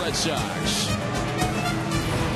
Red Sox.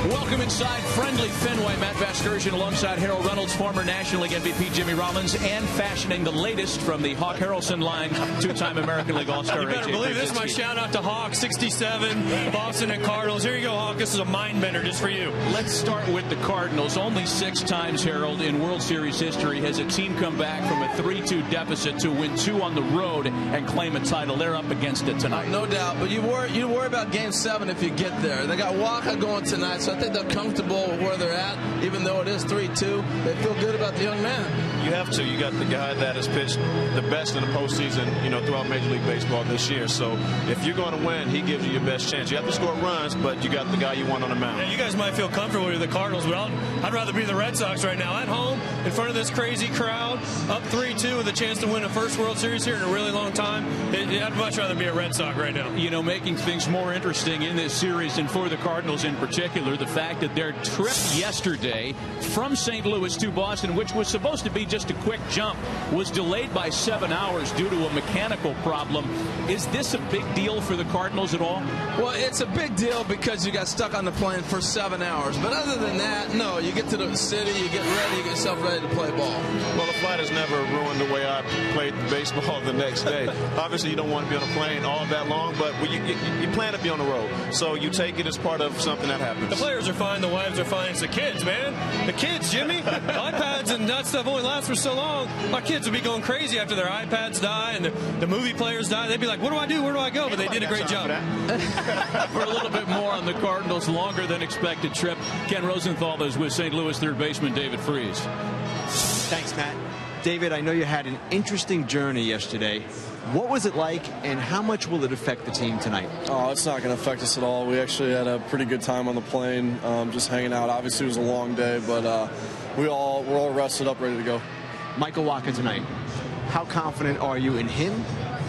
Welcome inside friendly Fenway. Matt Vasgersian alongside Harold Reynolds, former National League MVP Jimmy Rollins, and fashioning the latest from the Hawk Harrelson line, two-time American League All-Star. You better believe this is my shout-out to Hawk, 67, Boston and Cardinals. Here you go, Hawk. This is a mind-bender just for you. Let's start with the Cardinals. Only 6 times, Harold, in World Series history has a team come back from a 3-2 deficit to win 2 on the road and claim a title. They're up against it tonight. No doubt, but you worry about Game 7 if you get there. They got Walker going tonight, so I think they're comfortable with where they're at, even though it is 3-2. They feel good about the young man. You have to. You got the guy that has pitched the best in the postseason, throughout Major League Baseball this year. So if you're going to win, he gives you your best chance. You have to score runs, but you got the guy you want on the mound. Yeah, you guys might feel comfortable with the Cardinals, but I'd rather be the Red Sox right now. At home, in front of this crazy crowd, up 3-2 with a chance to win a first World Series here in a really long time. I'd much rather be a Red Sox right now. Making things more interesting in this series, and for the Cardinals in particular, the fact that their trip yesterday from St. Louis to Boston, which was supposed to be just a quick jump, was delayed by 7 hours due to a mechanical problem. Is this a big deal for the Cardinals at all? Well, it's a big deal because you got stuck on the plane for 7 hours. But other than that, no, you get to the city, you get ready, you get yourself ready to play ball. Well, the flight has never ruined the way I played baseball the next day. Obviously, you don't want to be on a plane all that long, but you plan to be on the road. So you take it as part of something that happens. The players are fine, the wives are fine. It's the kids, man. The kids, Jimmy. iPads and that stuff only lasts for so long. My kids would be going crazy after their iPads die and the movie players die. They'd be like, what do I do? Where do I go? But they did a great job. For a little bit more on the Cardinals' longer than expected trip, Ken Rosenthal is with St. Louis third baseman David Freese. Thanks, Matt. David, I know you had an interesting journey yesterday. What was it like, and how much will it affect the team tonight? Oh, it's not going to affect us at all. We actually had a pretty good time on the plane, just hanging out. Obviously, it was a long day, but we're all rested up, ready to go. Michael Wacha tonight. How confident are you in him,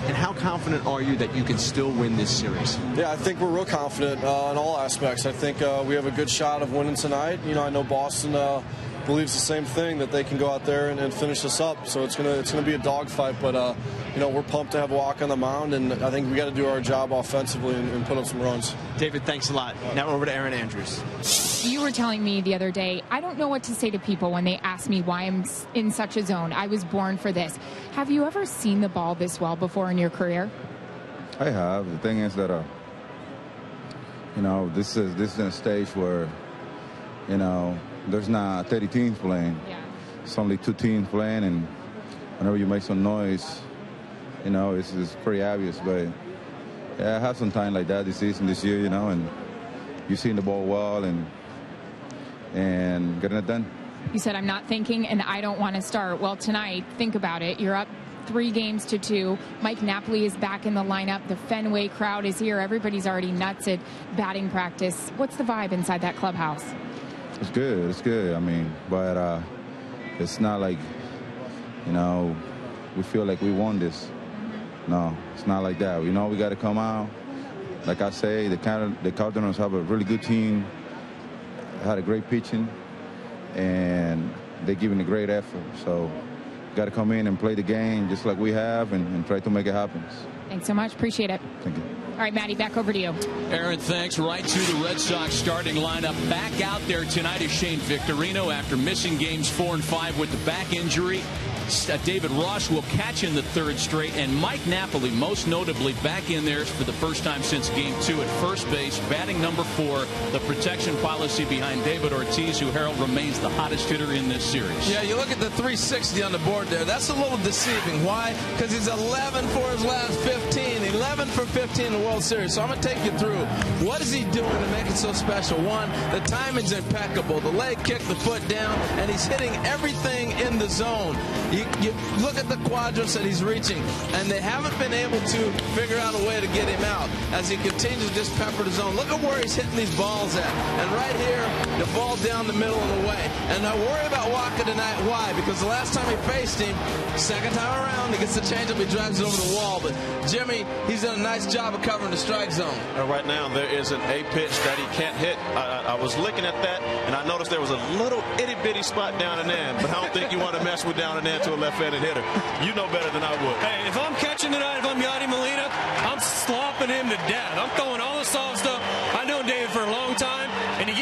and how confident are you that you can still win this series? Yeah, I think we're real confident in all aspects. I think we have a good shot of winning tonight. I know Boston believes the same thing, that they can go out there and finish this up. So it's gonna be a dogfight, but we're pumped to have Walker on the mound, and I think we got to do our job offensively and put up some runs. David, thanks a lot. Now over to Aaron Andrews. You were telling me the other day, I don't know what to say to people when they ask me why I'm in such a zone. I was born for this. Have you ever seen the ball this well before in your career? I have. The thing is that, this is a stage where, there's not 30 teams playing. Yeah. It's only 2 teams playing, and whenever you make some noise, it's pretty obvious. But yeah, I have some time like that this year, and you've seen the ball well and getting it done. You said, I'm not thinking and I don't want to start. Well, tonight, think about it. You're up 3-2. Mike Napoli is back in the lineup. The Fenway crowd is here. Everybody's already nuts at batting practice. What's the vibe inside that clubhouse? It's good. It's good. But it's not like, we feel like we won this. No, it's not like that. We got to come out. Like I say, the Cardinals have a really good team. Had a great pitching, and they're giving a great effort. So, got to come in and play the game just like we have, and try to make it happen. Thanks so much. Appreciate it. Thank you. All right, Matty, back over to you. Aaron, thanks. Right to the Red Sox starting lineup. Back out there tonight is Shane Victorino after missing games 4 and 5 with the back injury. David Ross will catch in the 3rd straight, and Mike Napoli, most notably, back in there for the first time since Game 2 at first base, batting number 4. The protection policy behind David Ortiz, who, Harold, remains the hottest hitter in this series. Yeah, you look at the 360 on the board there. That's a little deceiving. Why? Because he's 11 for his last 15. 11 for 15 in the World Series. So I'm going to take you through. What is he doing to make it so special? One, the timing's impeccable. The leg kick, the foot down, and he's hitting everything in the zone. You look at the quadrants that he's reaching, and they haven't been able to figure out a way to get him out as he continues to just pepper the zone. Look at where he's hitting these balls at. And right here, the ball down the middle and away. And I worry about Walker tonight. Why? Because the last time he faced him, second time around, he gets the changeup, he drives it over the wall. But Jimmy, he's done a nice job of covering the strike zone. Right now, there isn't a pitch that he can't hit. I was looking at that, and I noticed there was a little itty-bitty spot down and in, but I don't think you want to mess with down and in to a left-handed hitter. You know better than I would. Hey, if I'm catching tonight, if I'm Yadi Molina, I'm slopping him to death. I'm throwing all the soft stuff.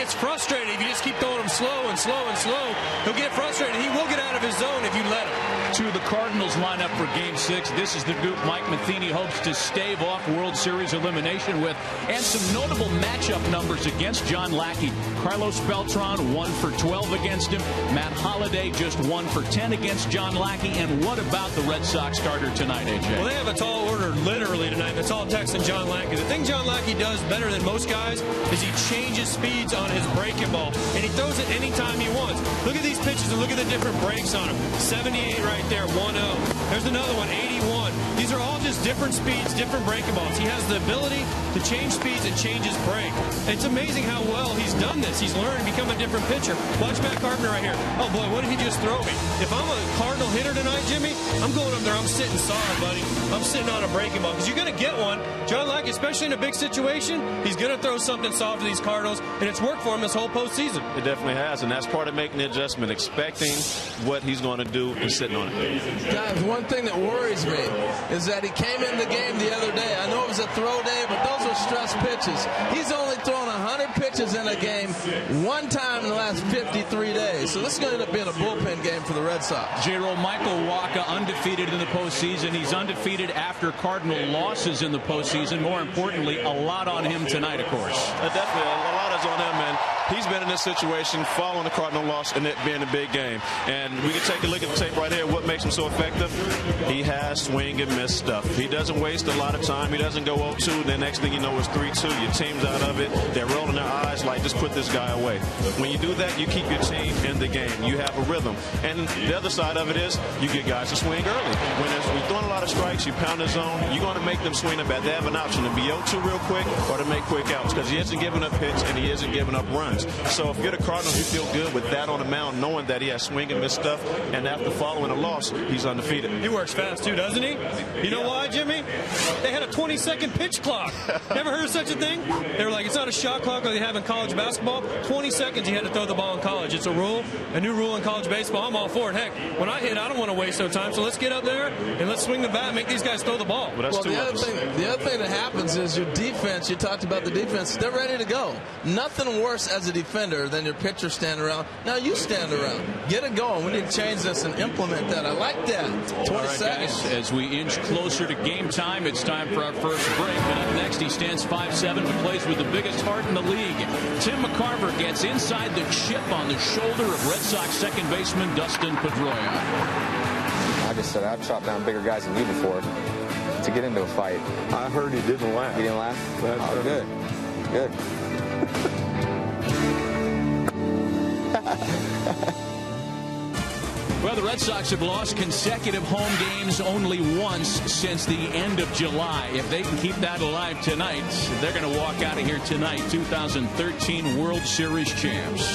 gets frustrated if you just keep throwing him slow and slow and slow. He'll get frustrated. He will get out of his zone if you let him. To the Cardinals lineup for Game 6. This is the group Mike Matheny hopes to stave off World Series elimination with, and some notable matchup numbers against John Lackey. Carlos Beltran 1 for 12 against him. Matt Holliday just 1 for 10 against John Lackey. And what about the Red Sox starter tonight, AJ? Well, they have a tall order literally tonight. The tall Texan John Lackey. The thing John Lackey does better than most guys is he changes speeds on his breaking ball, and he throws it anytime he wants. Look at these pitches and look at the different breaks on him. 78 right there, 1-0. There's another one, 81. These are all just different speeds, different breaking balls. He has the ability to change speeds and change his break. It's amazing how well he's done this. He's learned to become a different pitcher. Watch Matt Carpenter right here. Oh, boy, what did he just throw me? If I'm a Cardinal hitter tonight, Jimmy, I'm going up there. I'm sitting solid, buddy. I'm sitting on a breaking ball because you're going to get one. John Lackey, especially in a big situation, he's going to throw something soft to these Cardinals, and it's worked for him this whole postseason. It definitely has, and that's part of making the adjustment, expecting what he's going to do and sitting on it. Guys, one thing that worries me is that he came in the game the other day. I know it was a throw day, but those were stress pitches. He's only thrown 100 pitches in a game one time in the last 53 days. So this is going to end up being a bullpen game for the Red Sox. J-Ro, Michael Wacha undefeated in the postseason. He's undefeated after Cardinal losses in the postseason. More importantly, a lot on him tonight, of course. Definitely, a lot is on him, and he's been in this situation following the Cardinal loss and it being a big game. And we can take a look at the tape right here. What makes him so effective? He has swing and miss stuff. He doesn't waste a lot of time. He doesn't go 0-2, and the next thing you know is 3-2. Your team's out of it. They're rolling their eyes like, just put this guy away. When you do that, you keep your team in the game. You have a rhythm. And the other side of it is you get guys to swing early. When you're throwing a lot of strikes, you pound the zone, you're going to make them swing the bat. They have an option to be 0-2 real quick or to make quick outs because he isn't giving up hits and he isn't giving up runs. So if you're the Cardinals, you feel good with that on the mound, knowing that he has swing and miss stuff, and after following a loss, he's undefeated. He works fast, too, doesn't he? You know why, Jimmy? They had a 20-second pitch clock. Never heard of such a thing? They were like, it's not a shot clock like they have in college basketball. 20 seconds you had to throw the ball in college. It's a rule, a new rule in college baseball. I'm all for it. Heck, when I hit, I don't want to waste no time, so let's get up there and let's swing the bat and make these guys throw the ball. Well, the other thing that happens is your defense, you talked about the defense, they're ready to go. Nothing worse as a defender than your pitcher standing around. Now you stand around. Get it going. We need to change this and implement that. I like that. 20 seconds. Guys, as we inch closer to game time, it's time for our first break. And up next, he stands 5'7", and plays with the biggest heart in the league. Tim McCarver gets inside the chip on the shoulder of Red Sox second baseman Dustin Pedroia. I just said I've chopped down bigger guys than you before to get into a fight. I heard he didn't laugh. He didn't laugh? Oh, good. Good. Well, the Red Sox have lost consecutive home games only once since the end of July. If they can keep that alive tonight, they're going to walk out of here tonight 2013 World Series champs.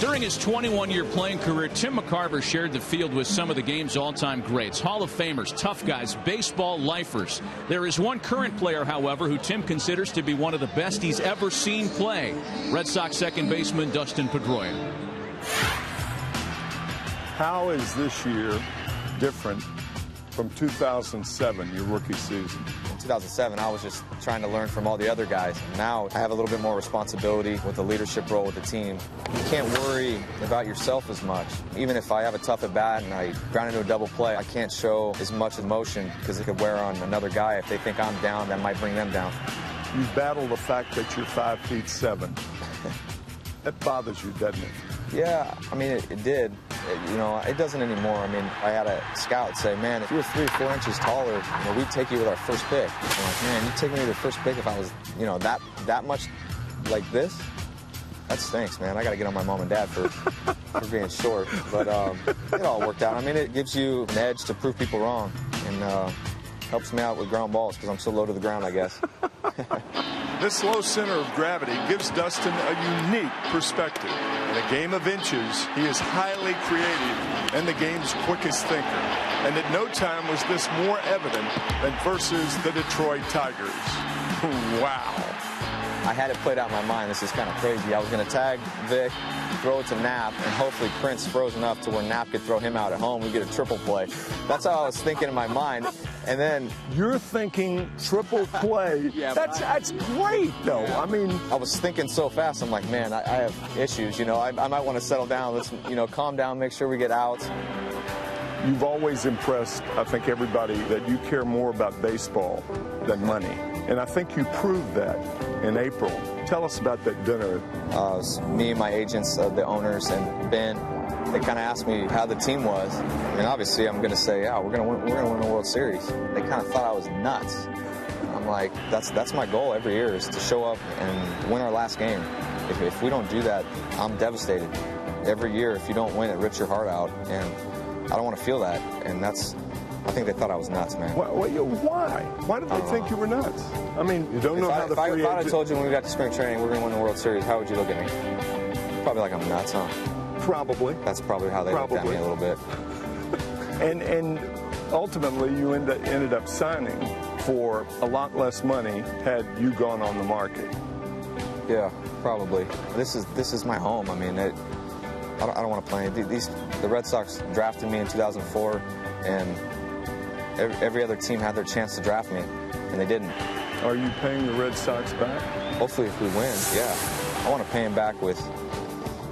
During his 21-year playing career, Tim McCarver shared the field with some of the game's all-time greats, Hall of Famers, tough guys, baseball lifers. There is one current player, however, who Tim considers to be one of the best he's ever seen play, Red Sox second baseman Dustin Pedroia. How is this year different from 2007, your rookie season? In 2007, I was just trying to learn from all the other guys. Now I have a little bit more responsibility with the leadership role with the team. You can't worry about yourself as much. Even if I have a tough at bat and I ground into a double play, I can't show as much emotion because it could wear on another guy. If they think I'm down, that might bring them down. You battle the fact that you're 5'7". That bothers you, doesn't it? Yeah, I mean, it did. It doesn't anymore. I mean, I had a scout say, man, if you were 3 or 4 inches taller, we'd take you with our first pick. I'm like, man, you'd take me with your first pick if I was, that much like this? That stinks, man. I got to get on my mom and dad for being short. But it all worked out. I mean, it gives you an edge to prove people wrong and helps me out with ground balls because I'm so low to the ground, I guess. This low center of gravity gives Dustin a unique perspective. In a game of inches, he is highly creative and the game's quickest thinker. And at no time was this more evident than versus the Detroit Tigers. Wow. I had it played out in my mind. This is kind of crazy. I was going to tag Vic, throw it to Knapp, and hopefully Prince froze enough to where Knapp could throw him out at home. We get a triple play. That's how I was thinking in my mind. And then you're thinking triple play. Yeah, that's great, though. I mean, I was thinking so fast. I'm like, man, I have issues. You know, I might want to settle down. Let's, you know, calm down, make sure we get outs. you've always impressed, I think, everybody that you care more about baseball than money. And I think you proved that in April. Tell us about that dinner. Me and my agents, the owners, and Ben, they kind of asked me how the team was. I mean, obviously, I'm going to say, yeah, we're going to win the World Series. They kind of thought I was nuts. I'm like, that's my goal every year, is to show up and win our last game. If we don't do that, I'm devastated. Every year, if you don't win, it rips your heart out, and I don't want to feel that. And I think they thought I was nuts, man. Why? Why did they think you were nuts? I mean, you don't know how the free agent... If I told you when we got to spring training we're going to win the World Series, how would you look at me? Probably like I'm nuts, huh? Probably. That's probably how they looked at me a little bit. And ultimately, you ended up signing for a lot less money had you gone on the market. Yeah, probably. This is my home. I mean, I don't want to play. The Red Sox drafted me in 2004, and every other team had their chance to draft me, and they didn't. Are you paying the Red Sox back? Hopefully, if we win, yeah. I want to pay them back with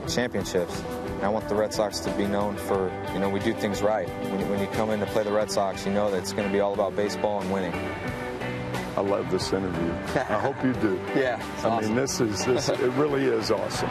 championships. And I want the Red Sox to be known for, we do things right. When you come in to play the Red Sox, you know that it's going to be all about baseball and winning. I love this interview. I hope you do. Yeah, it's awesome. Mean, it really is awesome.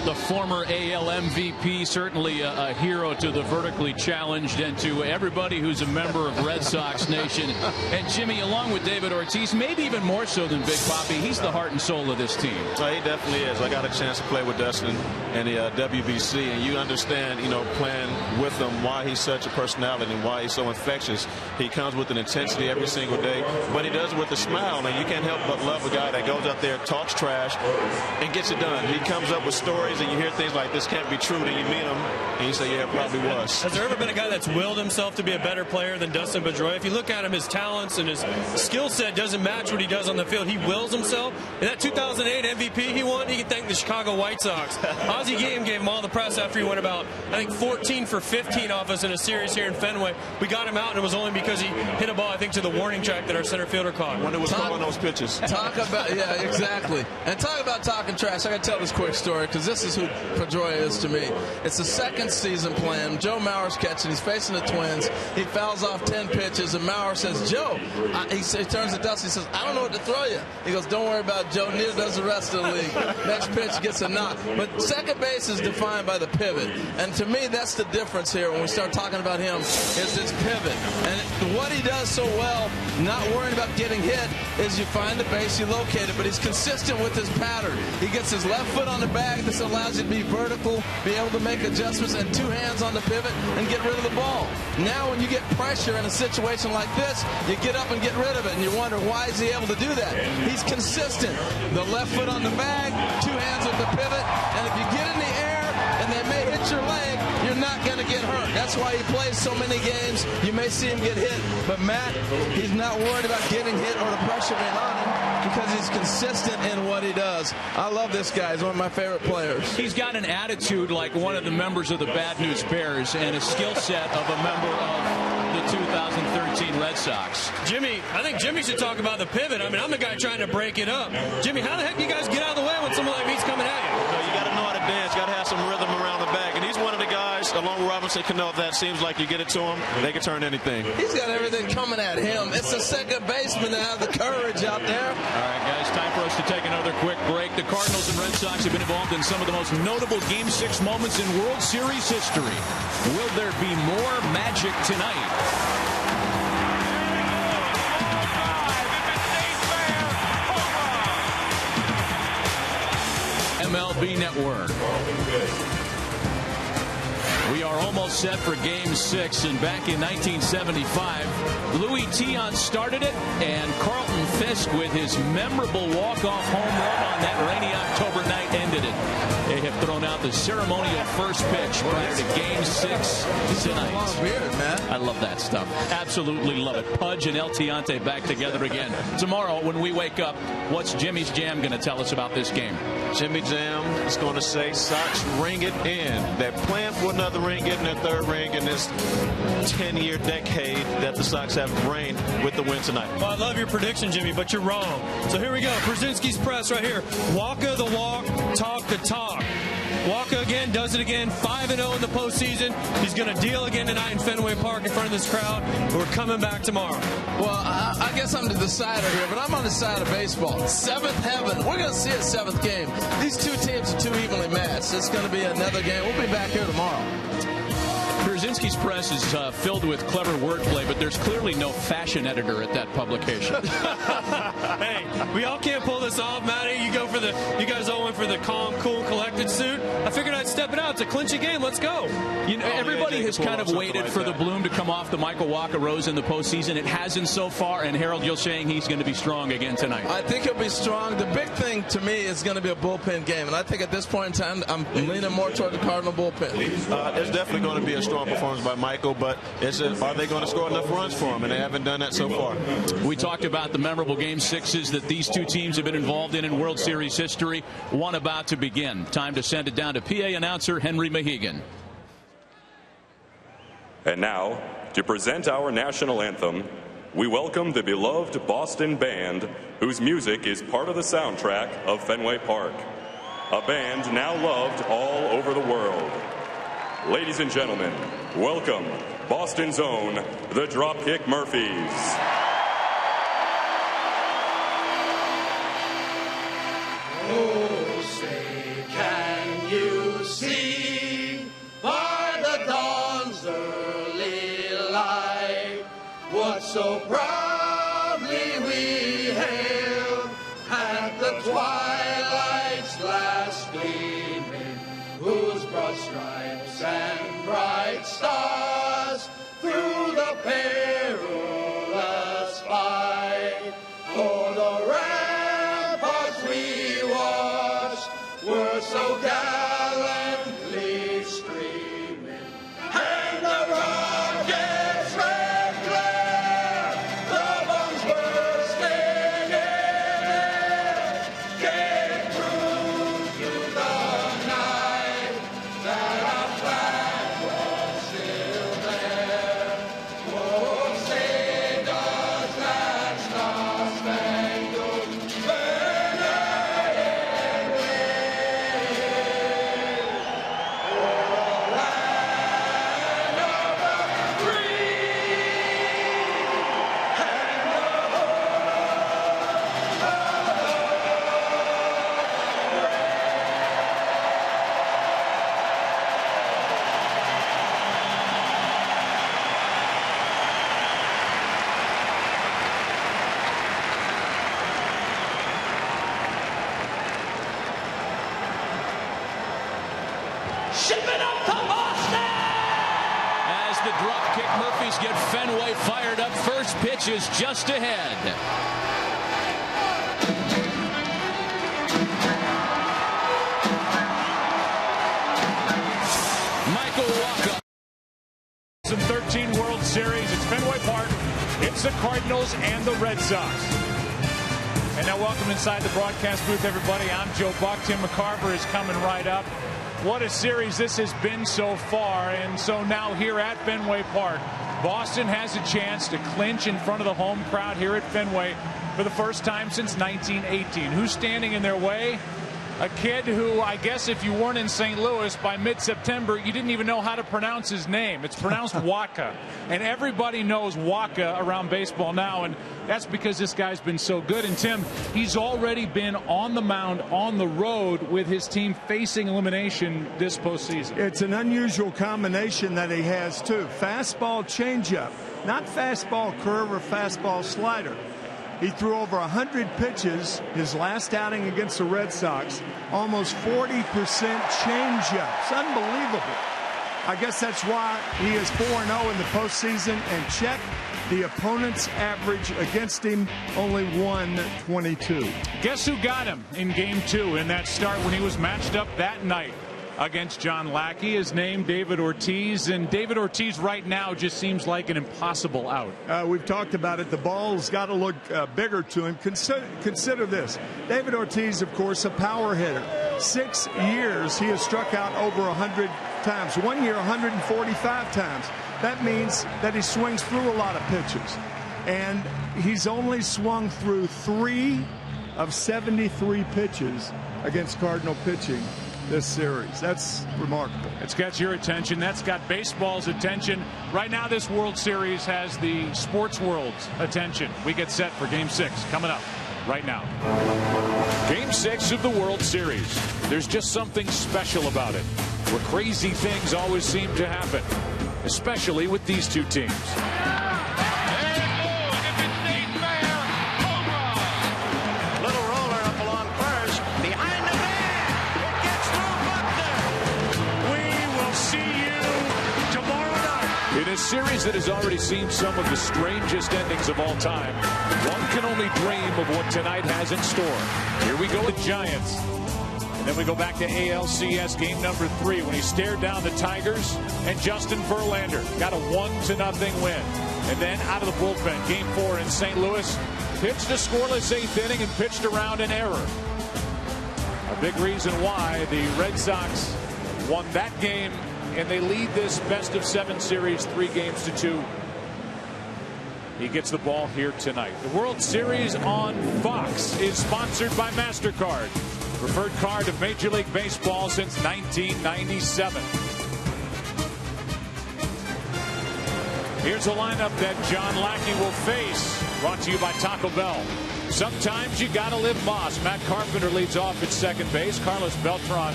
The former AL MVP, certainly a hero to the vertically challenged and to everybody who's a member of Red Sox Nation. And Jimmy, along with David Ortiz, maybe even more so than Big Papi, he's the heart and soul of this team. So he definitely is. I got a chance to play with Dustin in the WBC, and you understand, playing with him, why he's such a personality and why he's so infectious. He comes with an intensity every single day, but he does it with a smile, and you can't help but love a guy that goes out there, talks trash, and gets it done. He comes up with stories, and you hear things like, this can't be true, then you meet him and you say, yeah, it probably was. Has there ever been a guy that's willed himself to be a better player than Dustin Pedroia? If you look at him, his talents and his skill set doesn't match what he does on the field. He wills himself. In that 2008 MVP he won, he can thank the Chicago White Sox. Ozzie Guillen gave him all the press after he went about, I think, 14 for 15 off us in a series here in Fenway. We got him out, and it was only because he hit a ball, I think, to the warning track that our center fielder caught. When it was calling those pitches. Talk about, yeah, exactly. And talk about talking trash. I got to tell this quick story, because this is who Pedroia is to me. It's the second season plan. Joe Mauer's catching. He's facing the Twins. He fouls off 10 pitches, and Mauer says, Joe, he turns to Dusty, he says, I don't know what to throw you. He goes, don't worry about Joe. Neither does the rest of the league. Next pitch gets a knock. But second base is defined by the pivot. And to me, that's the difference here when we start talking about him, is this pivot. And what he does so well, not worrying about getting hit, is you find the base, you locate it, but he's consistent with his pattern. He gets his left foot on the bag. This allows you to be vertical, be able to make adjustments, and two hands on the pivot and get rid of the ball. Now when you get pressure in a situation like this, you get up and get rid of it, and you wonder, why is he able to do that? He's consistent. The left foot on the bag, two hands on the pivot, and if you get in the air and they may hit your leg, you're not going to get hurt. That's why he plays so many games. You may see him get hit, but Matt, he's not worried about getting hit or the pressure being on him, because he's consistent in what he does. I love this guy. He's one of my favorite players. He's got an attitude like one of the members of the Bad News Bears and a skill set of a member of the 2013 Red Sox. Jimmy, I think Jimmy should talk about the pivot. I mean, I'm the guy trying to break it up. Jimmy, how the heck do you guys get out of the way when someone like me's coming at you? You got to know how to dance. Got to have some rhythm around the bag. And he's one of the guys, along with Robinson Cano, that seems like you get it to him, they can turn anything. He's got everything coming at him. It's the second baseman that have the courage out there. All right, guys, time for us to take another quick break. The Cardinals and Red Sox have been involved in some of the most notable Game 6 moments in World Series history. Will there be more magic tonight? MLB Network. We are almost set for Game 6, and back in 1975, Louis Tion started it, and Carlton Fisk, with his memorable walk-off home run on that rainy October night, ended it. They have thrown out the ceremonial first pitch prior to Game 6 tonight. I love that stuff. Absolutely love it. Pudge and El Tiante back together again. Tomorrow, when we wake up, what's Jimmy's Jam going to tell us about this game? Jimmy Jam is going to say, Sox, ring it in. They're playing for another ring, getting their third ring in this 10-year decade that the Sox have reigned with the win tonight. Well, I love your prediction, Jimmy, but you're wrong. So here we go. Brzezinski's press right here. Waka the walk, talk the talk. Waka again, does it again, 5-0 in the postseason. He's going to deal again tonight in Fenway Park in front of this crowd. We're coming back tomorrow. Well, I guess I'm the decider here, but I'm on the side of baseball. Seventh heaven. We're going to see a seventh game. These two teams are too evenly matched. It's going to be another game. We'll be back here tomorrow. Brzezinski's press is filled with clever wordplay, but there's clearly no fashion editor at that publication. Hey, we all can't pull this off, Matty. You guys all went for the calm, cool, collected suit. I figured I'd step it out. It's a clinch game. Let's go. You know, everybody has kind of waited for the bloom to come off the Michael Waka rose in the postseason. It hasn't so far, and Harold, you're saying he's going to be strong again tonight. I think he'll be strong. The big thing to me is going to be a bullpen game, and I think at this point in time, I'm leaning more toward the Cardinal bullpen. There's definitely going to be a strong performance by Michael, but are they going to score enough runs for him? And they haven't done that so far. We talked about the memorable Game 6s that these two teams have been involved in World Series history. One about to begin. Time to send it down to PA announcer Henry Mahegan. And now, to present our national anthem, we welcome the beloved Boston Band, whose music is part of the soundtrack of Fenway Park. A band now loved all over the world. Ladies and gentlemen, welcome Boston's own, the Dropkick Murphys. Oh, say, can you see by the dawn's early light what so proudly we hailed at the twilight's last gleaming, whose broad stripes and bright stars through the perilous fight o'er the ramparts we watched were so gallantly streaming, and the rocket's red glare, the bombs bursting in it, came through to the night that our flag was still there. Oh, say does that star-spangled banner yet wave o'er the land of the free and the home of the brave. Ship it up to Boston! As the Dropkick Murphys get Fenway fired up, first pitch is just ahead. Michael Waka. 13 World Series. It's Fenway Park. It's the Cardinals and the Red Sox. And now welcome inside the broadcast booth, everybody. I'm Joe Buck. Tim McCarver is coming right up. What a series this has been so far. And so now here at Fenway Park, Boston has a chance to clinch in front of the home crowd here at Fenway for the first time since 1918. Who's standing in their way? A kid who, I guess if you weren't in St. Louis by mid-September, you didn't even know how to pronounce his name. It's pronounced Waka. And everybody knows Waka around baseball now, and that's because this guy's been so good. And Tim, he's already been on the mound, on the road with his team facing elimination this postseason. It's an unusual combination that he has, too. Fastball changeup, not fastball curve or fastball slider. He threw over 100 pitches his last outing against the Red Sox, almost 40% changeups. Unbelievable. I guess that's why he is 4-0 in the postseason. And check The opponent's average against him only 122. Guess who got him in game 2 in that start when he was matched up that night against John Lackey? His name, David Ortiz. And David Ortiz right now just seems like an impossible out. We've talked about it. The ball's got to look bigger to him. Consider this. David Ortiz, of course, a power hitter. 6 years he has struck out over 100 times. 1 year, 145 times. That means that he swings through a lot of pitches. And he's only swung through 3 of 73 pitches against Cardinal pitching this series. That's remarkable. It's got your attention. That's got baseball's attention. Right now, this World Series has the sports world's attention. We get set for Game 6 coming up right now. Game 6 of the World Series. There's just something special about it, where crazy things always seem to happen, especially with these two teams. In a series that has already seen some of the strangest endings of all time, one can only dream of what tonight has in store. Here we go with the Giants. And then we go back to ALCS game number 3 when he stared down the Tigers and Justin Verlander got a 1-0 win. And then out of the bullpen, game 4 in St. Louis, pitched a scoreless 8th inning and pitched around an error. A big reason why the Red Sox won that game, and they lead this best-of-7 series 3-2. He gets the ball here tonight. The World Series on Fox is sponsored by MasterCard, preferred card of Major League Baseball since 1997. Here's a lineup that John Lackey will face, brought to you by Taco Bell. Sometimes you gotta live Moss. Matt Carpenter leads off at second base. Carlos Beltran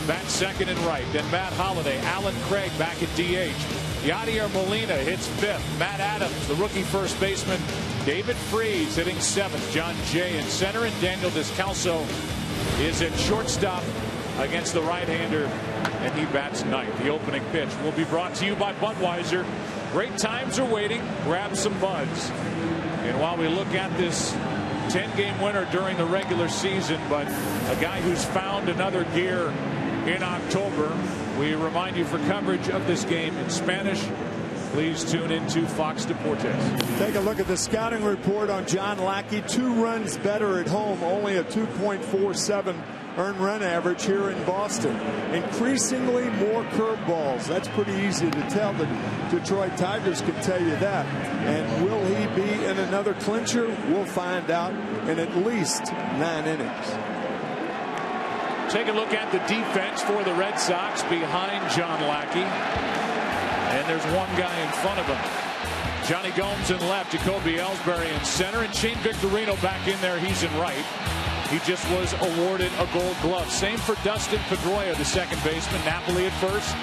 bats second and right. Then Matt Holliday, Alan Craig back at DH. Yadier Molina hits 5th. Matt Adams, the rookie first baseman. David Freese hitting 7th. John Jay in center, and Daniel Descalso is at shortstop against the right-hander, and he bats 9th. The opening pitch will be brought to you by Budweiser. Great times are waiting. Grab some buds. And while we look at this 10-game winner during the regular season, but a guy who's found another gear in October, we remind you, for coverage of this game in Spanish, please tune into Fox Deportes. Take a look at the scouting report on John Lackey. 2 runs better at home, only a 2.47 earned run average here in Boston. Increasingly more curveballs. That's pretty easy to tell. The Detroit Tigers can tell you that. And will he be in another clincher? We'll find out in at least 9 innings. Take a look at the defense for the Red Sox behind John Lackey. And there's one guy in front of him. Johnny Gomes in left, Jacoby Ellsbury in center, and Shane Victorino back in there. He's in right. He just was awarded a Gold Glove. Same for Dustin Pedroia, the second baseman. Napoli at first.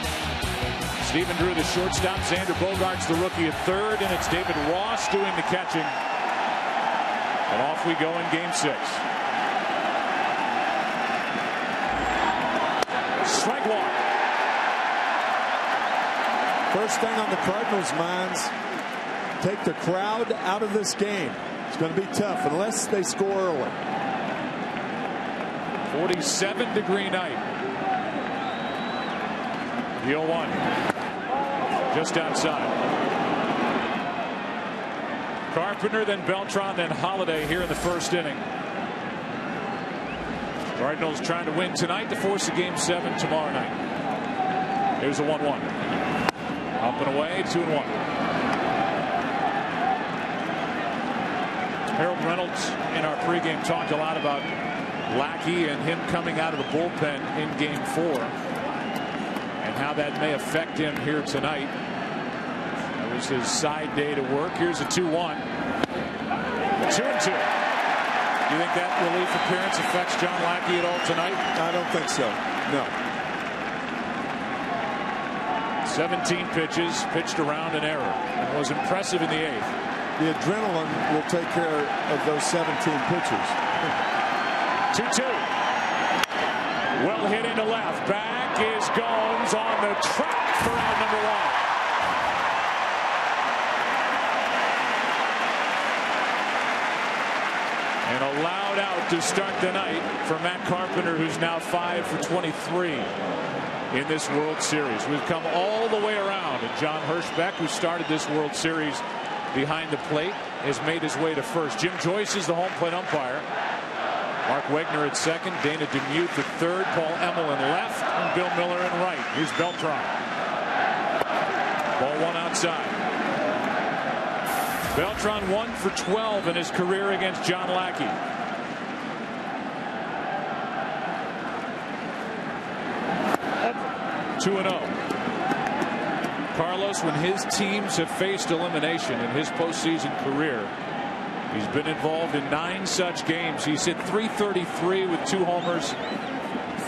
Stephen Drew, the shortstop. Xander Bogaerts, the rookie, at third. And it's David Ross doing the catching. And off we go in Game 6. Strike one. First thing on the Cardinals' minds, take the crowd out of this game. It's going to be tough unless they score early. 47-degree night. The 0-1. Just outside. Carpenter, then Beltran, then Holliday here in the first inning. Cardinals trying to win tonight to force a Game 7 tomorrow night. Here's a 1-1. Up and away, 2-1. Harold Reynolds in our pregame talked a lot about Lackey and him coming out of the bullpen in Game 4 and how that may affect him here tonight. That was his side day to work. Here's a 2-1. 2-2. Do you think that relief appearance affects John Lackey at all tonight? I don't think so. No. 17 pitches, pitched around an error. It was impressive in the 8th. The adrenaline will take care of those 17 pitches. 2-2. Well hit into left. Back is Gomes on the track for out number 1. And a loud out to start the night for Matt Carpenter, who's now 5 for 23 in this World Series. We've come all the way around, and John Hirschbeck, who started this World Series behind the plate, has made his way to first. Jim Joyce is the home plate umpire. Mark Wegner at second, Dana Demuth at third, Paul Emmel in left, and Bill Miller in right. Here's Beltran. Ball one outside. Beltran 1 for 12 in his career against John Lackey. Two and 0. Carlos, when his teams have faced elimination in his postseason career, he's been involved in 9 such games. He's hit .333 with 2 homers,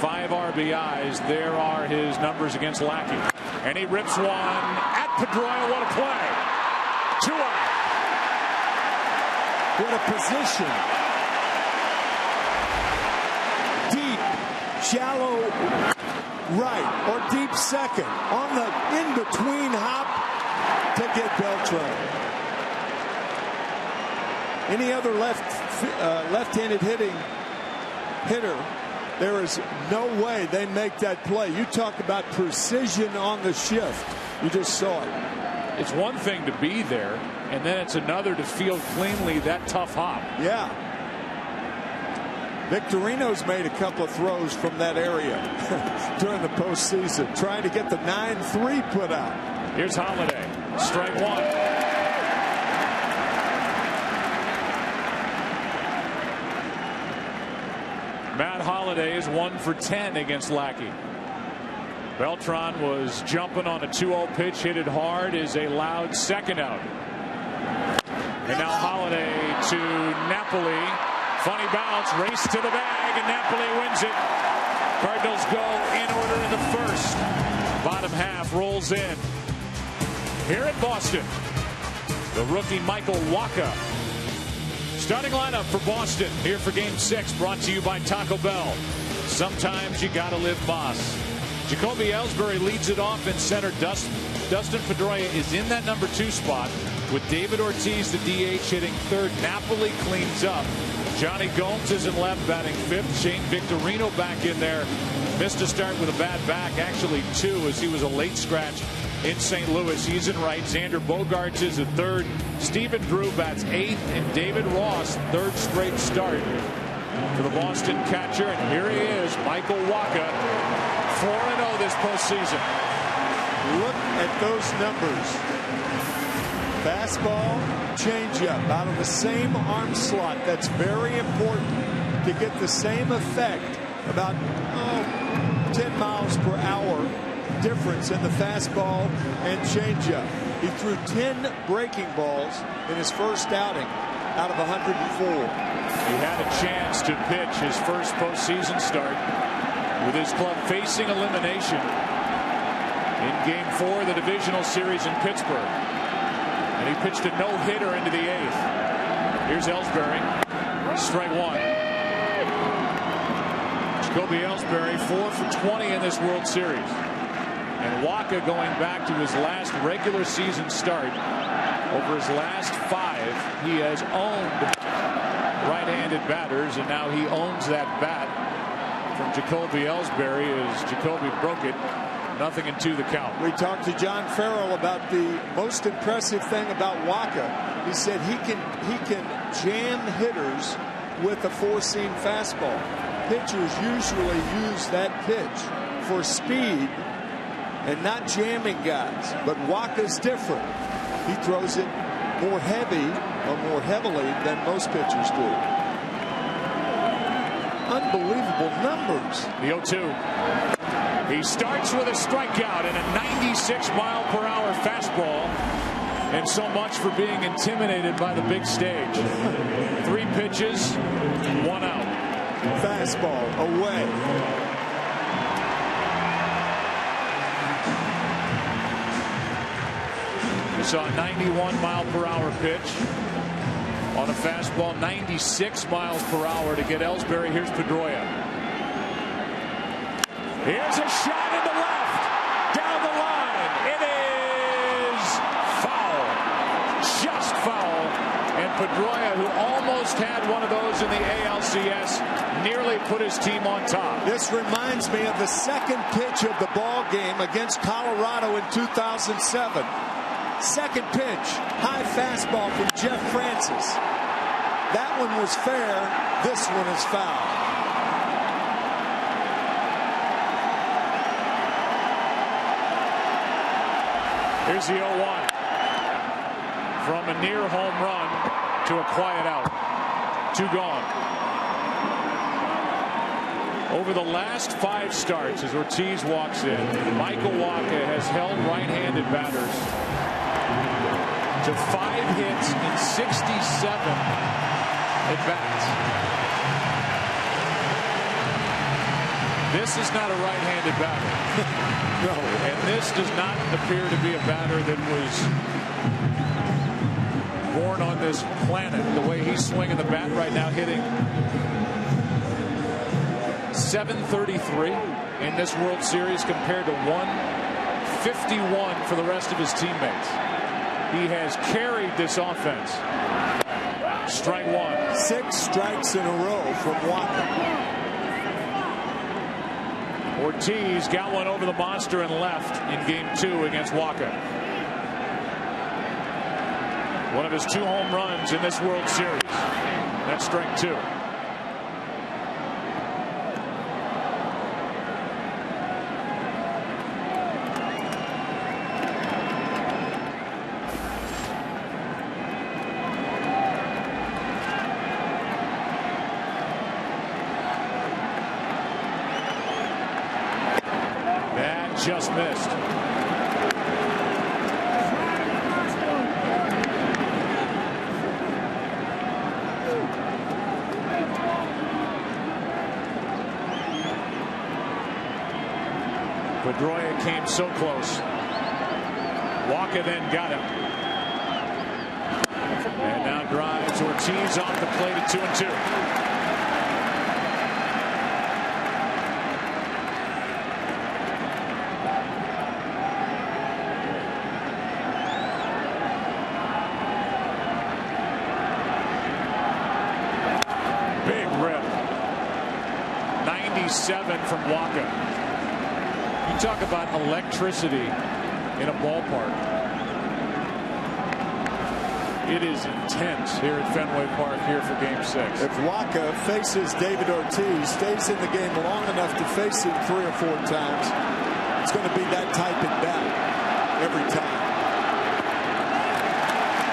5 RBIs. There are his numbers against Lackey. And he rips one at Pedroia. What a play. 2 out. What a position. Deep, shallow right or deep second on the in-between hop to get Beltran. Any other left-handed hitter, there is no way they make that play. You talk about precision on the shift. You just saw it. It's one thing to be there, and then it's another to field cleanly that tough hop. Yeah. Victorino's made a couple of throws from that area during the postseason, trying to get the 9-3 put out. Here's Holiday. Strike one. Matt Holliday is 1 for 10 against Lackey. Beltran was jumping on a 2-0 pitch, hit it hard, is a loud second out. And now Holiday to Napoli. Funny bounce, race to the bag, and Napoli wins it. Cardinals go in order in the first. Bottom half rolls in. Here in Boston, the rookie Michael Wacha. Starting lineup for Boston here for Game 6, brought to you by Taco Bell. Sometimes you gotta live Boss. Jacoby Ellsbury leads it off in center. Dustin Pedroia is in that number 2 spot with David Ortiz, the DH, hitting third. Napoli cleans up. Johnny Gomes is in left, batting 5th. Shane Victorino back in there. Missed a start with a bad back, actually 2, as he was a late scratch in St. Louis. He's in right. Xander Bogaerts is at third. Stephen Drew bats 8th, and David Ross, 3rd straight start for the Boston catcher. And here he is, Michael Wacha, 4-0 this postseason. Look at those numbers. Fastball, changeup out of the same arm slot. That's very important to get the same effect. About 10 miles per hour difference in the fastball and changeup. He threw 10 breaking balls in his first outing out of 104. He had a chance to pitch his first postseason start with his club facing elimination in Game 4 of the divisional series in Pittsburgh. And he pitched a no-hitter into the 8th. Here's Ellsbury. Strike one. Jacoby Ellsbury 4 for 20 in this World Series. And Wacha going back to his last regular season start. Over his last 5, he has owned right-handed batters, and now he owns that bat from Jacoby Ellsbury as Jacoby broke it. 0-2 the count. We talked to John Farrell about the most impressive thing about Wacha. He said he can jam hitters with a 4-seam fastball. Pitchers usually use that pitch for speed and not jamming guys. But Wacha's different. He throws it more heavily than most pitchers do. Unbelievable numbers. The 0-2. He starts with a strikeout and a 96-mile-per-hour fastball. And so much for being intimidated by the big stage. 3 pitches, 1 out. Fastball away. We saw a 91-mile-per-hour pitch on a fastball, 96 miles per hour to get Ellsbury. Here's Pedroia. Here's a shot into left. Down the line. It is foul. Just foul. And Pedroia, who almost had one of those in the ALCS, nearly put his team on top. This reminds me of the second pitch of the ball game against Colorado in 2007. Second pitch, high fastball from Jeff Francis. That one was fair. This one is foul. Here's the 0-1. From a near home run to a quiet out. 2 gone. Over the last 5 starts, as Ortiz walks in, Michael Wacha has held right-handed batters to 5 hits in 67 at-bats. This is not a right-handed batter. No. And this does not appear to be a batter that was born on this planet. The way he's swinging the bat right now, hitting .733 in this World Series compared to .151 for the rest of his teammates. He has carried this offense. Strike 1. 6 strikes in a row from Wacha. Ortiz got one over the monster and left in game 2 against Wacha. One of his 2 home runs in this World Series. That's strike 2. Just missed. Pedroia came so close. Wacha then got him. And now drives Ortiz off the plate at 2-2. From Wacha. You talk about electricity in a ballpark. It is intense here at Fenway Park here for game 6. If Wacha faces David Ortiz, stays in the game long enough to face him 3 or 4 times, it's going to be that type at bat every time.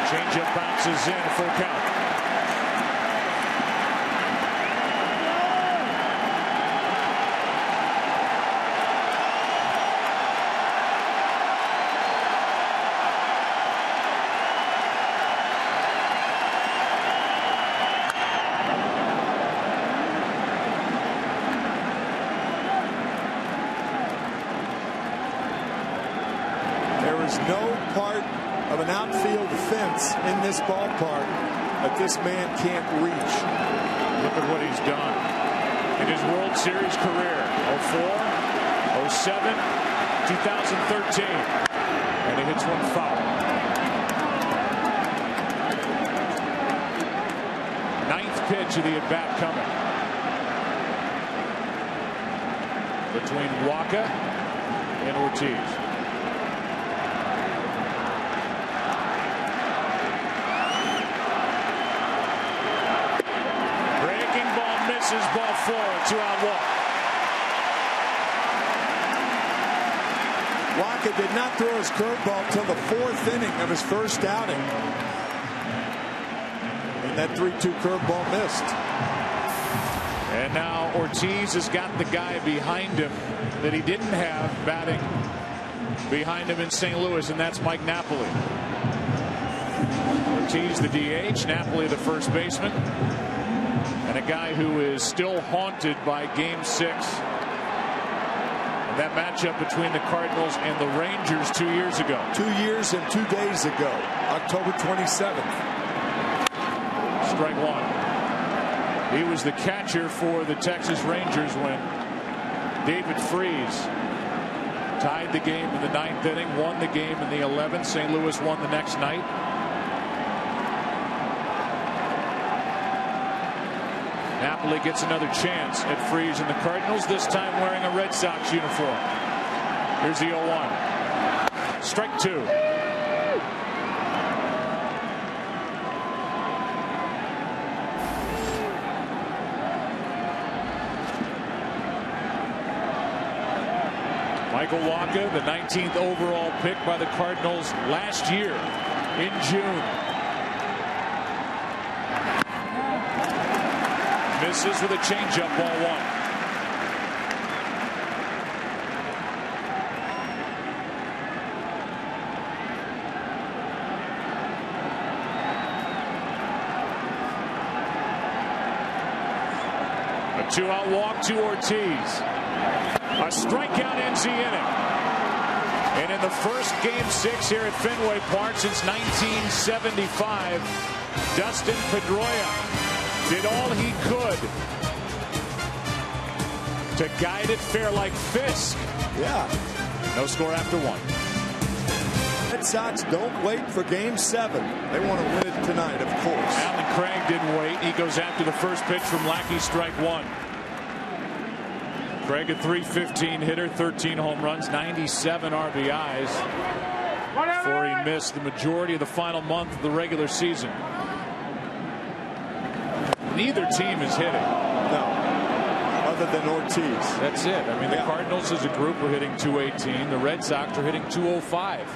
Changeup bounces in, full count. No part of an outfield fence in this ballpark that this man can't reach. Look at what he's done in his World Series career. 04, 07, 2013. And he hits one foul. 9th pitch of the at-bat coming. Between Wacha and Ortiz. Misses, ball 4, 2-out walk. Wacha did not throw his curveball till the 4th inning of his first outing. And that 3-2 curveball missed. And now Ortiz has got the guy behind him that he didn't have batting behind him in St. Louis, and that's Mike Napoli. Ortiz the DH, Napoli the first baseman. And a guy who is still haunted by game 6. And that matchup between the Cardinals and the Rangers 2 years ago. 2 years and 2 days ago, October 27th. Strike 1. He was the catcher for the Texas Rangers when David Freese tied the game in the 9th inning, won the game in the 11th. St. Louis won the next night. Napoli gets another chance at freezing the Cardinals, this time wearing a Red Sox uniform. Here's the 0-1. Strike two. Michael Wacha, the 19th overall pick by the Cardinals last year in June. Misses with a changeup, ball one. A 2-out walk to Ortiz. A strikeout ends the inning. And in the first Game 6 here at Fenway Park since 1975, Dustin Pedroia did all he could to guide it fair like Fisk. Yeah. No score after one. Red Sox don't wait for Game 7. They want to win it tonight, of course. Alan Craig didn't wait. He goes after the first pitch from Lackey, strike one. Craig, a .315 hitter, 13 home runs, 97 RBIs before he missed the majority of the final month of the regular season. Neither team is hitting. No. Other than Ortiz. That's it. I mean, the Cardinals as a group are hitting .218. The Red Sox are hitting .205.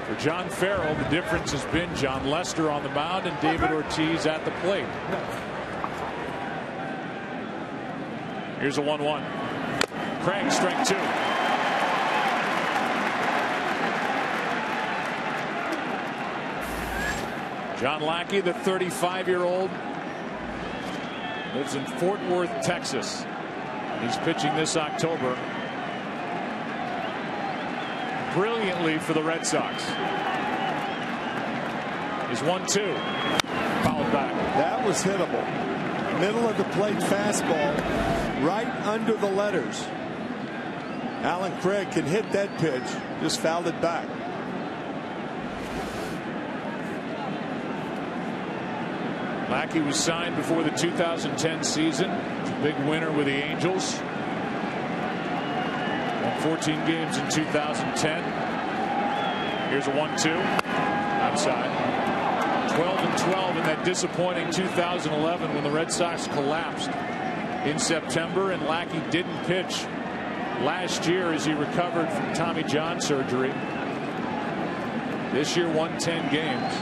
For John Farrell, the difference has been John Lester on the mound and David Ortiz at the plate. Here's a 1-1. Craig, strike two. John Lackey, the 35-year-old, lives in Fort Worth, Texas. He's pitching this October brilliantly for the Red Sox. He's 1-2. Fouled back. That was hittable. Middle of the plate fastball, right under the letters. Alan Craig can hit that pitch, just fouled it back. Lackey was signed before the 2010 season. Big winner with the Angels. Won 14 games in 2010. Here's a 1-2. Outside. 12-12 in that disappointing 2011 when the Red Sox collapsed in September, and Lackey didn't pitch last year as he recovered from Tommy John surgery. This year won 10 games.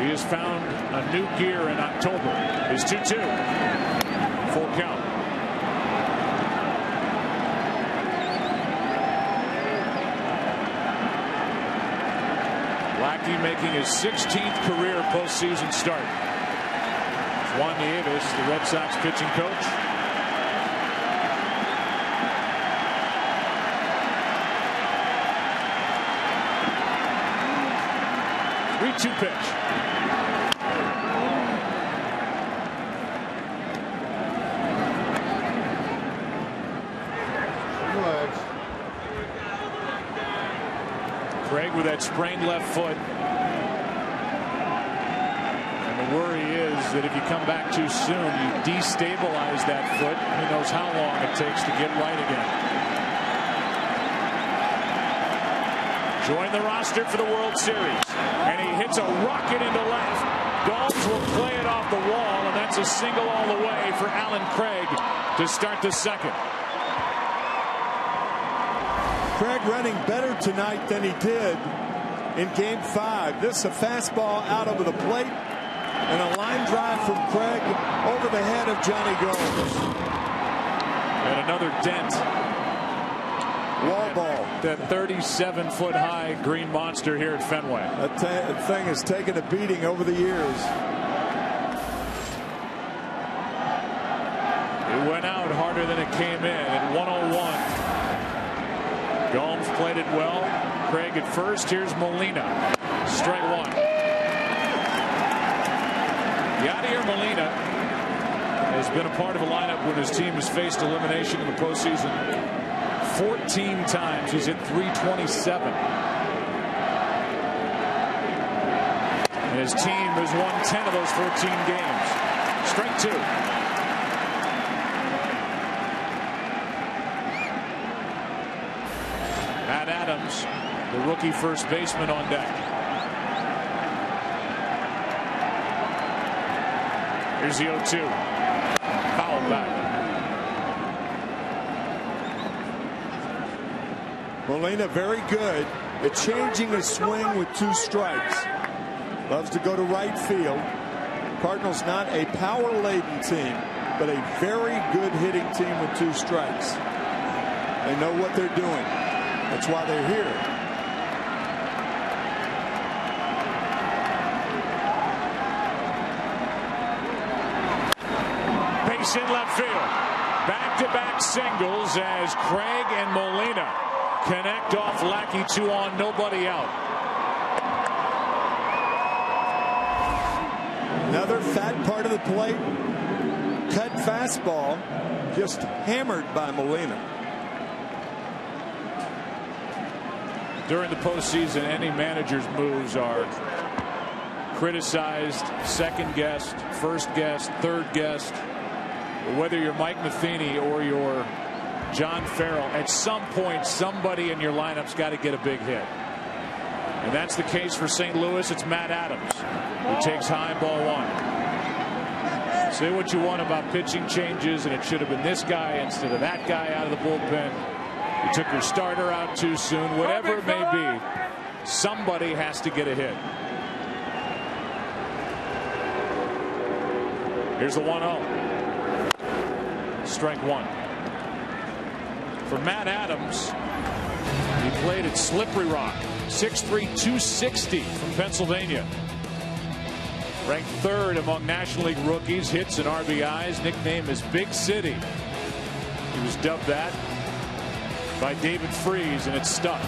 He has found a new gear in October. His 2-2. Full count. Lackey making his 16th career postseason start. Juan Nieves, the Red Sox pitching coach. Three-two pitch. Craig with that sprained left foot. And the worry is that if you come back too soon, you destabilize that foot. Who knows how long it takes to get right again. Join the roster for the World Series. And he hits a rocket into left. Gomes will play it off the wall, and that's a single all the way for Alan Craig to start the second. Craig running better tonight than he did in Game 5. This is a fastball out over the plate and a line drive from Craig over the head of Johnny Gomes. And another dent. Wall ball. That 37-foot high green monster here at Fenway. That thing has taken a beating over the years. It went out harder than it came in at 101. Gomes played it well. Craig at first. Here's Molina. Strike one. Yadier Molina has been a part of a lineup when his team has faced elimination in the postseason 14 times. He's hit .327. And his team has won 10 of those 14 games. Strike two. Matt Adams, the rookie first baseman, on deck. Here's the 0-2. Foul back. Molina very good at changing his swing with 2 strikes. Loves to go to right field. Cardinals not a power-laden team, but a very good hitting team with 2 strikes. They know what they're doing. That's why they're here. Base in left field. Back-to-back singles as Craig and Molina connect off Lackey. 2 on, nobody out. Another fat part of the plate. Cut fastball. Just hammered by Molina. During the postseason, any manager's moves are criticized, second-guessed, first-guessed, third-guessed. Whether you're Mike Matheny or you're John Farrell, at some point somebody in your lineup's got to get a big hit. And that's the case for St. Louis. It's Matt Adams who takes high, ball 1. Say what you want about pitching changes, and it should have been this guy instead of that guy out of the bullpen. You took your starter out too soon. Whatever it may be, somebody has to get a hit. Here's the 1-0. Strike 1. For Matt Adams, he played at Slippery Rock. 6'3", 260 from Pennsylvania. Ranked 3rd among National League rookies, hits and RBIs. Nickname is Big City. He was dubbed that by David Freese, and it's stuck.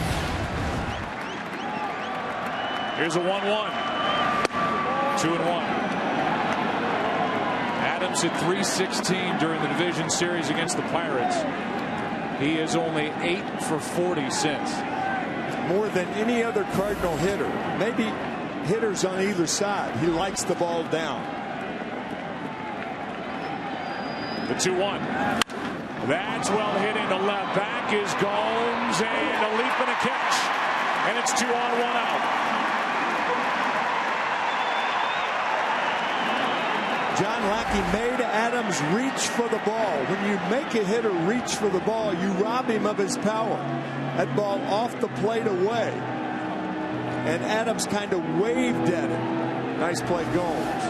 Here's a 1-1. 2-1. Adams hit .316 during the division series against the Pirates. He is only 8 for 40 since. More than any other Cardinal hitter. Maybe hitters on either side. He likes the ball down. The 2-1. That's well hit into left. Back is Gomes, and a leap and a catch. And it's 2 on, 1 out. John Lackey made Adams reach for the ball. When you make a hitter reach for the ball, you rob him of his power. That ball off the plate away. And Adams kind of waved at it. Nice play, Gomes.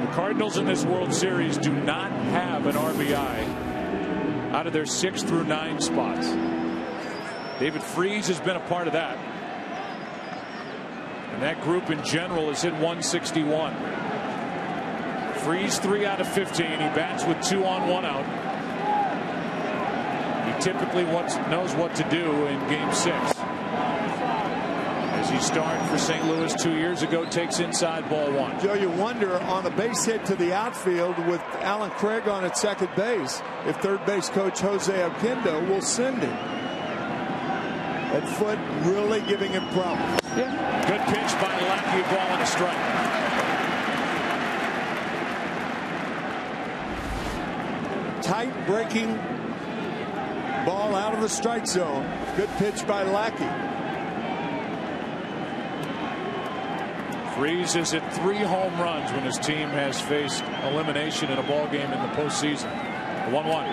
The Cardinals in this World Series do not have an RBI out of their 6 through 9 spots. David Freese has been a part of that. And that group in general has hit 161. Freese 3 out of 15. He bats with 2 on, 1 out. He typically knows what to do in Game 6. As he started for St. Louis 2 years ago, takes inside, ball 1. Joe, you wonder on a base hit to the outfield with Alan Craig on at second base if third base coach Jose Oquendo will send him. That foot really giving him problems. Yeah. Good pitch by Lackey, ball and a strike. Tight breaking ball out of the strike zone. Good pitch by Lackey. Freese has hit 3 home runs when his team has faced elimination in a ball game in the postseason. 1-1.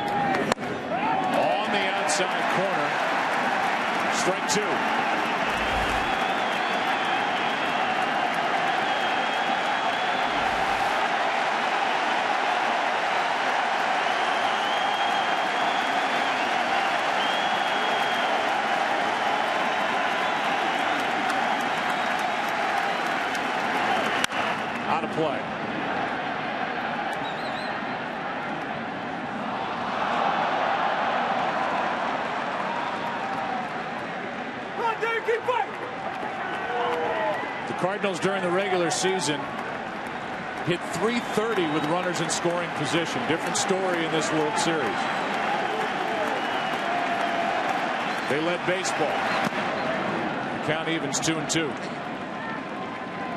On the outside corner. Strike 2. Out of play. The Cardinals during the regular season hit .330 with runners in scoring position. Different story in this World Series. They led baseball. The count evens 2-2.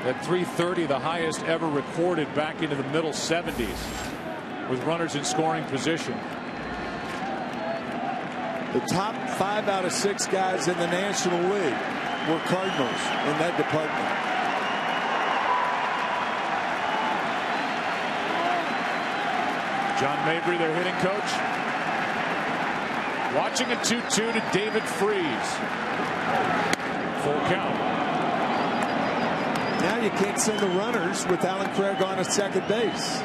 At 330, the highest ever recorded back into the middle 70s with runners in scoring position. The top 5 out of 6 guys in the National League were Cardinals in that department. John Mabry, their hitting coach, watching a 2-2 to David Freese. Full count. Now you can't send the runners with Alan Craig on at second base.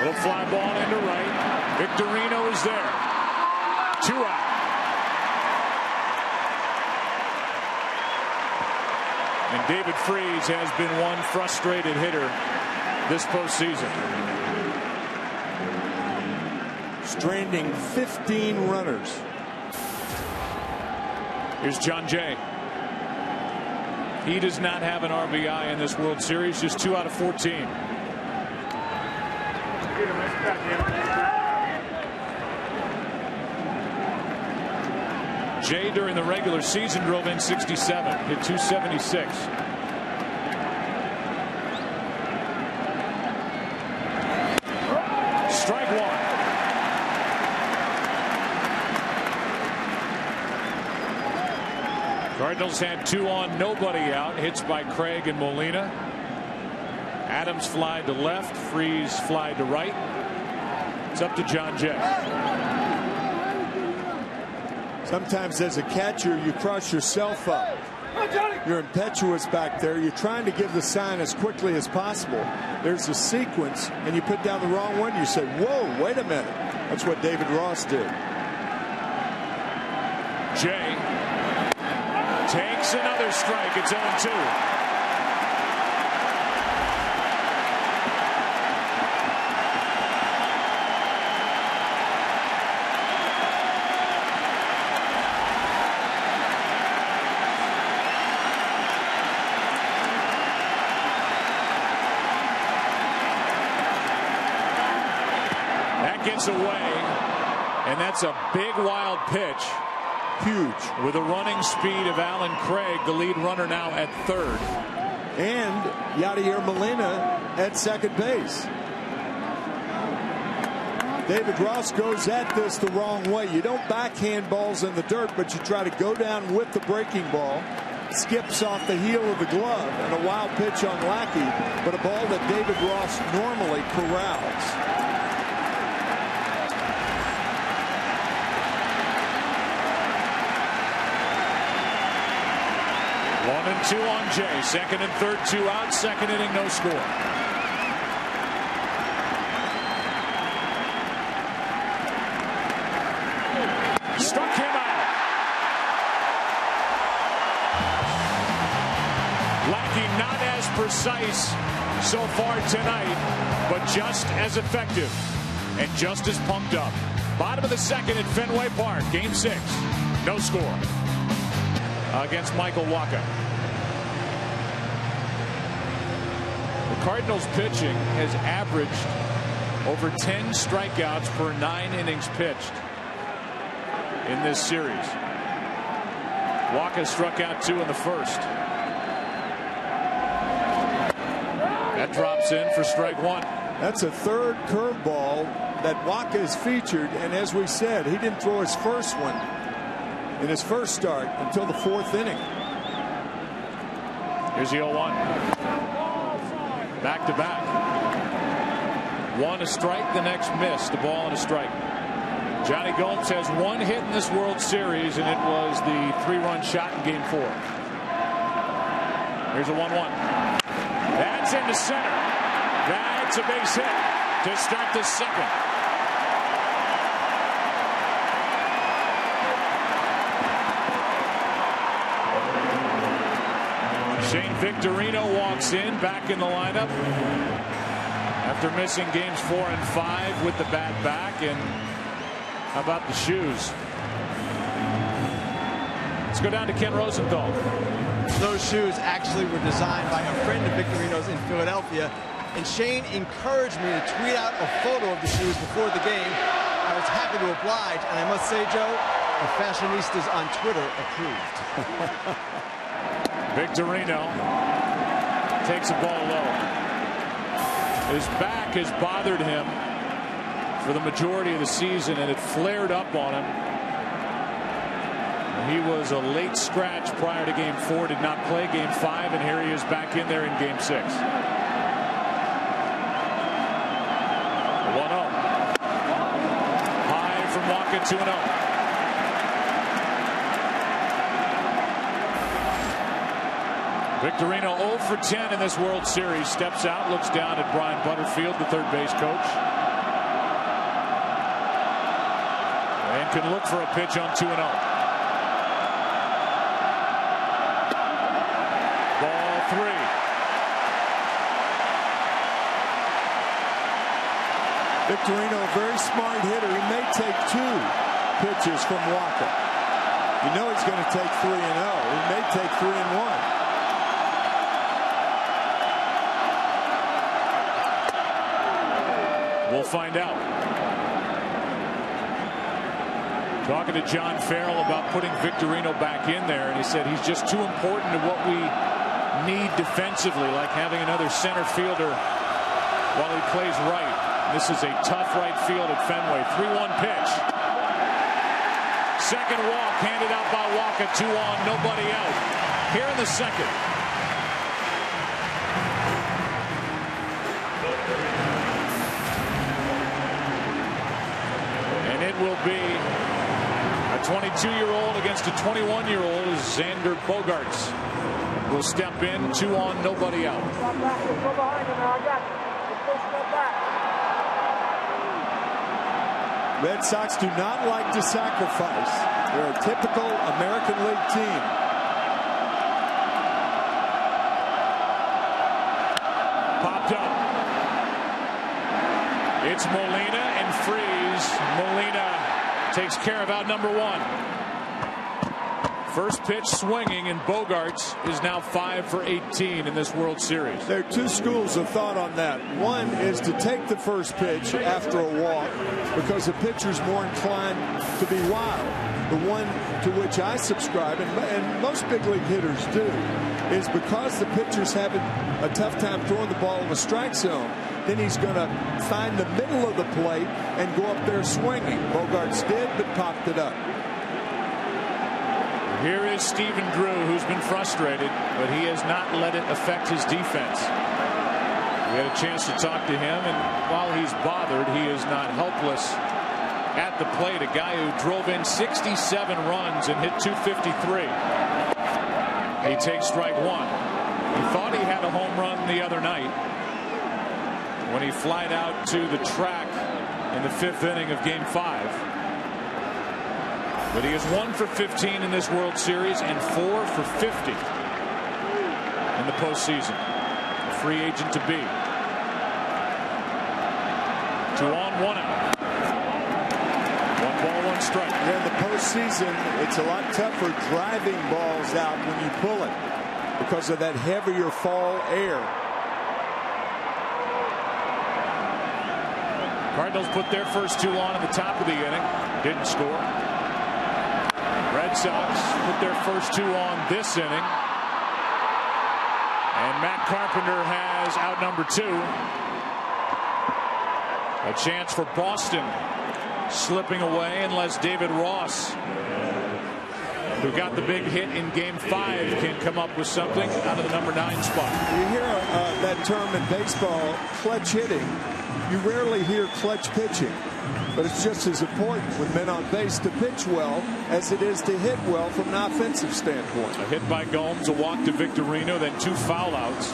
Little fly ball into right. Victorino is there. 2 out. And David Freese has been one frustrated hitter this postseason. Stranding 15 runners. Here's John Jay. He does not have an RBI in this World Series, just 2 out of 14. Jay during the regular season drove in 67, hit 276. Strike 1. Cardinals had 2 on, nobody out. Hits by Craig and Molina. Adams fly to left, Freese fly to right. It's up to John Jay. Sometimes as a catcher you cross yourself up. You're impetuous back there. You're trying to give the sign as quickly as possible. There's a sequence and you put down the wrong one. You say, whoa, wait a minute. That's what David Ross did. Jay takes another strike. It's 0-2. Gets away, and that's a big wild pitch. Huge. With the running speed of Alan Craig, the lead runner now at third. And Yadier Molina at second base. David Ross goes at this the wrong way. You don't backhand balls in the dirt, but you try to go down with the breaking ball. Skips off the heel of the glove, and a wild pitch on Lackey, but a ball that David Ross normally corrals. 1-2 on Jay. Second and third, 2 out. Second inning, no score. Struck him out. Lackey not as precise so far tonight, but just as effective and just as pumped up. Bottom of the second at Fenway Park. Game 6. No score against Michael Wacha. The Cardinals pitching has averaged over 10 strikeouts per 9 innings pitched in this series. Wacha struck out 2 in the first. That drops in for strike 1. That's a third curveball that Wacha has featured, and as we said, he didn't throw his first one in his first start until the 4th inning. Here's the 0-1. Back to back. One a strike, the next missed. The ball and a strike. Johnny Gomes has 1 hit in this World Series, and it was the 3-run shot in Game 4. Here's a 1-1. That's into center. That's a base hit to start the second. Shane Victorino walks in, back in the lineup after missing games 4 and 5 with the bad back. And how about the shoes? Let's go down to Ken Rosenthal. Those shoes actually were designed by a friend of Victorino's in Philadelphia, and Shane encouraged me to tweet out a photo of the shoes before the game. I was happy to oblige, and I must say, Joe, the fashionistas on Twitter approved. Victorino takes the ball low. His back has bothered him for the majority of the season, and it flared up on him. He was a late scratch prior to Game 4, did not play Game 5, and here he is back in there in Game 6. 1-0. High from Waka, 2-0. Victorino 0 for 10 in this World Series. Steps out, looks down at Brian Butterfield, the third base coach. And can look for a pitch on 2-0. Ball 3. Victorino, a very smart hitter. He may take 2 pitches from Waka. You know he's going to take 3-0. He may take 3-1. We'll find out. Talking to John Farrell about putting Victorino back in there, and he said he's just too important to what we need defensively, like having another center fielder while he plays right. This is a tough right field at Fenway. 3-1 pitch. Second walk handed out by Waka. 2 on, nobody out. Here in the second. And it will be a 22-year-old against a 21-year-old as Xander Bogaerts will step in. 2 on, nobody out. Red Sox do not like to sacrifice. They're a typical American League team. Popped up. It's Molina and Freeze. Molina takes care of out number 1. First pitch swinging, and Bogaerts is now 5 for 18 in this World Series. There are 2 schools of thought on that. One is to take the first pitch after a walk because the pitcher's more inclined to be wild. The one to which I subscribe, and most big league hitters do, is because the pitcher's having a tough time throwing the ball in the strike zone, then he's going to find the middle of the plate and go up there swinging. Bogaerts did, but popped it up. Here is Stephen Drew, who's been frustrated, but he has not let it affect his defense. We had a chance to talk to him, and while he's bothered, he is not helpless at the plate. A guy who drove in 67 runs and hit 253. He takes strike 1. He thought he had a home run the other night when he flied out to the track in the 5th inning of Game 5. But he is 1 for 15 in this World Series and 4 for 50 in the postseason. A free agent to be. 2 on, 1 out. 1 ball, 1 strike. Yeah, in the postseason, it's a lot tougher driving balls out when you pull it because of that heavier fall air. Cardinals put their first 2 on at the top of the inning. Didn't score. Red Sox put their first 2 on this inning. And Matt Carpenter has out number 2. A chance for Boston slipping away unless David Ross, who got the big hit in Game 5, can come up with something out of the number 9 spot. You hear that term in baseball, clutch hitting. You rarely hear clutch pitching. But it's just as important with men on base to pitch well as it is to hit well from an offensive standpoint. A hit by Gomes, a walk to Victorino, then 2 foul outs.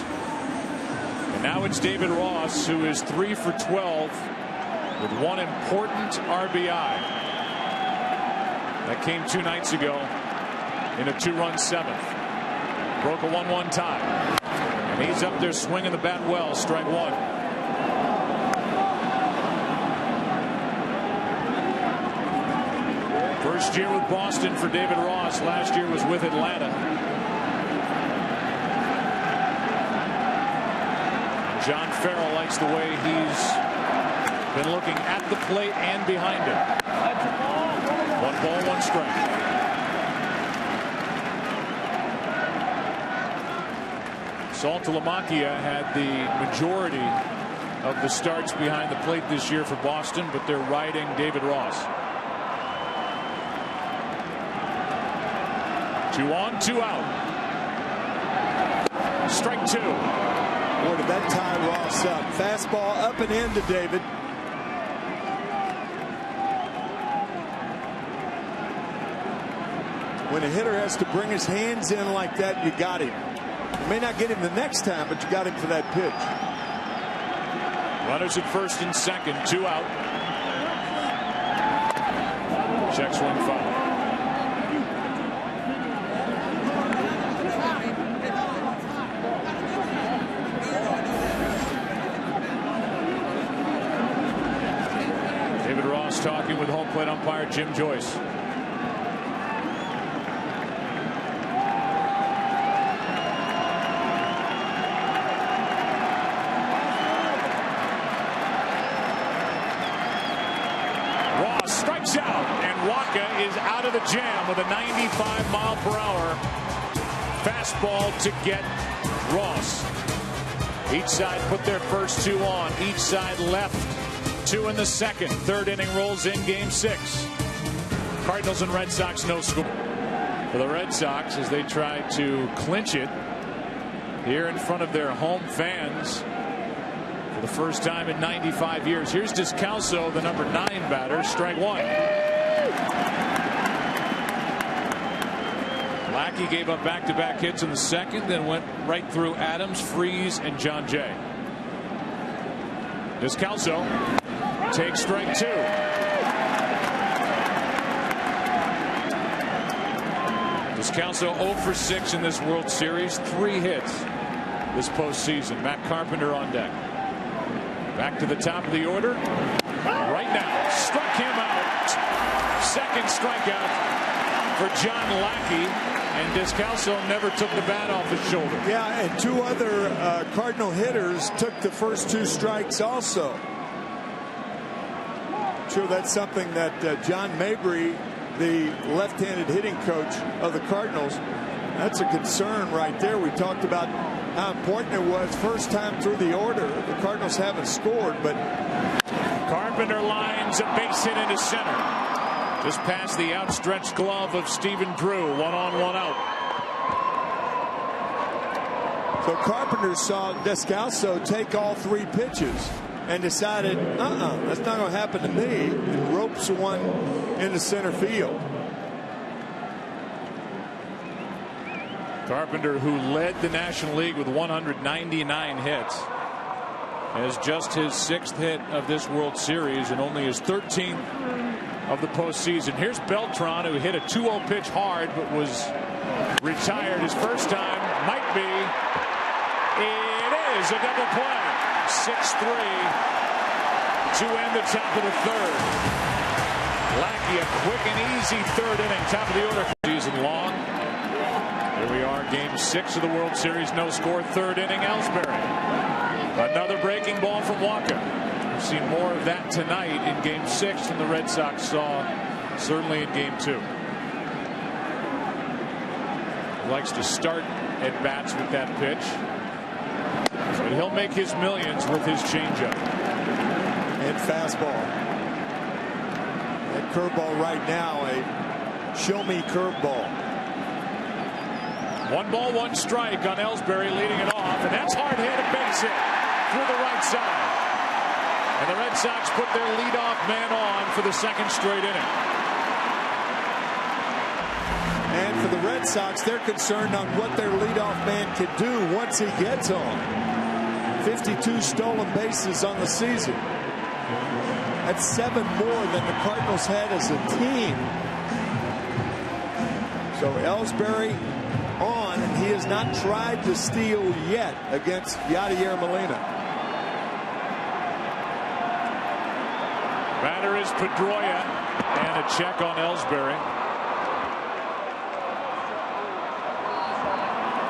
And now it's David Ross, who is 3 for 12 with 1 important RBI. That came 2 nights ago in a 2-run 7th. Broke a 1-1 tie. And he's up there swinging the bat well. Strike 1. First year with Boston for David Ross. Last year was with Atlanta. John Farrell likes the way he's been looking at the plate and behind it. 1 ball, 1 strike. Saltalamacchia had the majority of the starts behind the plate this year for Boston, but they're riding David Ross. 2 on, 2 out. Strike 2. Boy, did that tie Ross up. Fastball up and in to David. When a hitter has to bring his hands in like that, you got him. You may not get him the next time, but you got him for that pitch. Runners at first and second, 2 out. Check swing foul. David Ross talking with home plate umpire Jim Joyce. Strikes out, and Waka is out of the jam with a 95-mile-per-hour fastball to get Ross. Each side put their first 2 on. Each side left 2 in the second. Third inning rolls in game 6. Cardinals and Red Sox no score. For the Red Sox as they try to clinch it here in front of their home fans. For the first time in 95 years. Here's Descalso, the number 9 batter. Strike 1. Lackey gave up back-to-back hits in the second, then went right through Adams, Freese, and John Jay. Descalso takes strike 2. Descalso 0 for 6 in this World Series. 3 hits this postseason. Matt Carpenter on deck. Back to the top of the order. Right now, struck him out. Second strikeout for John Lackey. And Descalso never took the bat off his shoulder. Yeah, and 2 other Cardinal hitters took the first 2 strikes also. I'm sure that's something that John Mabry, the left-handed hitting coach of the Cardinals, that's a concern right there. We talked about how important it was first time through the order. The Cardinals haven't scored, but Carpenter lines a base hit into center. Just past the outstretched glove of Stephen Drew. 1 on, 1 out. So Carpenter saw Descalso take all 3 pitches and decided, that's not going to happen to me, and ropes one into center field. Carpenter, who led the National League with 199 hits, has just his 6th hit of this World Series and only his 13th of the postseason. Here's Beltran, who hit a 2-0 pitch hard but was retired his first time. Might be. It is a double play. 6-3 to end the top of the third. Lackey, a quick and easy third inning. Top of the order. Season long. Here we are, game 6 of the World Series. No score, 3rd inning. Ellsbury. Another breaking ball from Waka. We've seen more of that tonight in game 6 than the Red Sox saw certainly in game 2. He likes to start at bats with that pitch. But he'll make his millions with his changeup. And fastball. That curveball right now, a show-me curveball. 1 ball, 1 strike on Ellsbury, leading it off, and that's hard hit, a base hit through the right side. And the Red Sox put their leadoff man on for the 2nd straight inning. And for the Red Sox, they're concerned on what their leadoff man can do once he gets on. 52 stolen bases on the season. That's 7 more than the Cardinals had as a team. So Ellsbury on, and he has not tried to steal yet against Yadier Molina. Batter is Pedroia. And a check on Ellsbury.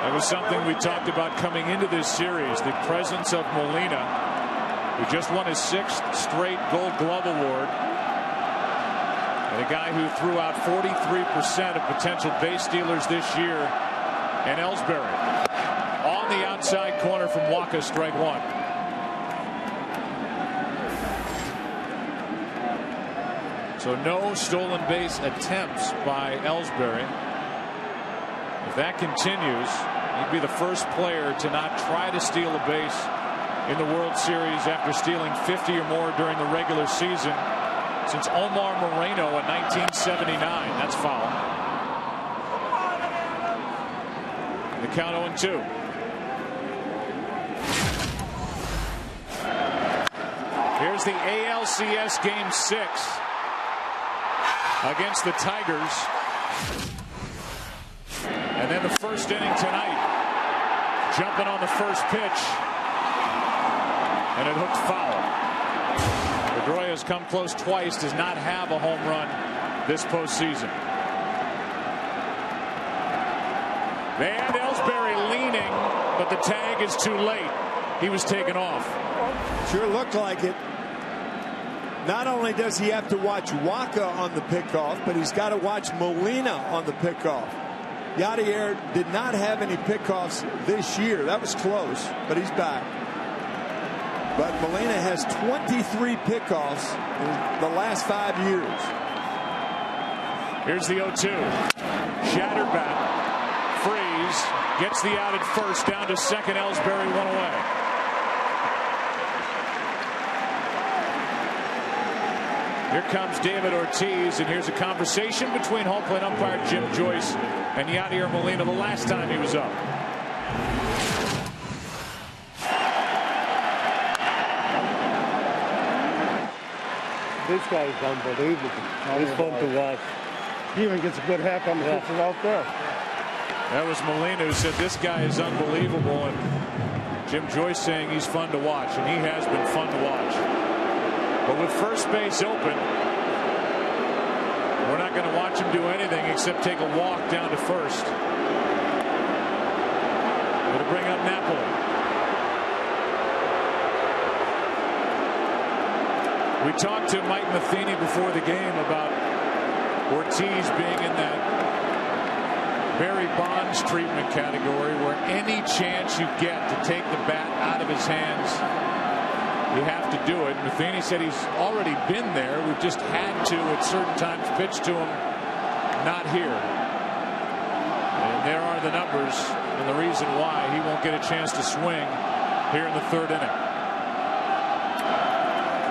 That was something we talked about coming into this series, the presence of Molina, who just won his 6th straight Gold Glove Award. And a guy who threw out 43% of potential base stealers this year. And Ellsbury on the outside corner from Waka, strike one. So no stolen base attempts by Ellsbury. If that continues, he'd be the first player to not try to steal a base in the World Series after stealing 50 or more during the regular season since Omar Moreno in 1979. That's foul. The count 0-2. Here's the ALCS Game 6 against the Tigers. And then the first inning tonight. Jumping on the first pitch. And it hooked foul. Pedroia has come close twice, does not have a home run this postseason. And Ellsbury leaning, but the tag is too late. He was taken off. Sure looked like it. Not only does he have to watch Waka on the pickoff, but he's got to watch Molina on the pickoff. Yadier did not have any pickoffs this year. That was close, but he's back. But Molina has 23 pickoffs in the last 5 years. Here's the 0-2. Shattered bat. Freeze. Gets the out at first. Down to second. Ellsbury one away. Here comes David Ortiz, and here's a conversation between home plate umpire Jim Joyce and Yadier Molina the last time he was up. This guy is unbelievable. He's fun to watch. He even gets a good hack on the pitches out there. That was Molina who said this guy is unbelievable, and Jim Joyce saying he's fun to watch, and he has been fun to watch. But with first base open, we're not going to watch him do anything except take a walk down to first. It'll bring up Napoli. We talked to Mike Matheny before the game about Ortiz being in that Barry Bonds treatment category, where any chance you get to take the bat out of his hands, you have to do it. Matheny said he's already been there. We've just had to at certain times pitch to him. Not here. And there are the numbers and the reason why he won't get a chance to swing here in the third inning.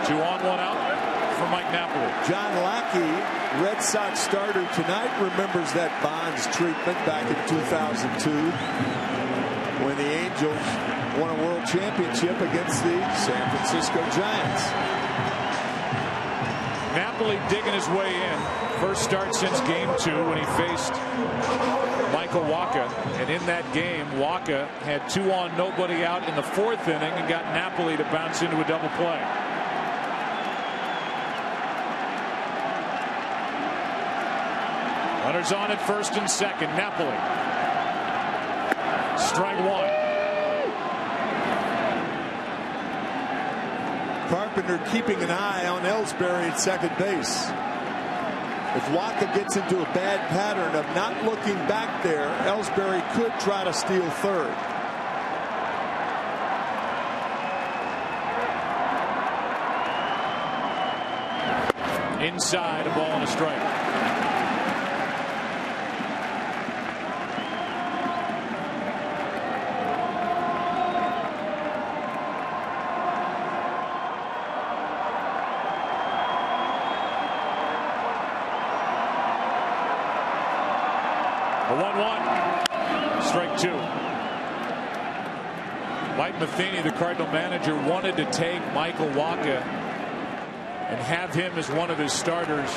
2 on, 1 out for Mike Napoli. John Lackey, Red Sox starter tonight, remembers that Bonds treatment back in 2002 when the Angels won a world championship against the San Francisco Giants. Napoli digging his way in. First start since game 2 when he faced Michael Waka. And in that game, Waka had 2 on, nobody out in the 4th inning and got Napoli to bounce into a double play. Runners on at first and second. Napoli. Strike 1. Carpenter keeping an eye on Ellsbury at second base. If Waka gets into a bad pattern of not looking back there, Ellsbury could try to steal third. Inside, a ball and a strike. A 1-1. Strike 2. Mike Matheny, the Cardinal manager, wanted to take Michael Waka and have him as one of his starters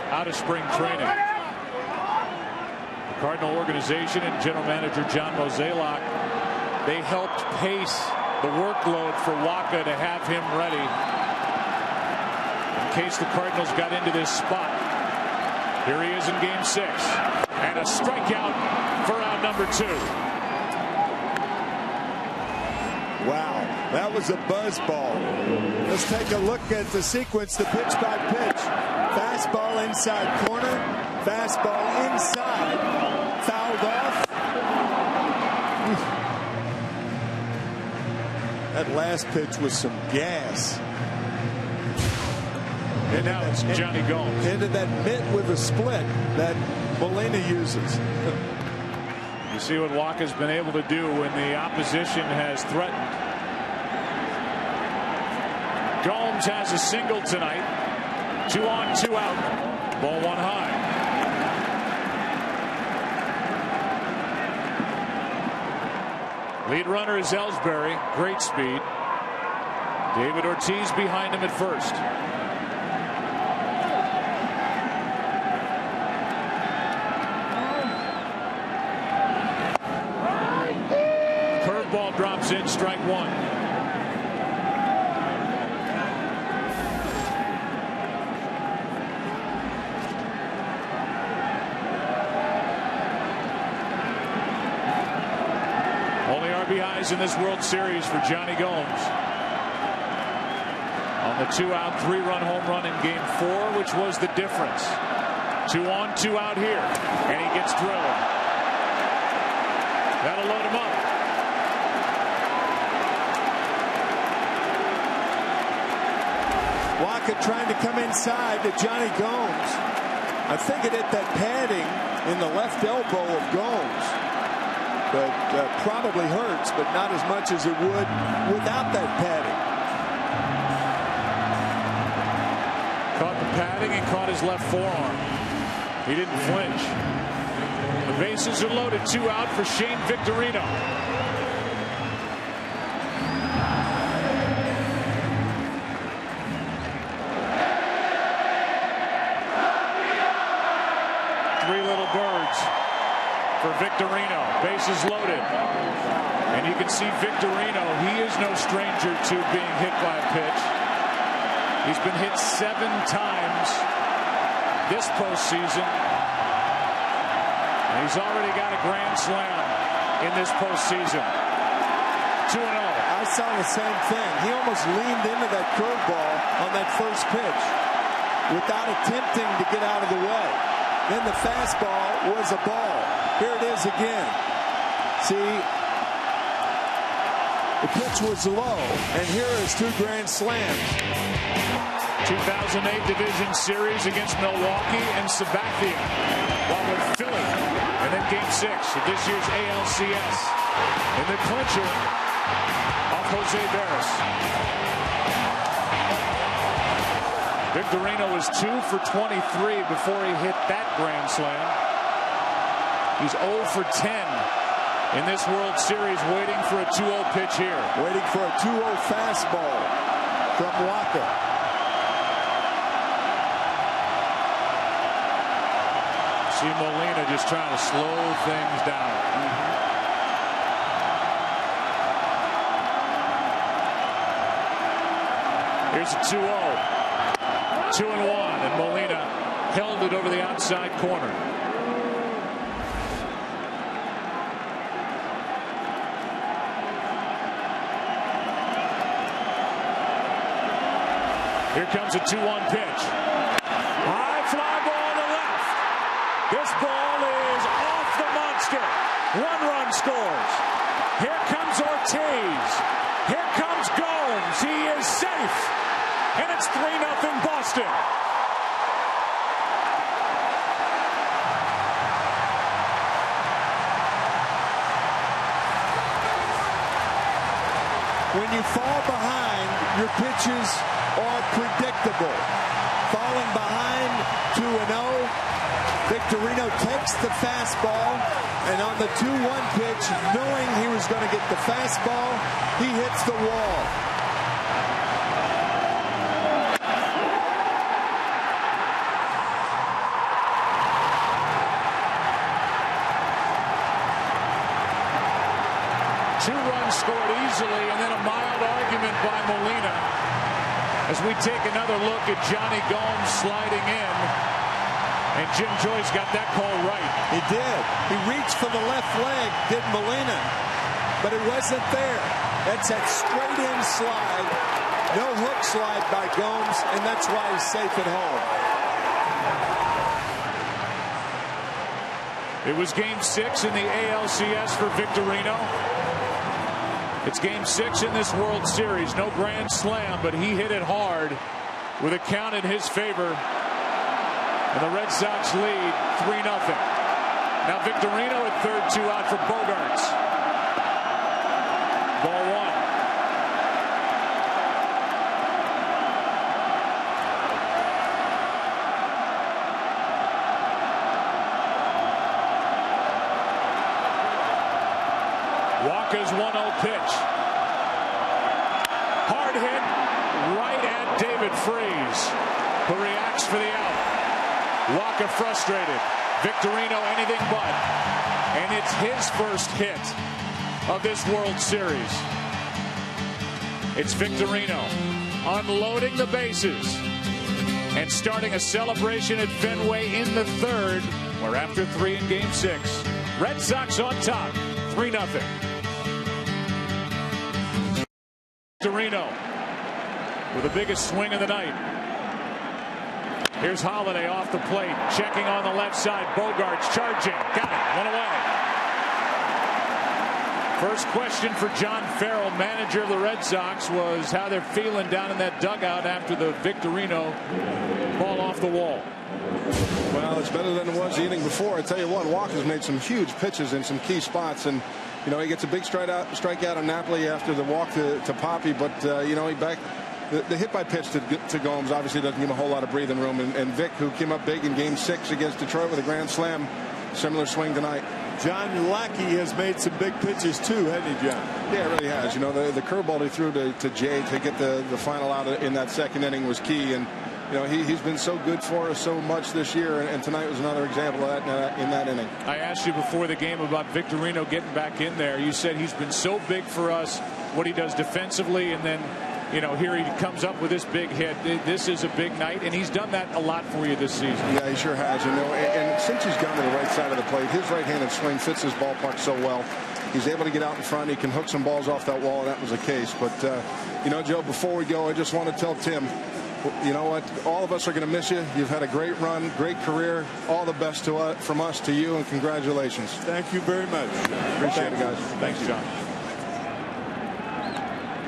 out of spring training. The Cardinal organization and general manager John Mozeliak, they helped pace the workload for Waka to have him ready in case the Cardinals got into this spot. Here he is in game 6. And a strikeout for out number 2. Wow, that was a buzz ball. Let's take a look at the sequence, the pitch by pitch. Fastball inside corner, fastball inside, fouled off. That last pitch was some gas. And now it's Johnny Gomes. Into that mitt with a split that Molina uses. You see what Walker's been able to do when the opposition has threatened. Gomes has a single tonight. 2 on, 2 out. Ball 1 high. Lead runner is Ellsbury. Great speed. David Ortiz behind him at first. Curveball drops in, strike 1. Only RBIs in this World Series for Johnny Gomes. On the 2-out, 3-run home run in game 4, which was the difference. 2 on, 2 out here. And he gets drilled. That'll load him up. Walker trying to come inside to Johnny Gomes. I think it hit that padding in the left elbow of Gomes. But probably hurts, but not as much as it would without that padding. Caught the padding and caught his left forearm. He didn't flinch. The bases are loaded. 2 out for Shane Victorino. Three little birds for Victorino. Bases loaded. And you can see Victorino, he is no stranger to being hit by a pitch. He's been hit 7 times this postseason. And he's already got a grand slam in this postseason. 2-0. I saw the same thing. He almost leaned into that curveball on that first pitch without attempting to get out of the way. Then the fastball was a ball. Here it is again. See, the pitch was low, and here is 2 grand slams. 2008 Division Series against Milwaukee and Sabathia, while with Philly, and then Game 6 of this year's ALCS. In the clincher off Jose Barris. Victorino was 2 for 23 before he hit that grand slam. He's 0 for 10 in this World Series, waiting for a 2-0 pitch here. Waiting for a 2-0 fastball from Walker. See Molina just trying to slow things down. Here's a 2-0. 2-1, and Molina held it over the outside corner. Here comes a 2-1 pitch. High fly ball to left. This ball is off the monster. 1 run scores. Here comes Ortiz. Here comes Gomes. He is safe. And it's 3-0 Boston. When you fall behind, your pitches are predictable. Falling behind 2-0, Victorino takes the fastball, and on the 2-1 pitch, knowing he was going to get the fastball, he hits the wall. Scored easily, and then a mild argument by Molina as we take another look at Johnny Gomes sliding in And Jim Joyce got that call right. He did. He reached for the left leg, did Molina, but it wasn't there. That's that straight in slide, no hook slide by Gomes, and that's why he's safe at home. It was Game 6 in the ALCS for Victorino. It's Game 6 in this World Series. No grand slam, but he hit it hard with a count in his favor. And the Red Sox lead 3-0. Now Victorino at third, 2 out for Bogarts. Ball 1. Walker's 1-0 pitch. Hard hit right at David Freese, who reacts for the out. Walker frustrated. Victorino anything but. And it's his first hit of this World Series. It's Victorino unloading the bases and starting a celebration at Fenway in the third. We're after 3 in Game 6. Red Sox on top, 3-0. Victorino with the biggest swing of the night. Here's Holiday off the plate, checking on the left side. Bogarts charging, got it, 1 away. First question for John Farrell, manager of the Red Sox, was how they're feeling down in that dugout after the Victorino ball off the wall. Well, it's better than it was the inning before. I tell you what, Walker's made some huge pitches in some key spots, and you know he gets a big strikeout on Napoli after the walk to Poppy, but you know the hit by pitch to Gomes obviously doesn't give him a whole lot of breathing room, and Vic, who came up big in Game 6 against Detroit with a grand slam, similar swing tonight. John Lackey has made some big pitches too, hasn't he, John? Yeah, it really has. You know, the curveball he threw to Jay to get the final out in that second inning was key, and you know he's been so good for us so much this year, and tonight was another example of that in that inning. I asked you before the game about Victorino getting back in there. You said he's been so big for us, what he does defensively, and then you know here he comes up with this big hit. This is a big night, and he's done that a lot for you this season. Yeah, he sure has. You know, and since he's gone to the right side of the plate, his right-handed swing fits his ballpark so well. He's able to get out in front. He can hook some balls off that wall, and that was the case. But you know, Joe, before we go, I just want to tell Tim, you know what? All of us are going to miss you. You've had a great run, great career. All the best from us to you, and congratulations. Thank you very much. Appreciate it, guys. Thanks, John.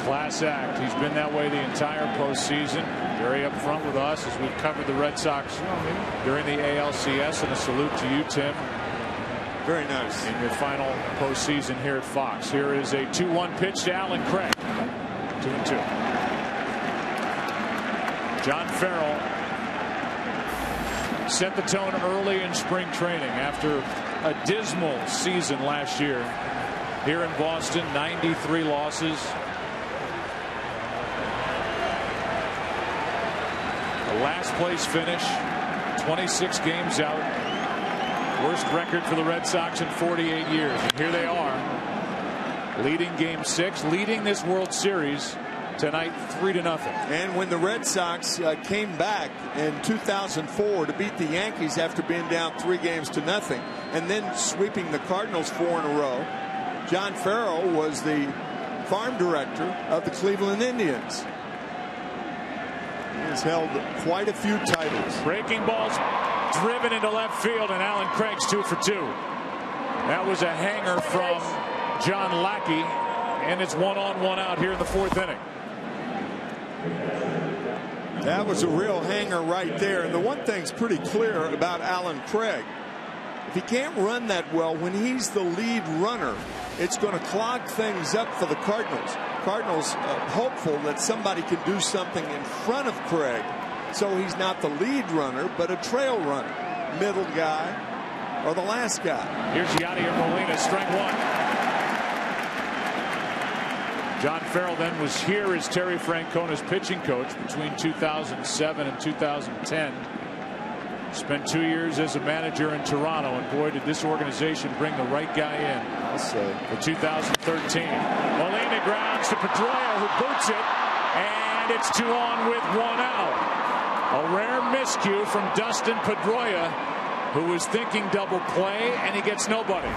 Class act. He's been that way the entire postseason. Very up front with us as we've covered the Red Sox during the ALCS. And a salute to you, Tim. Very nice. In your final postseason here at Fox. Here is a 2-1 pitch to Alan Craig. 2-2. John Farrell set the tone early in spring training after a dismal season last year here in Boston. 93 losses. A last place finish, 26 games out. Worst record for the Red Sox in 48 years. And here they are, leading Game 6, leading this World Series tonight 3-0. And when the Red Sox came back in 2004 to beat the Yankees after being down 3-0 and then sweeping the Cardinals 4 in a row, John Farrell was the farm director of the Cleveland Indians. He has held quite a few titles. Breaking balls driven into left field, and Alan Craig's 2 for 2. That was a hanger from John Lackey, and it's 1-on, 1 out here in the 4th inning. That was a real hanger right there. And the one thing's pretty clear about Alan Craig. If he can't run that well when he's the lead runner, it's going to clog things up for the Cardinals. Cardinals hopeful that somebody can do something in front of Craig so he's not the lead runner but a trail runner, middle guy or the last guy. Here's Yadier Molina, strike 1. John Farrell then was here as Terry Francona's pitching coach between 2007 and 2010. Spent 2 years as a manager in Toronto, and boy, did this organization bring the right guy in. I'll say. For 2013. Molina grounds to Pedroia, who boots it, and it's 2 on with 1 out. A rare miscue from Dustin Pedroia who was thinking double play, and he gets nobody.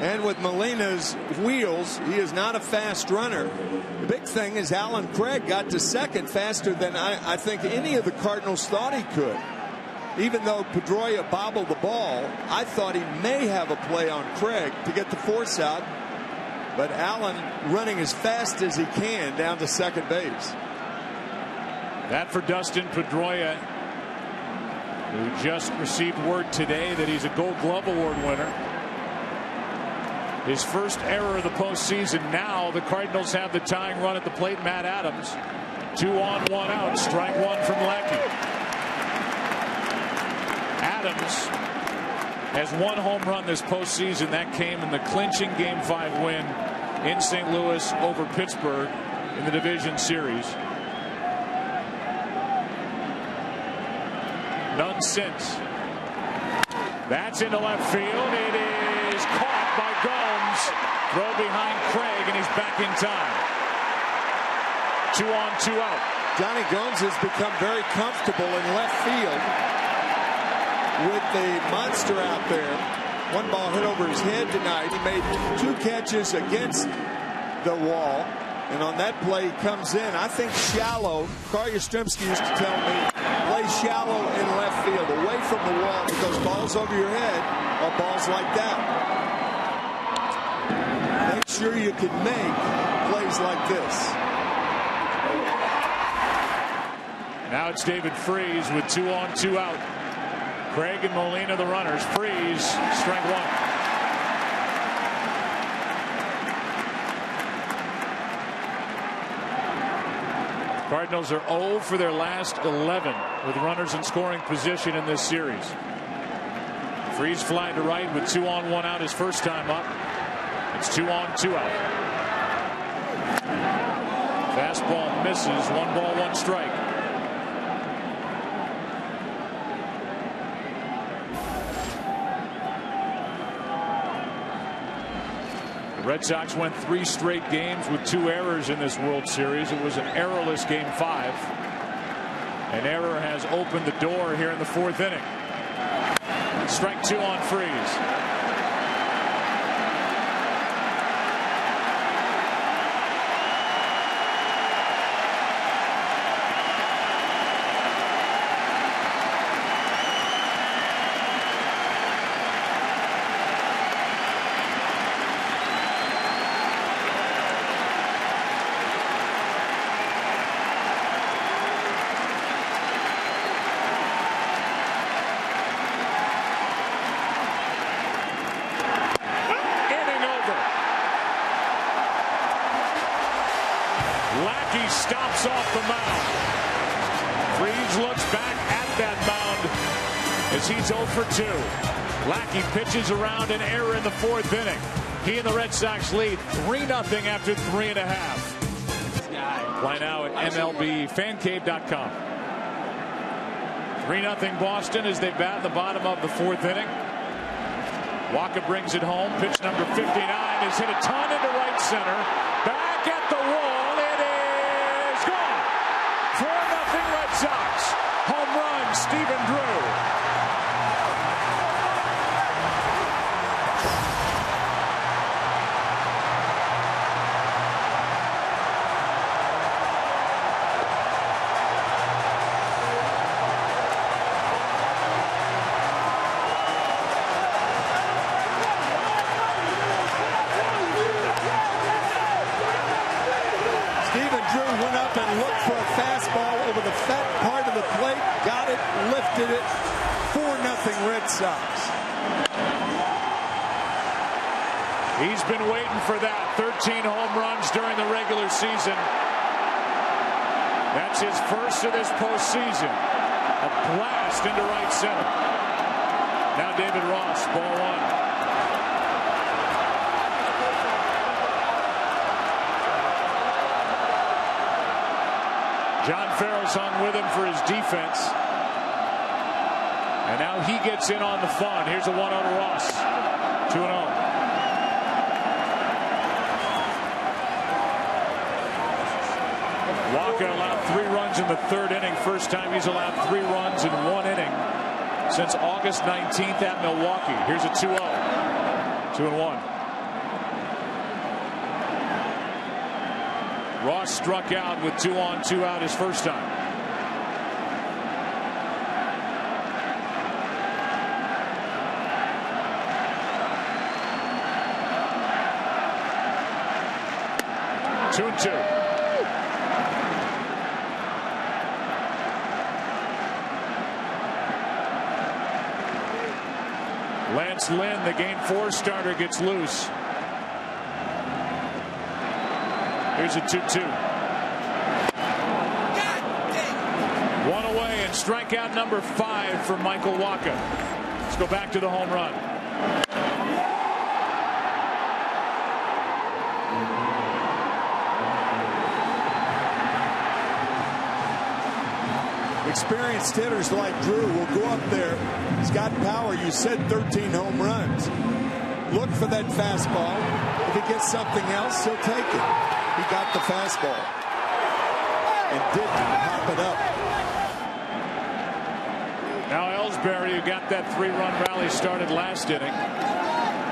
And with Molina's wheels, he is not a fast runner. The big thing is Alan Craig got to second faster than I think any of the Cardinals thought he could. Even though Pedroia bobbled the ball, I thought he may have a play on Craig to get the force out. But Allen running as fast as he can down to second base. That for Dustin Pedroia, who just received word today that he's a Gold Glove Award winner. His first error of the postseason. Now the Cardinals have the tying run at the plate. Matt Adams, 2 on, 1 out. Strike one from Lackey. Adams has one home run this postseason. That came in the clinching Game 5 win in St. Louis over Pittsburgh in the division series. None since. That's into left field. It is caught by Gomes. Throw behind Craig, and he's back in time. 2 on, 2 out. Johnny Gomes has become very comfortable in left field with the monster out there. One ball hit over his head tonight. He made 2 catches against the wall. And on that play, he comes in. I think shallow. Carl Yastrzemski used to tell me, play shallow in left field, away from the wall, because balls over your head are balls like that. Make sure you can make plays like this. Now it's David Freese with 2 on, 2 out. Craig and Molina the runners. Freese, strike one. Cardinals are 0 for their last 11 with runners in scoring position in this series. Freese flying to right with 2 on, 1 out his first time up. It's 2 on, 2 out. Fastball misses. 1 ball, 1 strike. The Red Sox went 3 straight games with 2 errors in this World Series. It was an errorless Game 5. An error has opened the door here in the 4th inning. Strike 2 on Freese. Lackey stops off the mound. Freese looks back at that mound as he's 0 for 2. Lackey pitches around an error in the 4th inning. He and the Red Sox lead 3-0 after 3.5. Play now at MLBFancave.com. 3-0 Boston as they bat in the bottom of the 4th inning. Waka brings it home. Pitch number 59 is hit a ton into right center. Back at the wall. It is gone. 4-0 Red Sox. Home run, Stephen Drew. Went up and looked for a fastball over the fat part of the plate, got it, lifted it. 4-0 Red Sox. He's been waiting for that. 13 home runs during the regular season. That's his first of this postseason. A blast into right center. Now David Ross, ball 1. John Farrell's hung with him for his defense. And now he gets in on the fun. Here's a 1-0 to Ross. 2-0. Waka allowed 3 runs in the 3rd inning. First time he's allowed 3 runs in 1 inning since August 19th at Milwaukee. Here's a 2-0. 2-1. Ross struck out with 2 on, 2 out his first time. Two and 2. Lance Lynn, the Game 4 starter, gets loose. Here's a 2-2. One away and strikeout number 5 for Michael Wacha. Let's go back to the home run. Experienced hitters like Drew will go up there. He's got power. You said 13 home runs. Look for that fastball. If he gets something else, he'll take it. He got the fastball and didn't hop it up. Now Ellsbury, who got that 3-run rally started last inning,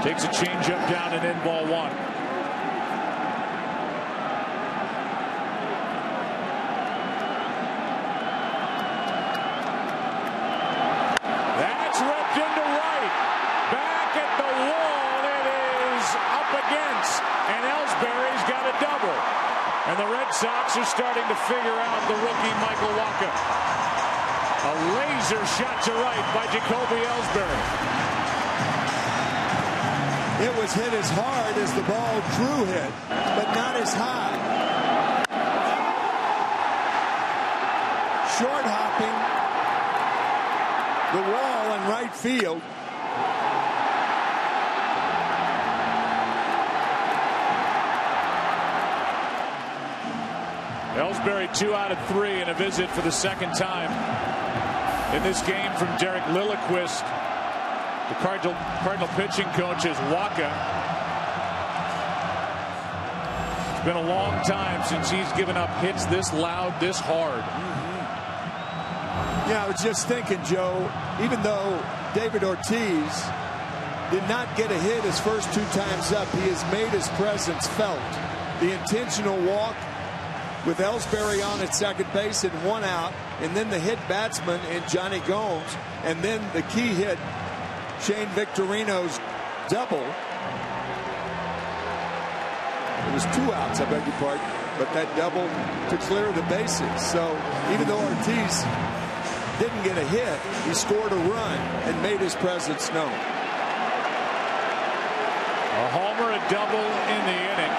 takes a changeup down and in, ball 1. And the Red Sox are starting to figure out the rookie Michael Wacha. A laser shot to right by Jacoby Ellsbury. It was hit as hard as the ball Drew hit, but not as high. Short hopping the wall in right field. Ellsbury 2 out of 3 and a visit for the second time in this game from Derek Lilliquist. The Cardinal pitching coach is Wacha. It's been a long time since he's given up hits this loud, this hard. Yeah, I was just thinking, Joe, even though David Ortiz did not get a hit his first 2 times up, he has made his presence felt. The intentional walk with Ellsbury on at second base and 1 out, and then the hit batsman in Johnny Gomes, and then the key hit, Shane Victorino's double. It was 2 outs, I beg your pardon, but that double to clear the bases. So even though Ortiz didn't get a hit, he scored a run and made his presence known. A homer, a double in the inning.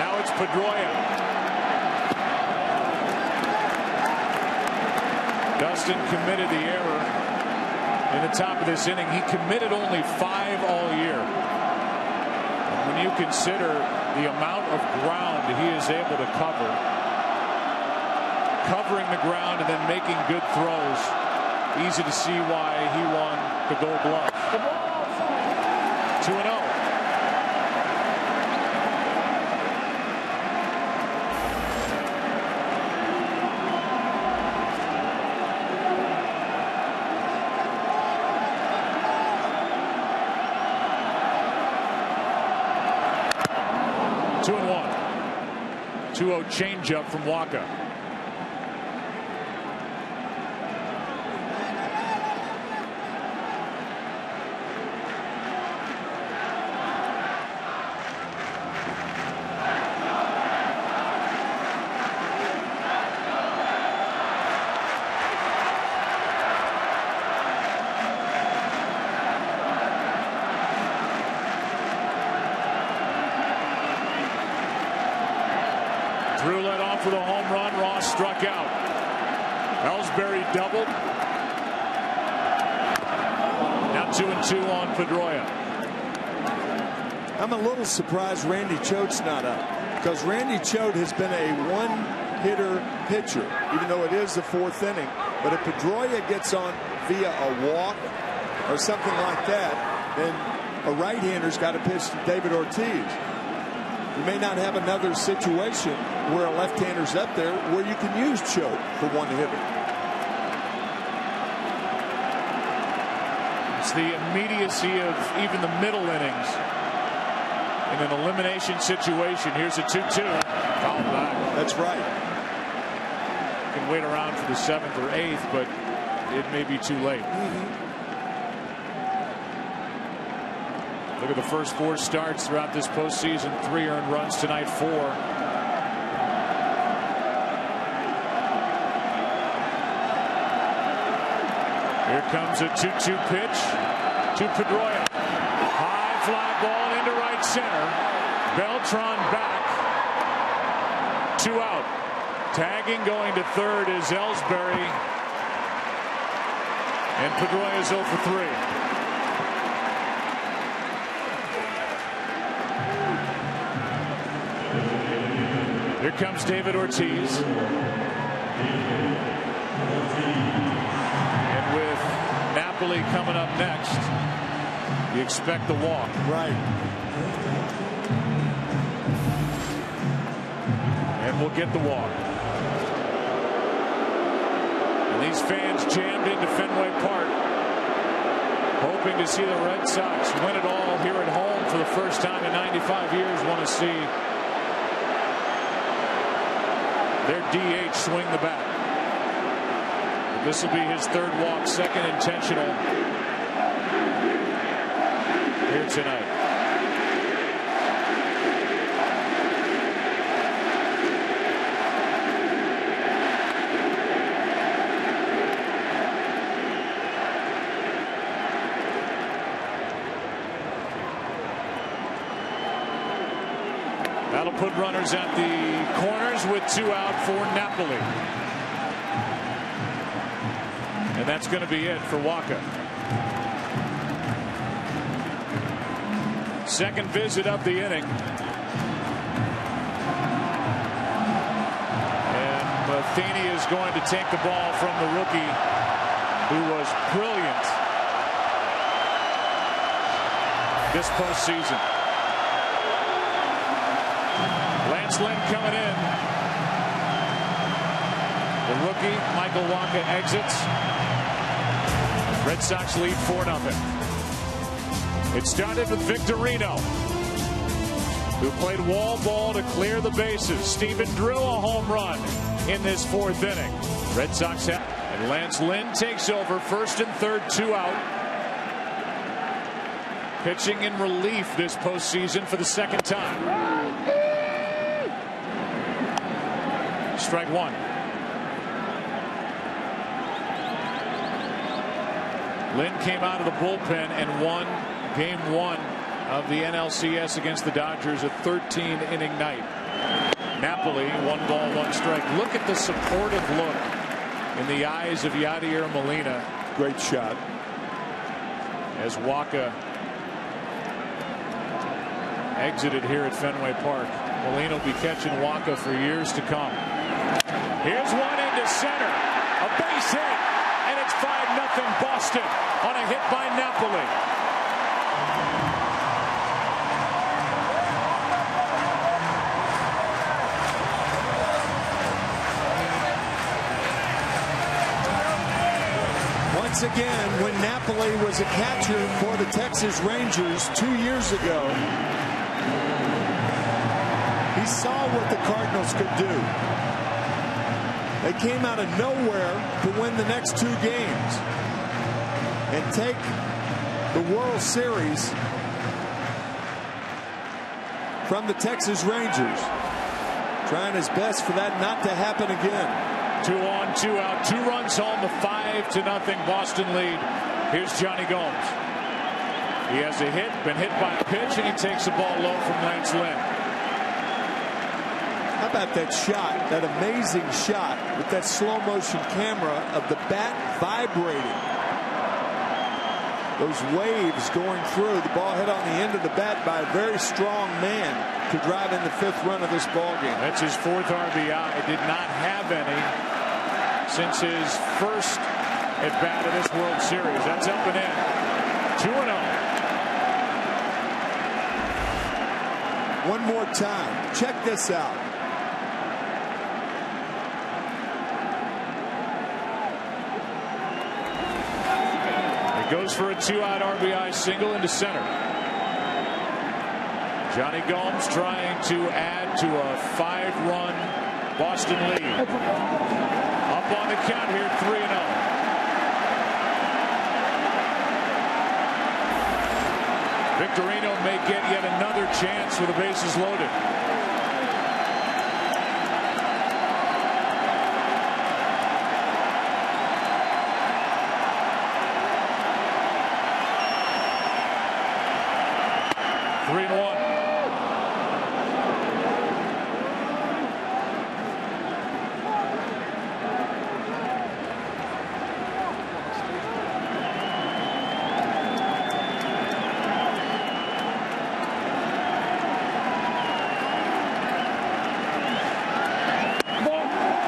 Now it's Pedroia. Dustin committed the error in the top of this inning. He committed only 5 all year. And when you consider the amount of ground he is able to cover, covering the ground and then making good throws, easy to see why he won the Gold Glove. 2-0. Changeup from Wacha. Drew led off with a home run. Ross struck out. Ellsbury doubled. Now 2-2 on Pedroia. I'm a little surprised Randy Choate's not up, because Randy Choate has been a one-hitter pitcher, even though it is the 4th inning. But if Pedroia gets on via a walk or something like that, then a right-hander's got to pitch to David Ortiz. You may not have another situation where a left-hander's up there where you can use Choate for one hitter. It's the immediacy of even the middle innings. In an elimination situation, here's a 2-2. Foul back. That's right. You can wait around for the 7th or 8th, but it may be too late. Look at the first 4 starts throughout this postseason. 3 earned runs tonight, 4. Here comes a 2-2 pitch to Pedroia. High fly ball into right center. Beltran back. 2 out. Tagging going to third is Ellsbury. And Pedroia is 0 for 3. Here comes David Ortiz. And with Napoli coming up next, you expect the walk. Right. And we'll get the walk. And these fans jammed into Fenway Park, hoping to see the Red Sox win it all here at home for the first time in 95 years. Want to see their DH swing the bat. But this will be his 3rd walk, 2nd intentional here tonight. That'll put runners at the corners with 2 out for Napoli. And that's going to be it for Waka. Second visit of the inning. And Matheny is going to take the ball from the rookie, who was brilliant this postseason. Lance Lynn coming in. The rookie, Michael Wacha, exits. Red Sox lead 4-0. It started with Victorino, who played wall ball to clear the bases. Steven drew a home run in this 4th inning. Red Sox have. And Lance Lynn takes over, 1st and 3rd, 2 out. Pitching in relief this postseason for the 2nd time. Strike 1. Lynn came out of the bullpen and won game 1 of the NLCS against the Dodgers, a 13-inning night. Napoli, 1 ball, 1 strike. Look at the supportive look in the eyes of Yadier Molina. Great shot. As Wacha exited here at Fenway Park. Molina will be catching Wacha for years to come. Here's one into center. A base hit. And it's 5-0 Boston on a hit by Napoli. Once again, when Napoli was a catcher for the Texas Rangers 2 years ago, he saw what the Cardinals could do. They came out of nowhere to win the next 2 games and take the World Series from the Texas Rangers. Trying his best for that not to happen again. 2 on, 2 out, 2 runs home, a 5-0 Boston lead. Here's Johnny Gomes. He has a hit, been hit by a pitch, and he takes the ball low from Lance Lynn. How about that shot, that amazing shot with that slow motion camera of the bat vibrating. Those waves going through, the ball hit on the end of the bat by a very strong man to drive in the 5th run of this ball game. That's his 4th RBI. Did not have any since his first at bat of this World Series. That's up and in. 2-0. One more time. Check this out. Goes for a 2-out RBI single into center. Johnny Gomes trying to add to a 5-run Boston lead. Up on the count here, 3-0. Victorino may get yet another chance with the bases loaded.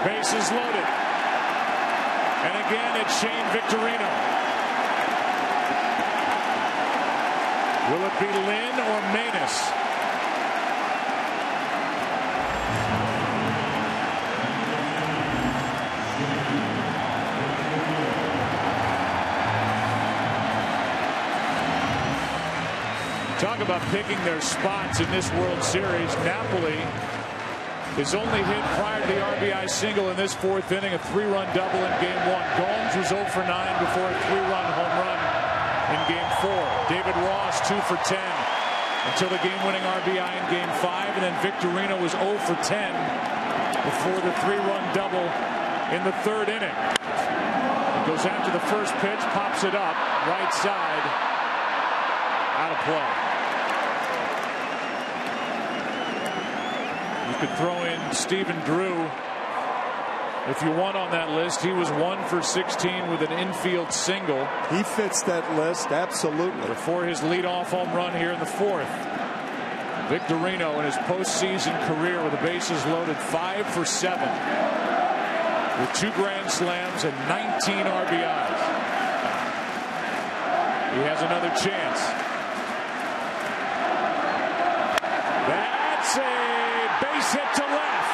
Bases loaded. And again, it's Shane Victorino. Will it be Lynn or Manus? Talk about picking their spots in this World Series. Napoli his only hit prior to the RBI single in this 4th inning, a 3-run double in Game 1. Gomes was 0 for 9 before a 3-run home run in Game 4. David Ross 2 for 10 until the game-winning RBI in Game 5, and then Victorino was 0 for 10 before the 3-run double in the 3rd inning. It goes after the first pitch, pops it up, right side, out of play. You could throw in Stephen Drew if you want on that list. He was 1 for 16 with an infield single. He fits that list, absolutely. Before his leadoff home run here in the 4th. Victorino in his postseason career with the bases loaded 5 for 7 with 2 grand slams and 19 RBIs. He has another chance. That's a base hit to left.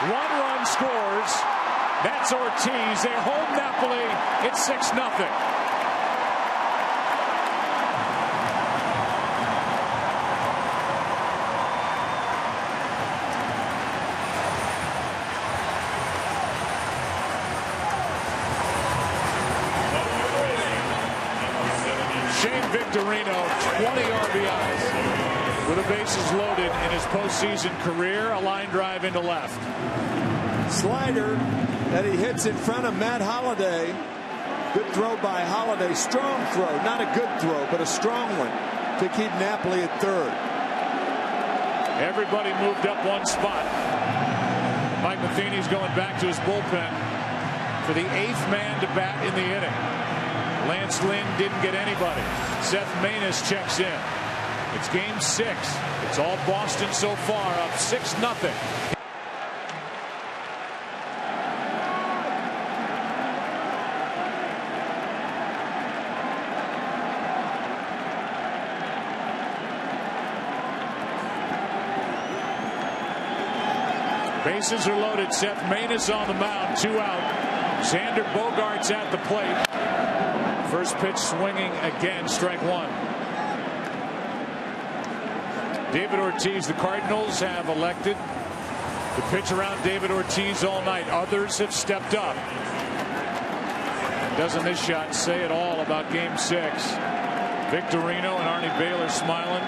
1 run scores. That's Ortiz. They hold Napoli. It's 6-0. Shane Victorino, 20 RBIs. With the bases loaded in his postseason career, a line drive into left. Slider that he hits in front of Matt Holliday. Good throw by Holliday. Strong throw. Not a good throw, but a strong one to keep Napoli at 3rd. Everybody moved up 1 spot. Mike Matheny's going back to his bullpen for the 8th man to bat in the inning. Lance Lynn didn't get anybody. Seth Manus checks in. It's Game 6. It's all Boston so far, up 6-0. Bases are loaded. Seth Manus on the mound, 2 out. Xander Bogaerts at the plate. First pitch swinging again, strike 1. David Ortiz, the Cardinals have elected to pitch around David Ortiz all night. Others have stepped up. Doesn't this shot say it all about Game 6? Victorino and Arnie Baylor smiling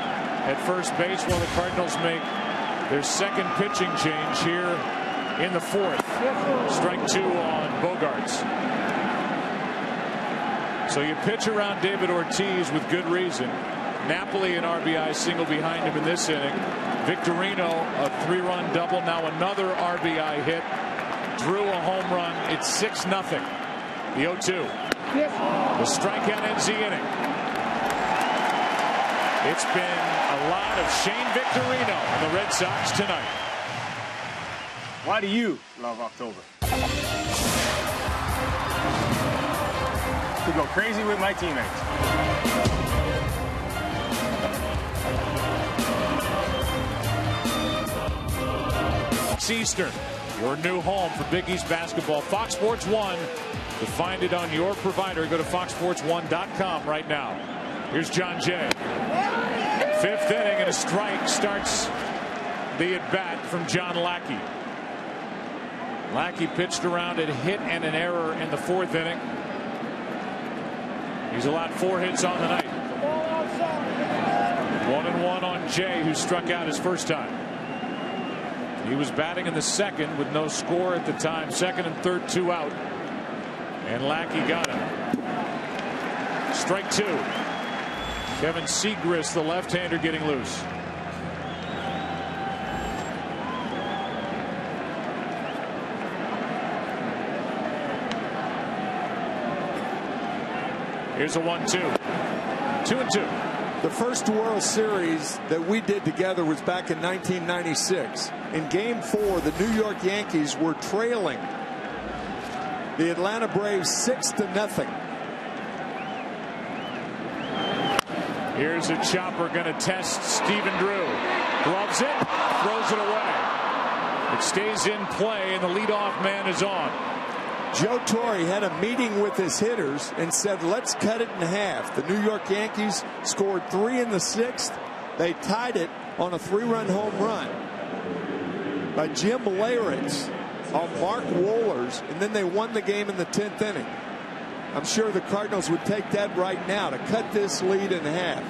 at first base while the Cardinals make their 2nd pitching change here in the 4th. Strike 2 on Bogaerts. So you pitch around David Ortiz with good reason. Napoli an RBI single behind him in this inning. Victorino a 3-run double. Now another RBI hit. Drew a home run. It's 6-0. The 0-2. The strikeout ends the inning. It's been a lot of Shane Victorino and the Red Sox tonight. Why do you love October? To go crazy with my teammates. Eastern, your new home for Big East basketball. Fox Sports 1 To find it on your provider, go to foxsports1.com right now. Here's John Jay. 5th inning, and a strike starts the at-bat from John Lackey. Lackey pitched around a hit and an error in the 4th inning. He's allowed 4 hits on the night. 1-1 on Jay, who struck out his first time. He was batting in the 2nd with no score at the time. 2nd and 3rd, 2 out. And Lackey got him. Strike 2. Kevin Segrist, the left-hander, getting loose. Here's a 1-2. 2-2. The first World Series that we did together was back in 1996. In Game 4, the New York Yankees were trailing the Atlanta Braves 6-0. Here's a chopper going to test Stephen Drew. Gloves it, throws it away. It stays in play, and the leadoff man is on. Joe Torre had a meeting with his hitters and said, let's cut it in half. The New York Yankees scored 3 in the 6th. They tied it on a 3-run home run by Jim Leyritz on Mark Wohlers, and then they won the game in the 10th inning. I'm sure the Cardinals would take that right now to cut this lead in half.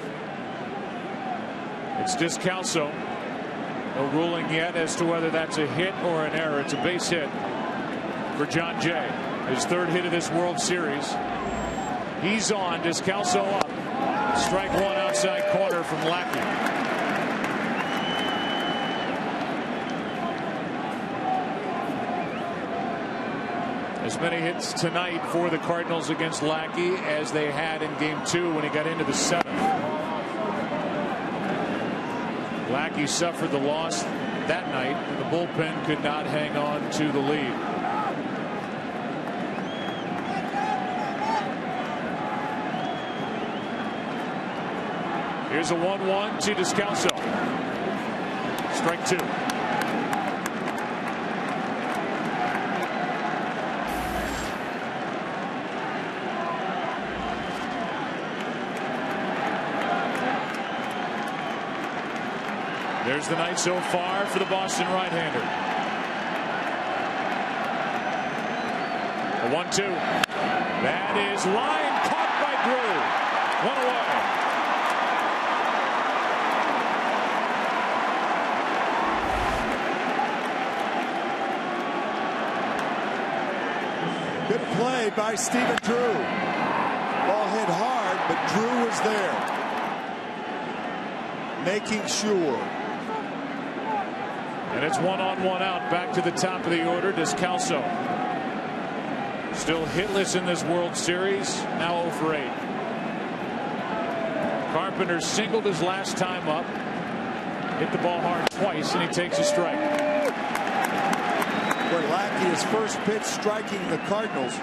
It's Descalso. No ruling yet as to whether that's a hit or an error. It's a base hit for John Jay. His 3rd hit of this World Series. He's on. Descalso up. Strike 1 outside corner from Lackey. As many hits tonight for the Cardinals against Lackey as they had in Game 2 when he got into the 7th. Lackey suffered the loss that night, and the bullpen could not hang on to the lead. Here's a 1-1 to Descalso. Strike 2. There's the night so far for the Boston right-hander. A 1-2. That is line caught by Drew. 1 away. Good play by Stephen Drew. Ball hit hard, but Drew was there, making sure. And it's 1-on-1 out. Back to the top of the order. Descalso. Still hitless in this World Series. Now 0 for 8. Carpenter singled his last time up. Hit the ball hard twice, and he takes a strike. Where Lackey, his first pitch, striking the Cardinals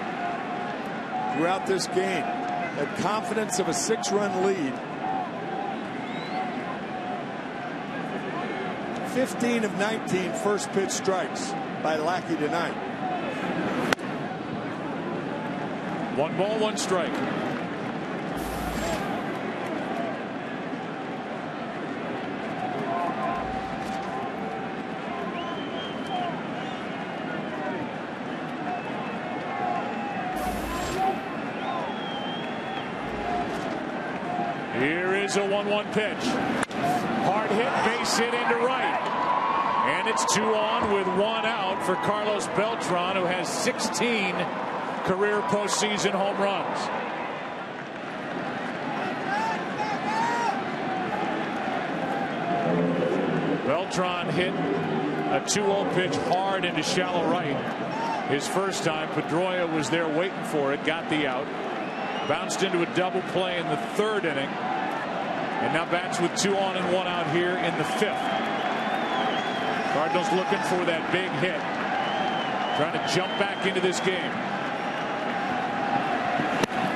throughout this game. Had confidence of a 6-run lead. 15 of 19 first pitch strikes by Lackey tonight. 1 ball, 1 strike. Here is a 1-1 pitch. Hard hit, base hit into right. And it's 2 on with 1 out for Carlos Beltran, who has 16 career postseason home runs. Beltran hit a 2-0 pitch hard into shallow right. His first time. Pedroia was there waiting for it, got the out. Bounced into a double play in the 3rd inning. And now bats with 2 on and 1 out here in the 5th. Cardinals looking for that big hit. Trying to jump back into this game.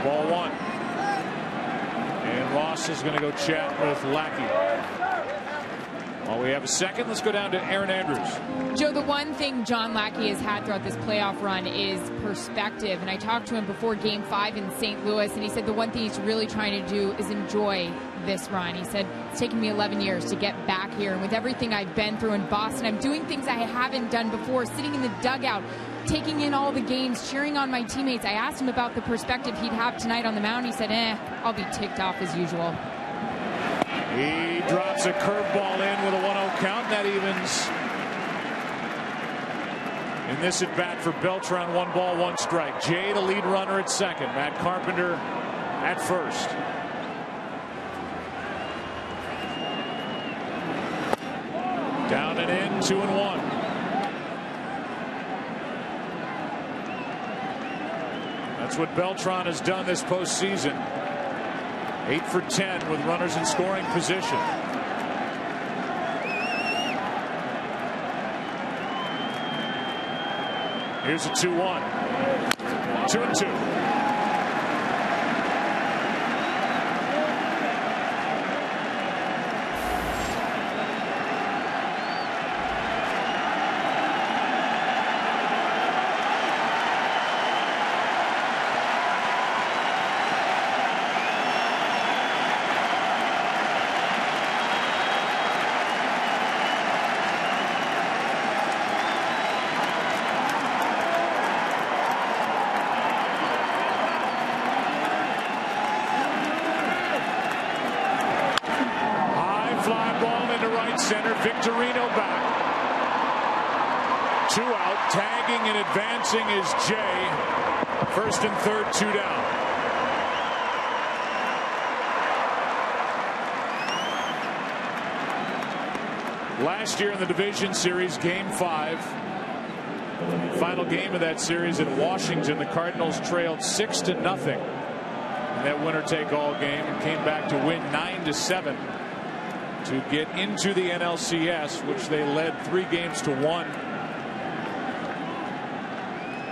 Ball 1. And Ross is going to go chat with Lackey. While we have a second, let's go down to Aaron Andrews. Joe, the one thing John Lackey has had throughout this playoff run is perspective. And I talked to him before Game 5 in St. Louis, and he said the one thing he's really trying to do is enjoy this run. He said, it's taken me 11 years to get back here. And with everything I've been through in Boston, I'm doing things I haven't done before, sitting in the dugout, taking in all the games, cheering on my teammates. I asked him about the perspective he'd have tonight on the mound. He said, I'll be ticked off as usual. He drops a curveball in with a 1-0 count. That evens in this at bat for Beltran. 1 ball, 1 strike. Jay, the lead runner at second. Matt Carpenter at first. Down and in, 2-1. That's what Beltran has done this postseason. 8 for 10 with runners in scoring position. Here's a 2-1. 2-2. Center, Victorino back. 2 out, tagging and advancing is Jay. First and third, 2 down. Last year in the division series, Game 5, final game of that series in Washington, the Cardinals trailed 6-0 in that winner-take-all game and came back to win 9-7. to get into the NLCS, which they led 3-1.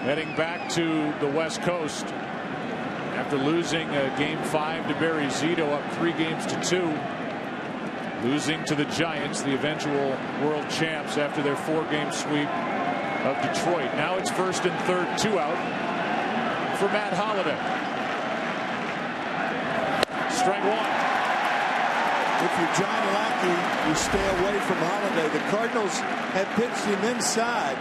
Heading back to the West Coast after losing Game 5 to Barry Zito, up 3-2. Losing to the Giants, the eventual world champs, after their 4-game sweep of Detroit. Now it's first and third, 2 out for Matt Holliday. Strike 1. If you're John Lackey, you stay away from Holliday. The Cardinals have pitched him inside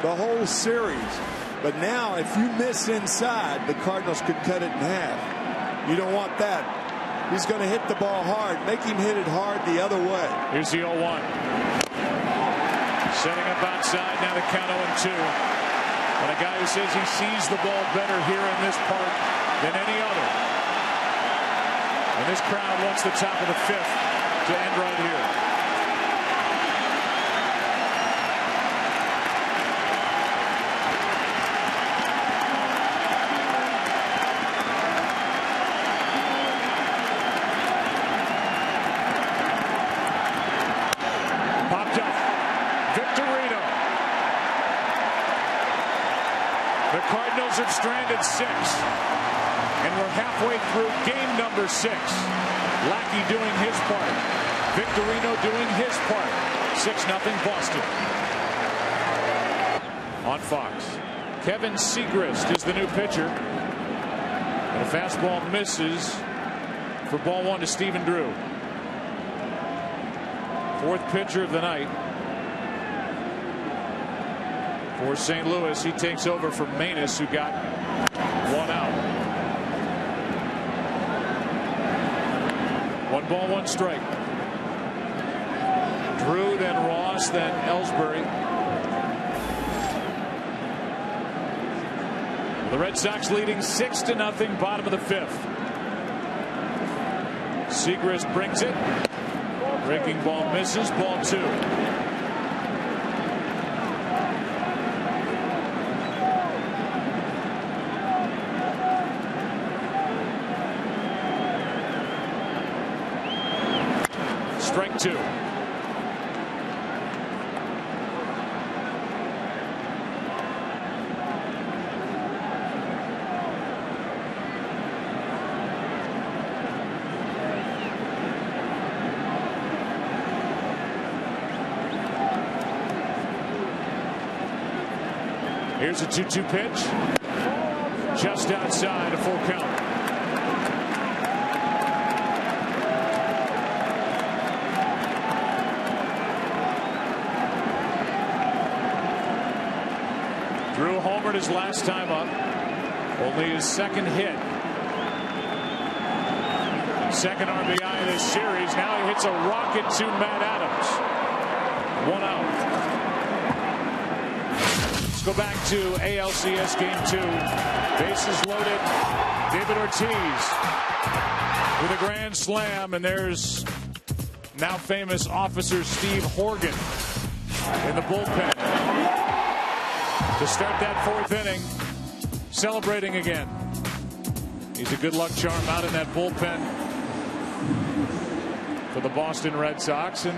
the whole series. But now, if you miss inside, the Cardinals could cut it in half. You don't want that. He's going to hit the ball hard. Make him hit it hard the other way. Here's the 0-1. Setting up outside. Now the count 0-2. And a guy who says he sees the ball better here in this park than any other. And this crowd wants the top of the 5th to end right here. Popped up. Victorino. The Cardinals have stranded 6. And we're halfway through game number 6. Lackey doing his part. Victorino doing his part. 6-0 Boston. On Fox. Kevin Segrist is the new pitcher. And a fastball misses for ball 1 to Stephen Drew. 4th pitcher of the night. For St. Louis, he takes over from Manus, who got 1 out. 1 ball, 1 strike. Drew, then Ross, then Ellsbury. The Red Sox leading 6-0, bottom of the 5th. Segrist brings it. Breaking ball misses. Ball 2. Strike 2. Here's a 2-2 pitch. Just outside, a full count. Drew homered his last time up. Only his second hit. Second RBI in this series. Now he hits a rocket to Matt Adams. 1 out. Let's go back to ALCS Game 2. Bases loaded. David Ortiz with a grand slam. And there's now famous Officer Steve Horgan in the bullpen to start that 4th inning. Celebrating again. He's a good luck charm out in that bullpen for the Boston Red Sox, and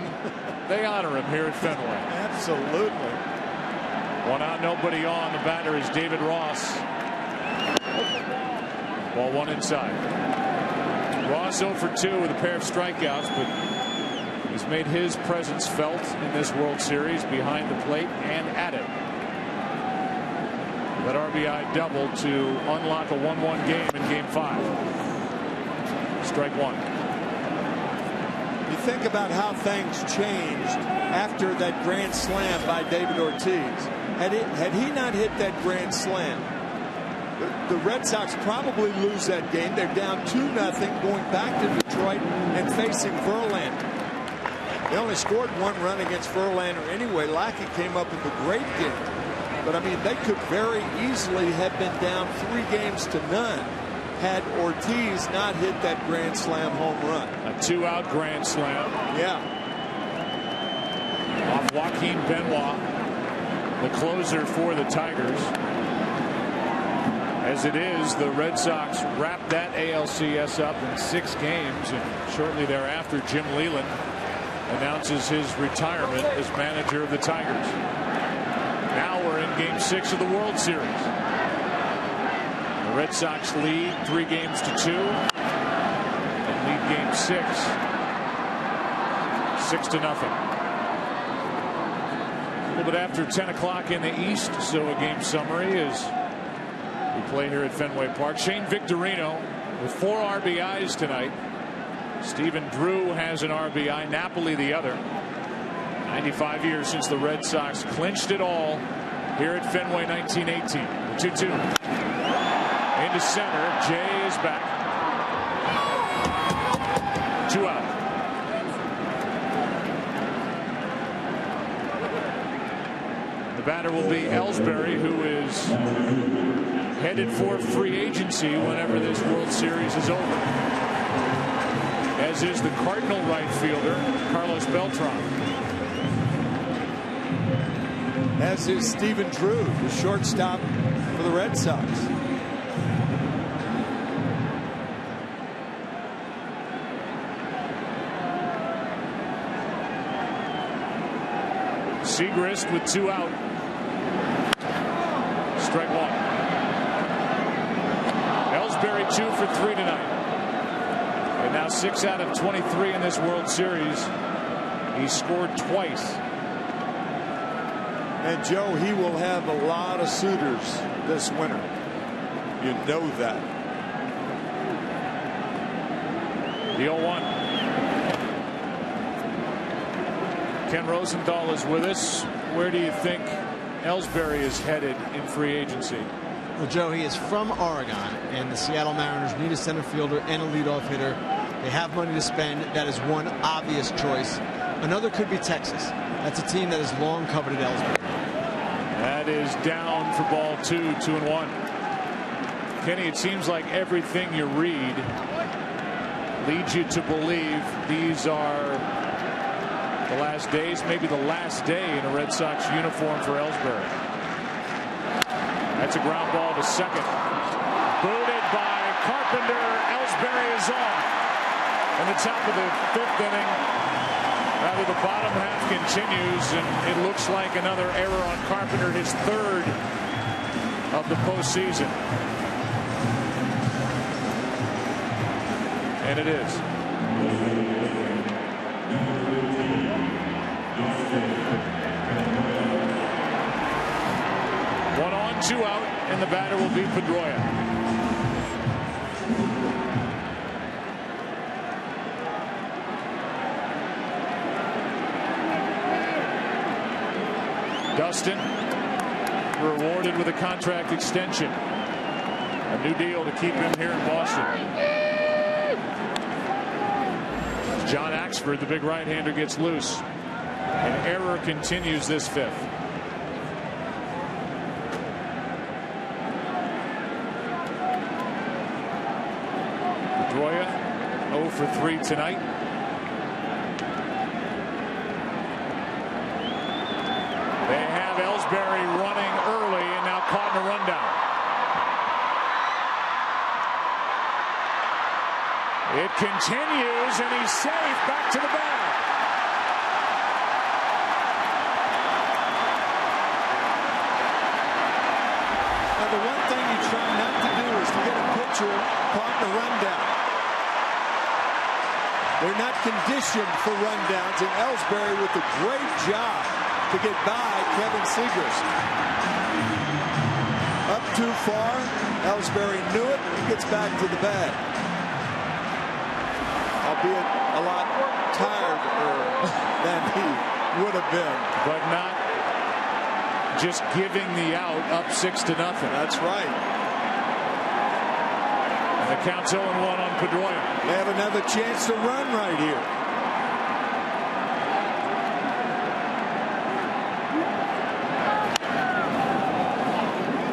they honor him here at Fenway. Absolutely. 1 out, nobody on. The batter is David Ross. Ball 1 inside. Ross 0 for 2 with a pair of strikeouts, but he's made his presence felt in this World Series behind the plate and at it. That RBI double to unlock a 1-1 game in Game 5. Strike 1. You think about how things changed after that grand slam by David Ortiz. Had he not hit that grand slam, the Red Sox probably lose that game. They're down 2-0 going back to Detroit and facing Verlander. They only scored 1 run against Verlander anyway. Lackey came up with a great game. But I mean, they could very easily have been down 3-0 had Ortiz not hit that grand slam home run. A 2-out grand slam. Yeah. Off Joaquin Benoit, the closer for the Tigers. As it is, the Red Sox wrapped that ALCS up in 6 games, and shortly thereafter, Jim Leyland announces his retirement as manager of the Tigers. Now we're in Game 6 of the World Series. The Red Sox lead 3-2 and lead Game 6 6-0. A little bit after 10 o'clock in the East, so a game summary as we play here at Fenway Park. Shane Victorino with 4 RBIs tonight. Stephen Drew has an RBI, Napoli the other. 95 years since the Red Sox clinched it all here at Fenway 1918. 2-2. Into center. Jay is back. 2 out. The batter will be Ellsbury, who is headed for free agency whenever this World Series is over. As is the Cardinal right fielder, Carlos Beltran. As is Stephen Drew, the shortstop for the Red Sox. Segrist with 2 out. Strike 1. Ellsbury 2 for 3 tonight. And now 6 out of 23 in this World Series. He scored twice. And Joe, he will have a lot of suitors this winter. You know that. The 0-1. Ken Rosenthal is with us. Where do you think Ellsbury is headed in free agency? Well, Joe, he is from Oregon, and the Seattle Mariners need a center fielder and a leadoff hitter. They have money to spend. That is one obvious choice. Another could be Texas. That's a team that has long coveted Ellsbury. That is down for ball 2, 2-1. Kenny, it seems like everything you read leads you to believe these are the last days, maybe the last day in a Red Sox uniform for Ellsbury. That's a ground ball to second. Booted by Carpenter. Ellsbury is off. In the top of the 5th inning, rather the bottom half continues, and it looks like another error on Carpenter, his 3rd of the postseason. And it is. 2 out, and the batter will be Pedroia. Dustin rewarded with a contract extension. A new deal to keep him here in Boston. John Axford, the big right-hander, gets loose. An error continues this fifth. Pedroia 0 for 3 tonight. They have Ellsbury running early and now caught in a rundown. It continues, and he's safe back to the bag. Now, the one thing you try not to do is to get a pitcher caught in a rundown. They're not conditioned for rundowns, and Ellsbury with a great job to get by Kevin Segrist. Up too far, Ellsbury knew it, he gets back to the bag. Albeit a lot tired than he would have been. But not just giving the out up 6-0. That's right. And the count's 0-1 on Pedroia. They have another chance to run right here.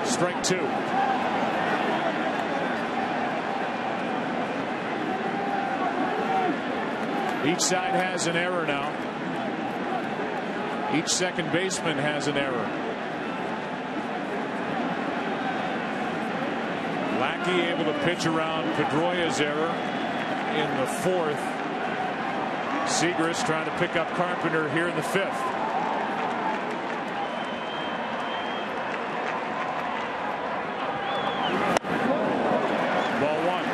Strike 2. Each side has an error now. Each second baseman has an error. Lackey able to pitch around Pedroia's error in the fourth. Segrist trying to pick up Carpenter here in the fifth. Ball 1.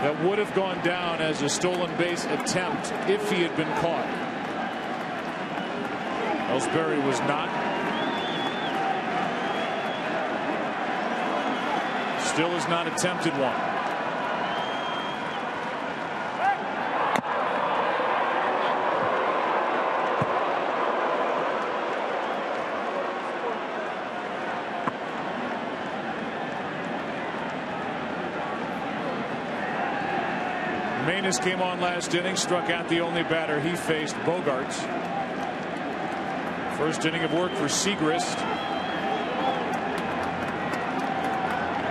That would have gone down as a stolen base attempt if he had been caught. Ellsbury was not. Still has not attempted one. Manus came on last inning, struck out the only batter he faced, Bogarts. First inning of work for Segrist.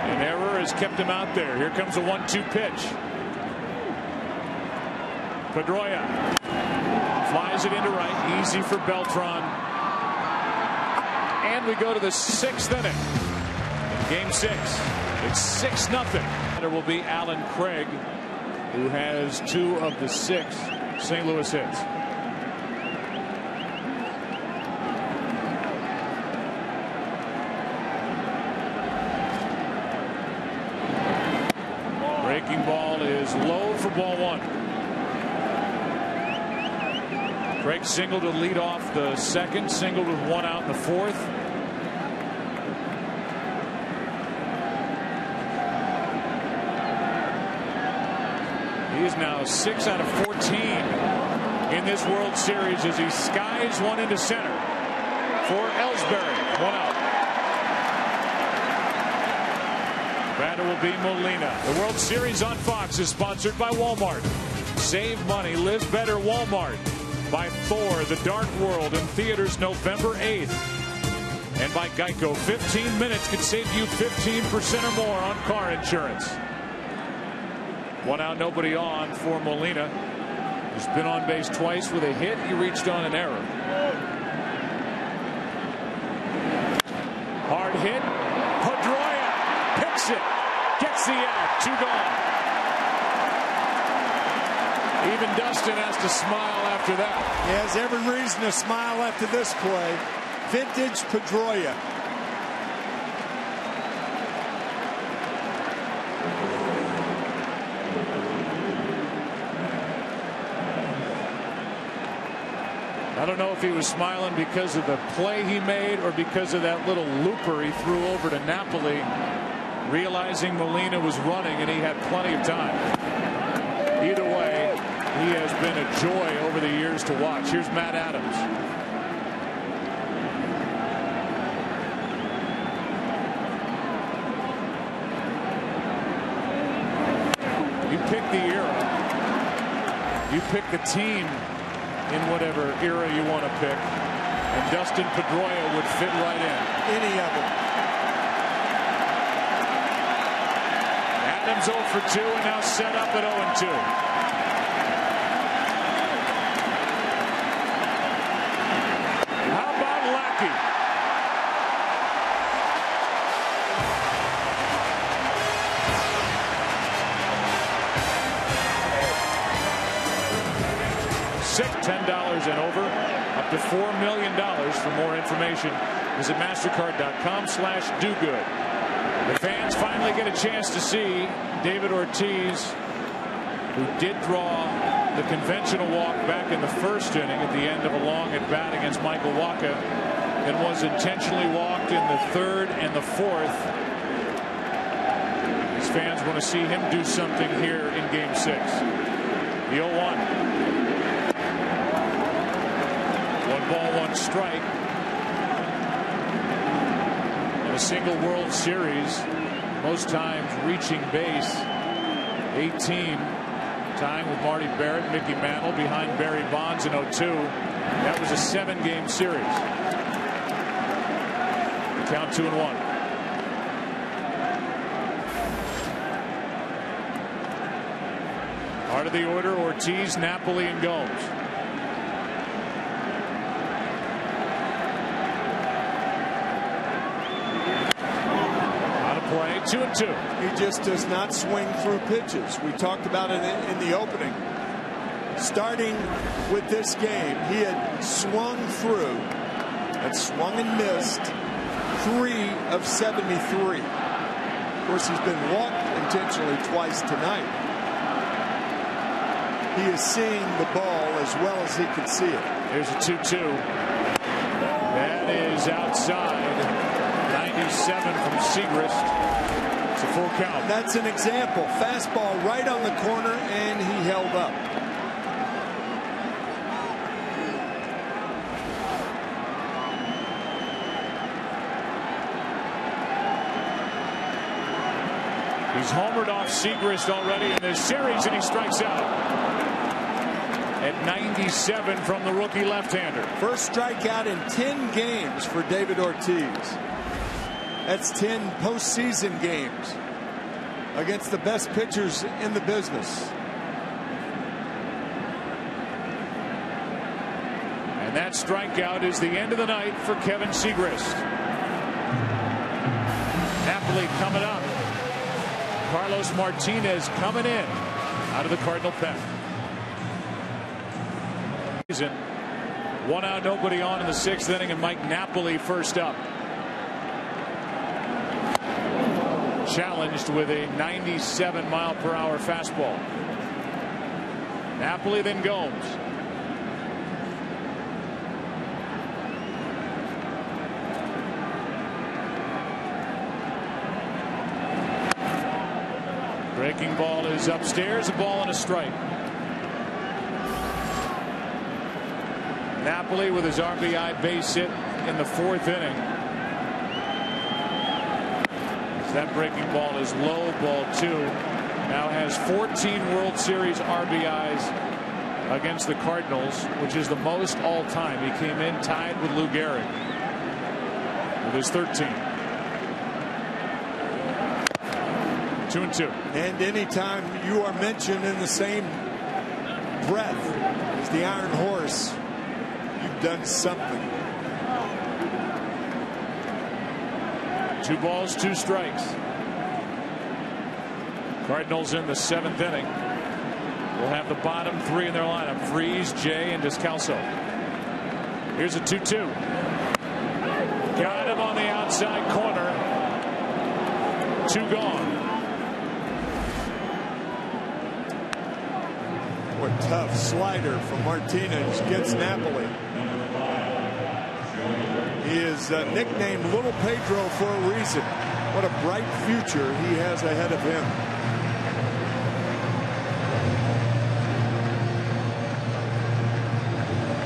An error has kept him out there. Here comes a 1-2 pitch. Pedroia flies it into right, easy for Beltran. And we go to the 6th inning. Game 6. It's 6-0. There will be Alan Craig, who has 2 of the 6 St. Louis hits. Breaking ball is low for ball 1. Craig singled to lead off the second, singled with 1 out in the fourth. He is now 6 out of 14 in this World Series as he skies one into center for Ellsbury. 1 out. Batter will be Molina. The World Series on Fox is sponsored by Walmart. Save money, live better. Walmart. By Thor: The Dark World in theaters November 8th. And by Geico. 15 minutes could save you 15% or more on car insurance. 1 out, nobody on for Molina. He's been on base twice with a hit. He reached on an error. Hard hit. Pedroia picks it. Gets the out. 2 gone. Even Dustin has to smile after that. He has every reason to smile after this play. Vintage Pedroia. I don't know if he was smiling because of the play he made or because of that little looper he threw over to Napoli, realizing Molina was running and he had plenty of time. Either way, he has been a joy over the years to watch. Here's Matt Adams. You pick the era. You pick the team in whatever era you want to pick. And Dustin Pedroia would fit right in. Any of them. Adams 0 for 2 and now set up at 0-2. How about Lackey? $10 and over, up to $4 million. For more information, visit mastercard.com/dogood. The fans finally get a chance to see David Ortiz, who did draw the conventional walk back in the first inning at the end of a long at bat against Michael Wacha, and was intentionally walked in the third and the fourth. These fans want to see him do something here in Game 6. The 0-1. 1 ball, 1 strike. In a single World Series, most times reaching base, 18. Tying with Marty Barrett, Mickey Mantle behind Barry Bonds in 02. That was a 7-game series. The count 2-1. Part of the order: Ortiz, Napoli, and Gomes. Play 2-2. He just does not swing through pitches. We talked about it in the opening. Starting with this game, he had swung through and swung and missed 3 of 73. Of course, he's been walked intentionally twice tonight. He is seeing the ball as well as he can see it. Here's a 2-2. That is outside. 97 from Segrist. It's a full count. That's an example. Fastball right on the corner, and he held up. He's homered off Segrist already in this series, and he strikes out. At 97 from the rookie left-hander. First strikeout in 10 games for David Ortiz. That's 10 postseason games against the best pitchers in the business. And that strikeout is the end of the night for Kevin Segrist. Napoli coming up. Carlos Martinez coming in out of the Cardinal pen. 1 out, nobody on in the 6th inning, and Mike Napoli first up. Challenged with a 97-mile-per-hour fastball. Napoli, then Gomes. Breaking ball is upstairs, a ball and a strike. Napoli with his RBI base hit in the 4th inning. That breaking ball is low, ball 2. Now has 14 World Series RBIs against the Cardinals, which is the most all time. He came in tied with Lou Gehrig with his 13. 2-2. And anytime you are mentioned in the same breath as the Iron Horse, you've done something. 2 balls, 2 strikes. Cardinals in the 7th inning will have the bottom 3 in their lineup: Freese, Jay, and Descalso. Here's a 2-2. Got him on the outside corner. 2 gone. Boy, tough slider from Martinez gets Napoli. He is nicknamed Little Pedro for a reason. What a bright future he has ahead of him.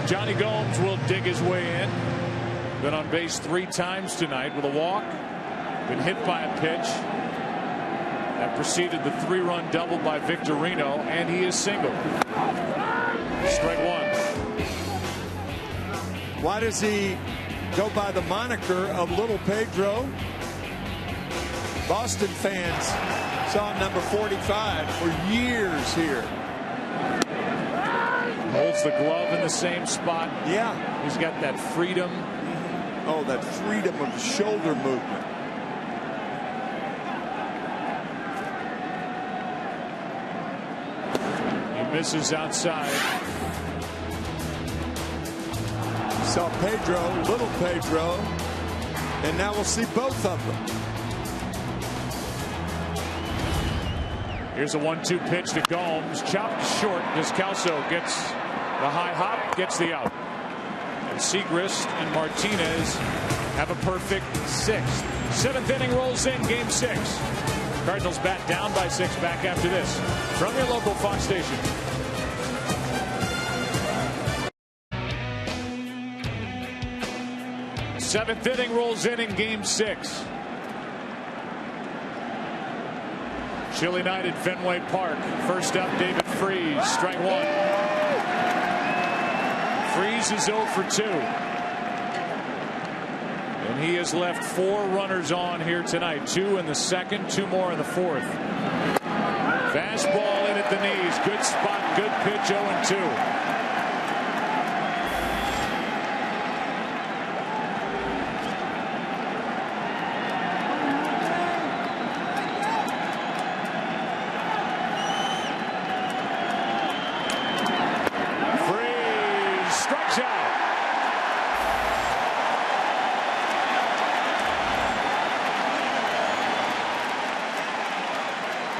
Johnny Gomes will dig his way in. Been on base 3 times tonight with a walk. Been hit by a pitch. That preceded the 3-run double by Victorino, and he is single. Strike 1. Why does he go by the moniker of Little Pedro? Boston fans saw number 45 for years here. Holds the glove in the same spot. Yeah. He's got that freedom. Oh, that freedom of shoulder movement. He misses outside. Saw Pedro, Little Pedro, and now we'll see both of them. Here's a 1-2 pitch to Gomes. Chopped short. Descalso gets the high hop, gets the out. And Segrist and Martinez have a perfect 6th. 7th inning rolls in, game 6. Cardinals bat down by 6. Back after this from your local Fox station. Seventh inning rolls in game 6. Chilly night at Fenway Park. First up, David Freese. Strike 1. Freese is 0 for 2. And he has left 4 runners on here tonight. 2 in the 2nd, 2 more in the 4th. Fastball in at the knees. Good spot, good pitch, 0-2.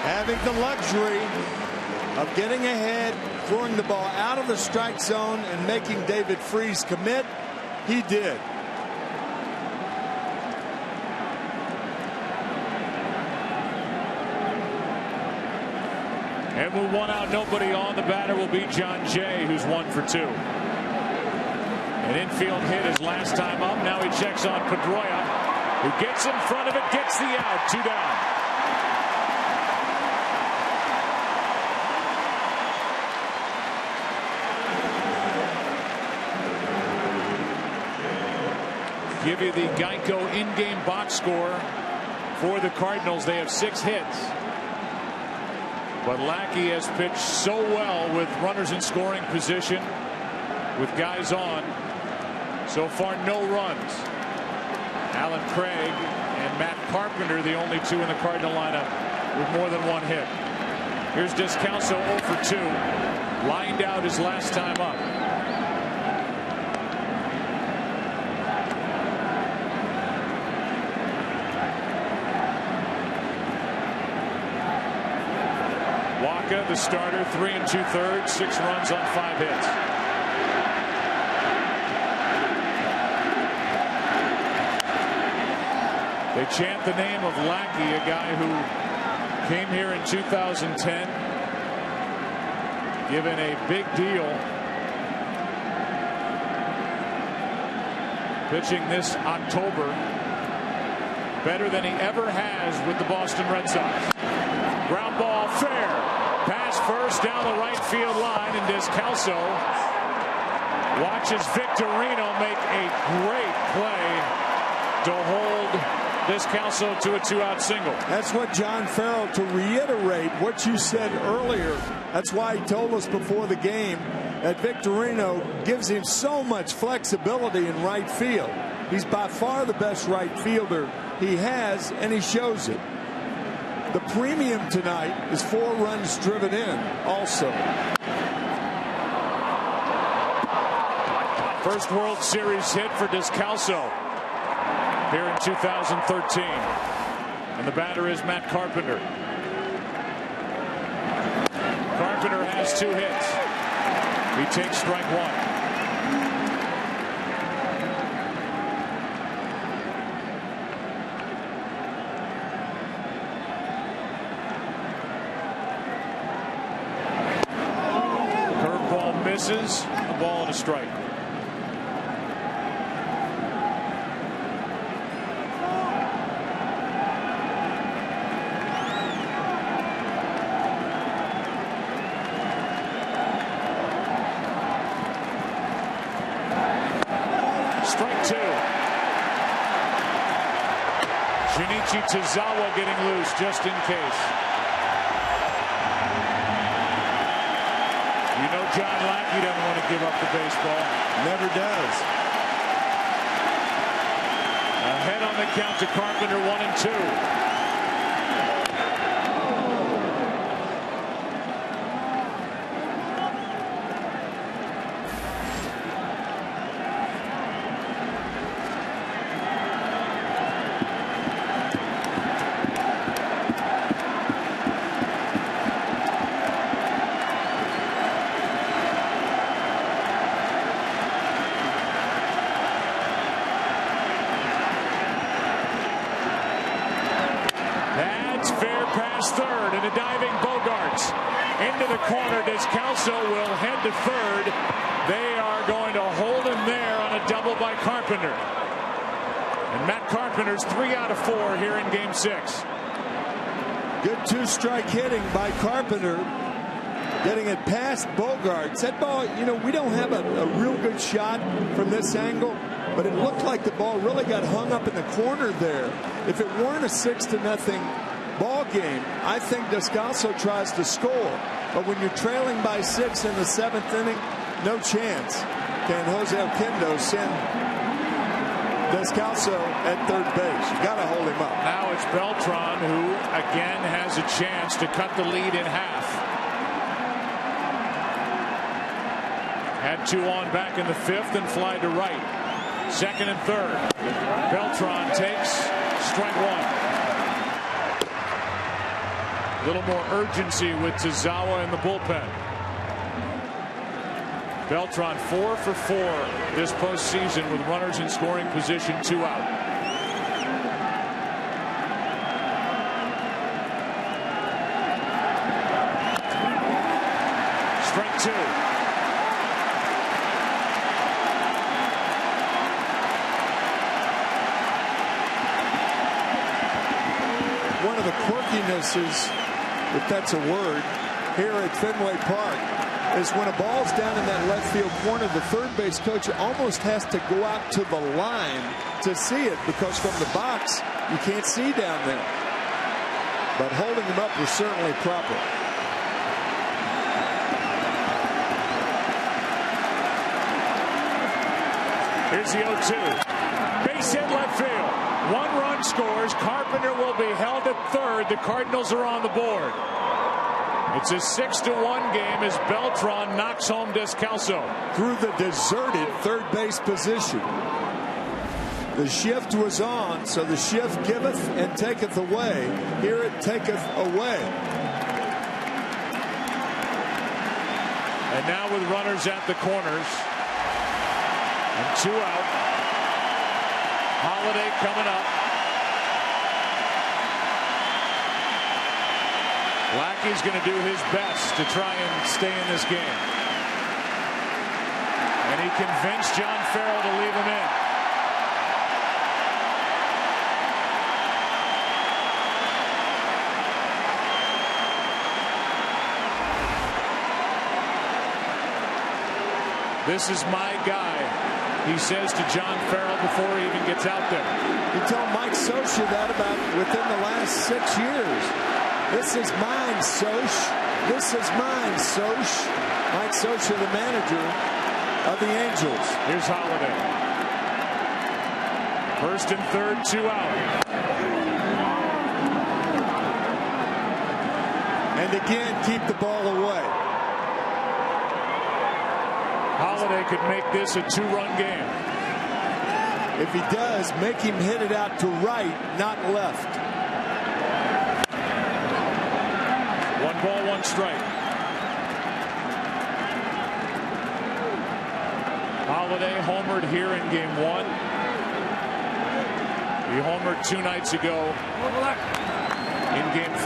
Having the luxury of getting ahead, throwing the ball out of the strike zone, and making David Freese commit, he did. And with 1 out, nobody on, the batter will be John Jay, who's 1 for 2. An infield hit his last time up. Now he checks on Pedroia, who gets in front of it, gets the out. 2 down. Give you the Geico in-game box score for the Cardinals. They have 6 hits. But Lackey has pitched so well with runners in scoring position, with guys on. So far, no runs. Alan Craig and Matt Carpenter, the only 2 in the Cardinal lineup with more than 1 hit. Here's Descalso 0 for 2. Lined out his last time up. The starter, 3 2/3, 6 runs on 5 hits. They chant the name of Lackey, a guy who came here in 2010, given a big deal, pitching this October, better than he ever has with the Boston Red Sox. Ground ball, fair. Pass first down the right field line, and Descalso watches Victorino make a great play to hold Descalso to a 2-out single. That's what John Farrell, to reiterate what you said earlier, that's why he told us before the game that Victorino gives him so much flexibility in right field. He's by far the best right fielder he has, and he shows it. The premium tonight is 4 runs driven in also. First World Series hit for Descalso here in 2013. And the batter is Matt Carpenter. Carpenter has 2 hits. He takes strike one. Curveball misses. A ball and a strike. Tozawa getting loose just in case. You know John Lackey doesn't want to give up the baseball. Never does. Ahead on the count to Carpenter, 1-2. Will head to third. They are going to hold him there on a double by Carpenter. And Matt Carpenter's 3 out of 4 here in Game 6. Good two-strike hitting by Carpenter, getting it past Bogaerts. That ball, you know, we don't have a real good shot from this angle, but it looked like the ball really got hung up in the corner there. If it weren't a 6-0 ball game, I think Descalso tries to score. But when you're trailing by 6 in the 7th inning, no chance can Jose Oquendo send Descalso at third base. You got to hold him up. Now it's Beltran who again has a chance to cut the lead in half. Had 2 on back in the 5th and fly to right. 2nd and 3rd. Beltran takes strike 1. A little more urgency with Tozawa in the bullpen. Beltran 4 for 4 this postseason with runners in scoring position, 2 out. Strike 2. One of the quirkinesses, if that's a word, here at Fenway Park is when a ball's down in that left field corner, the third base coach almost has to go out to the line to see it, because from the box you can't see down there. But holding him up was certainly proper. Here's the 0-2. Base hit left field. 1 run scores. Carpenter will be held at third. The Cardinals are on the board. It's a 6-1 game as Beltran knocks home Descalso. Through the deserted third base position. The shift was on, so the shift giveth and taketh away. Here it taketh away. And now with runners at the corners and 2 out. Holiday coming up. Lackey's going to do his best to try and stay in this game. And he convinced John Farrell to leave him in. This is my guy, he says to John Farrell before he even gets out there. He told Mike Scioscia that about within the last 6 years. This is mine, Soch. This is mine, Soch. Mike Scioscia, the manager of the Angels. Here's Holiday. 1st and 3rd, 2 out. And again, keep the ball away. Holiday could make this a 2-run game. If he does, make him hit it out to right, not left. 1 ball, 1 strike. Holiday homered here in game 1. He homered 2 nights ago in game 5.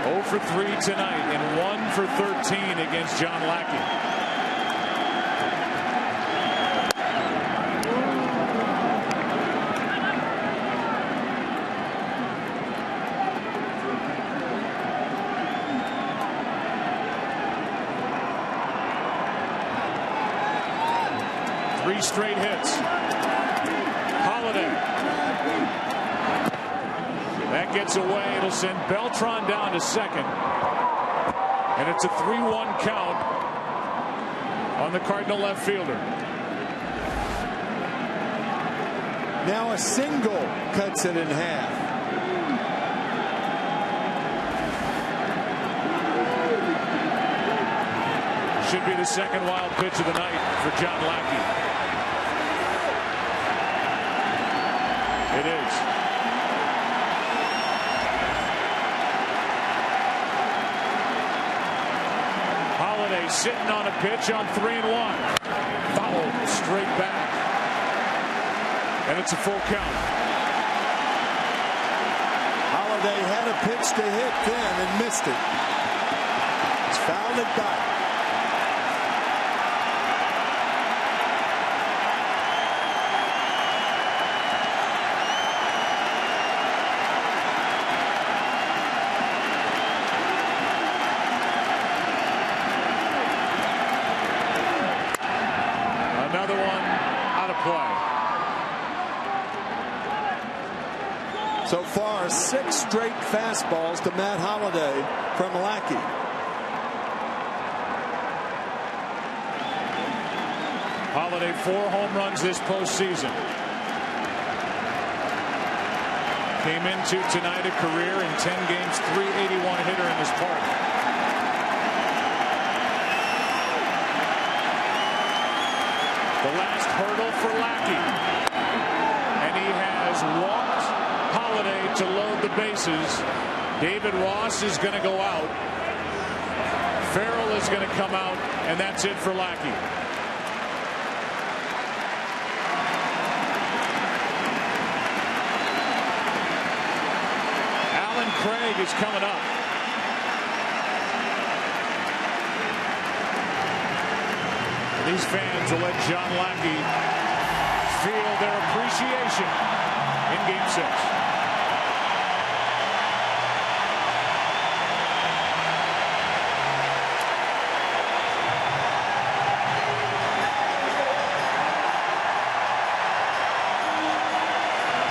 0 for 3 tonight and 1 for 13 against John Lackey. Three straight hits. Holiday. That gets away. It'll send Beltran down to second. And it's a 3-1 count on the Cardinal left fielder. Now a single cuts it in half. Should be the second wild pitch of the night for John Lackey. It is. Holiday sitting on a pitch on 3-1. Fouled straight back. And it's a full count. Holiday had a pitch to hit then and missed it. It's fouled it back. Another one out of play. So far, 6 straight fastballs to Matt Holiday from Lackey. Holiday 4 home runs this postseason. Came into tonight a career in 10 games, 381 hitter in this park. The last hurdle for Lackey. And he has walked Holiday to load the bases. David Ross is going to go out. Farrell is going to come out, and that's it for Lackey. Alan Craig is coming up. These fans will let John Lackey feel their appreciation in Game 6.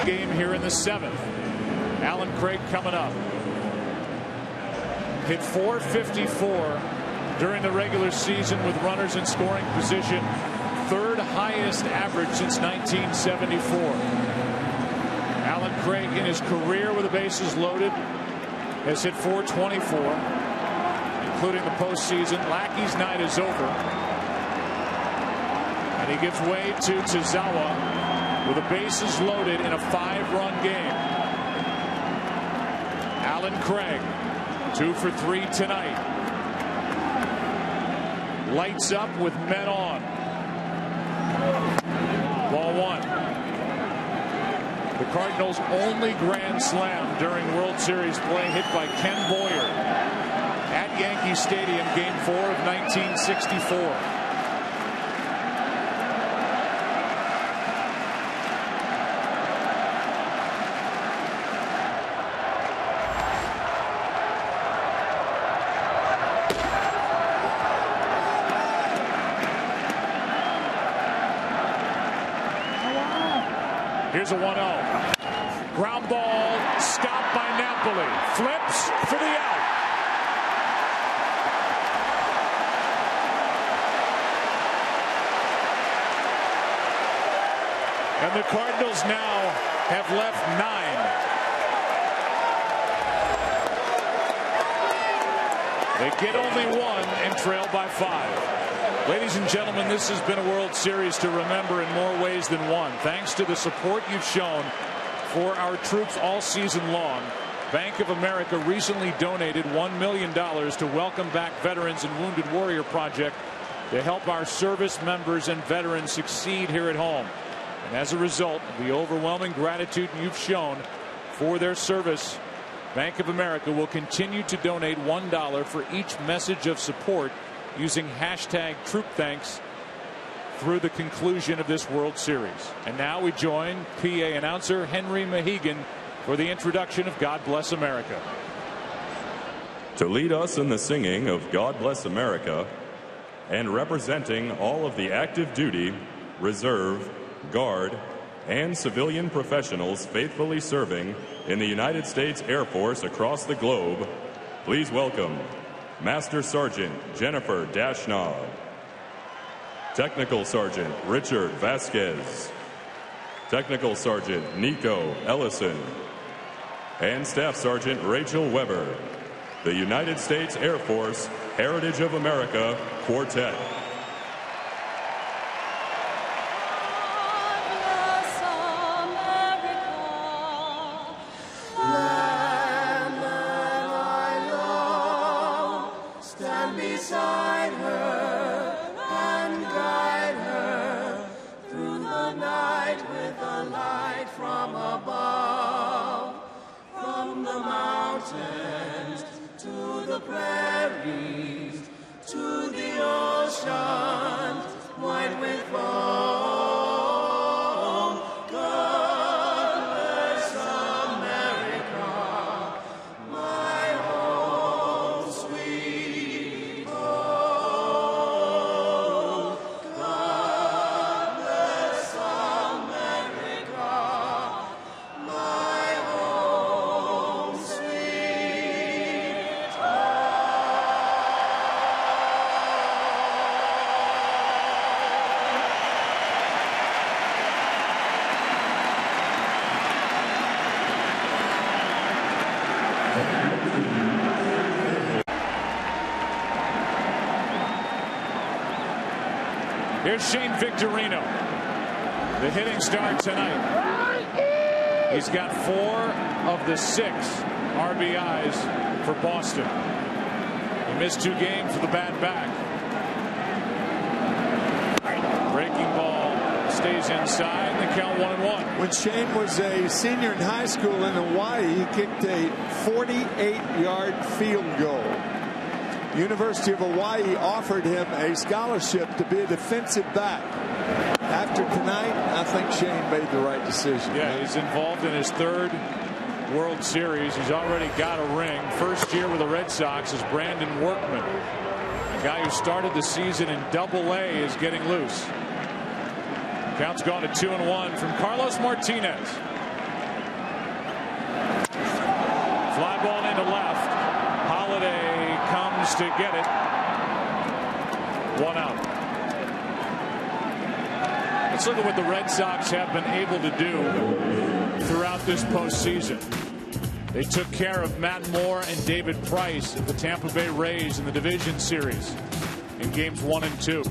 Game here in the 7th. Alan Craig coming up. Hit .454 during the regular season with runners in scoring position. 3rd highest average since 1974. Alan Craig in his career with the bases loaded has hit .424, including the postseason. Lackey's night is over. And he gives way to Tozawa with the bases loaded in a 5-run game. Alan Craig, 2 for 3 tonight. Lights up with men on. Ball 1. The Cardinals' only grand slam during World Series play, hit by Ken Boyer at Yankee Stadium, Game 4 of 1964. Here's a 1-0. Ground ball stopped by Napoli. Flips for the out. And the Cardinals now have left 9. They get only 1 and trail by 5. Ladies and gentlemen, this has been a World Series to remember in more ways than one. Thanks to the support you've shown for our troops all season long. Bank of America recently donated $1 million to Welcome Back Veterans and Wounded Warrior Project to help our service members and veterans succeed here at home. And as a result of the overwhelming gratitude you've shown for their service, Bank of America will continue to donate $1 for each message of support using hashtag TroopThanks through the conclusion of this World Series. And now we join PA announcer Henry Mahegan for the introduction of God Bless America. To lead us in the singing of God Bless America and representing all of the active duty, reserve, guard, and civilian professionals faithfully serving in the United States Air Force across the globe, please welcome Master Sergeant Jennifer Dashnaw, Technical Sergeant Richard Vasquez, Technical Sergeant Nico Ellison, and Staff Sergeant Rachel Weber, the United States Air Force Heritage of America Quartet. Beside her and guide her through the night with a light from above, from the mountains to the prairies to the ocean white with foam. God bless America, my home sweet home. God bless America, my home sweet Here's Shane Victorino, the hitting star tonight. He's got 4 of the 6 RBIs for Boston. He missed 2 games with a bad back. Breaking ball stays inside. The count 1-1. When Shane was a senior in high school in Hawaii, he kicked a 48-yard field goal. University of Hawaii offered him a scholarship to be a defensive back. After tonight, I think Shane made the right decision. Yeah, he's involved in his 3rd World Series. He's already got a ring. First year with the Red Sox is Brandon Workman. A guy who started the season in Double-A is getting loose. Count's gone to 2-1 from Carlos Martinez. Fly ball into left. Holiday comes to get it. 1 out. Let's look at what the Red Sox have been able to do throughout this postseason. They took care of Matt Moore and David Price at the Tampa Bay Rays in the division series in games 1 and 2.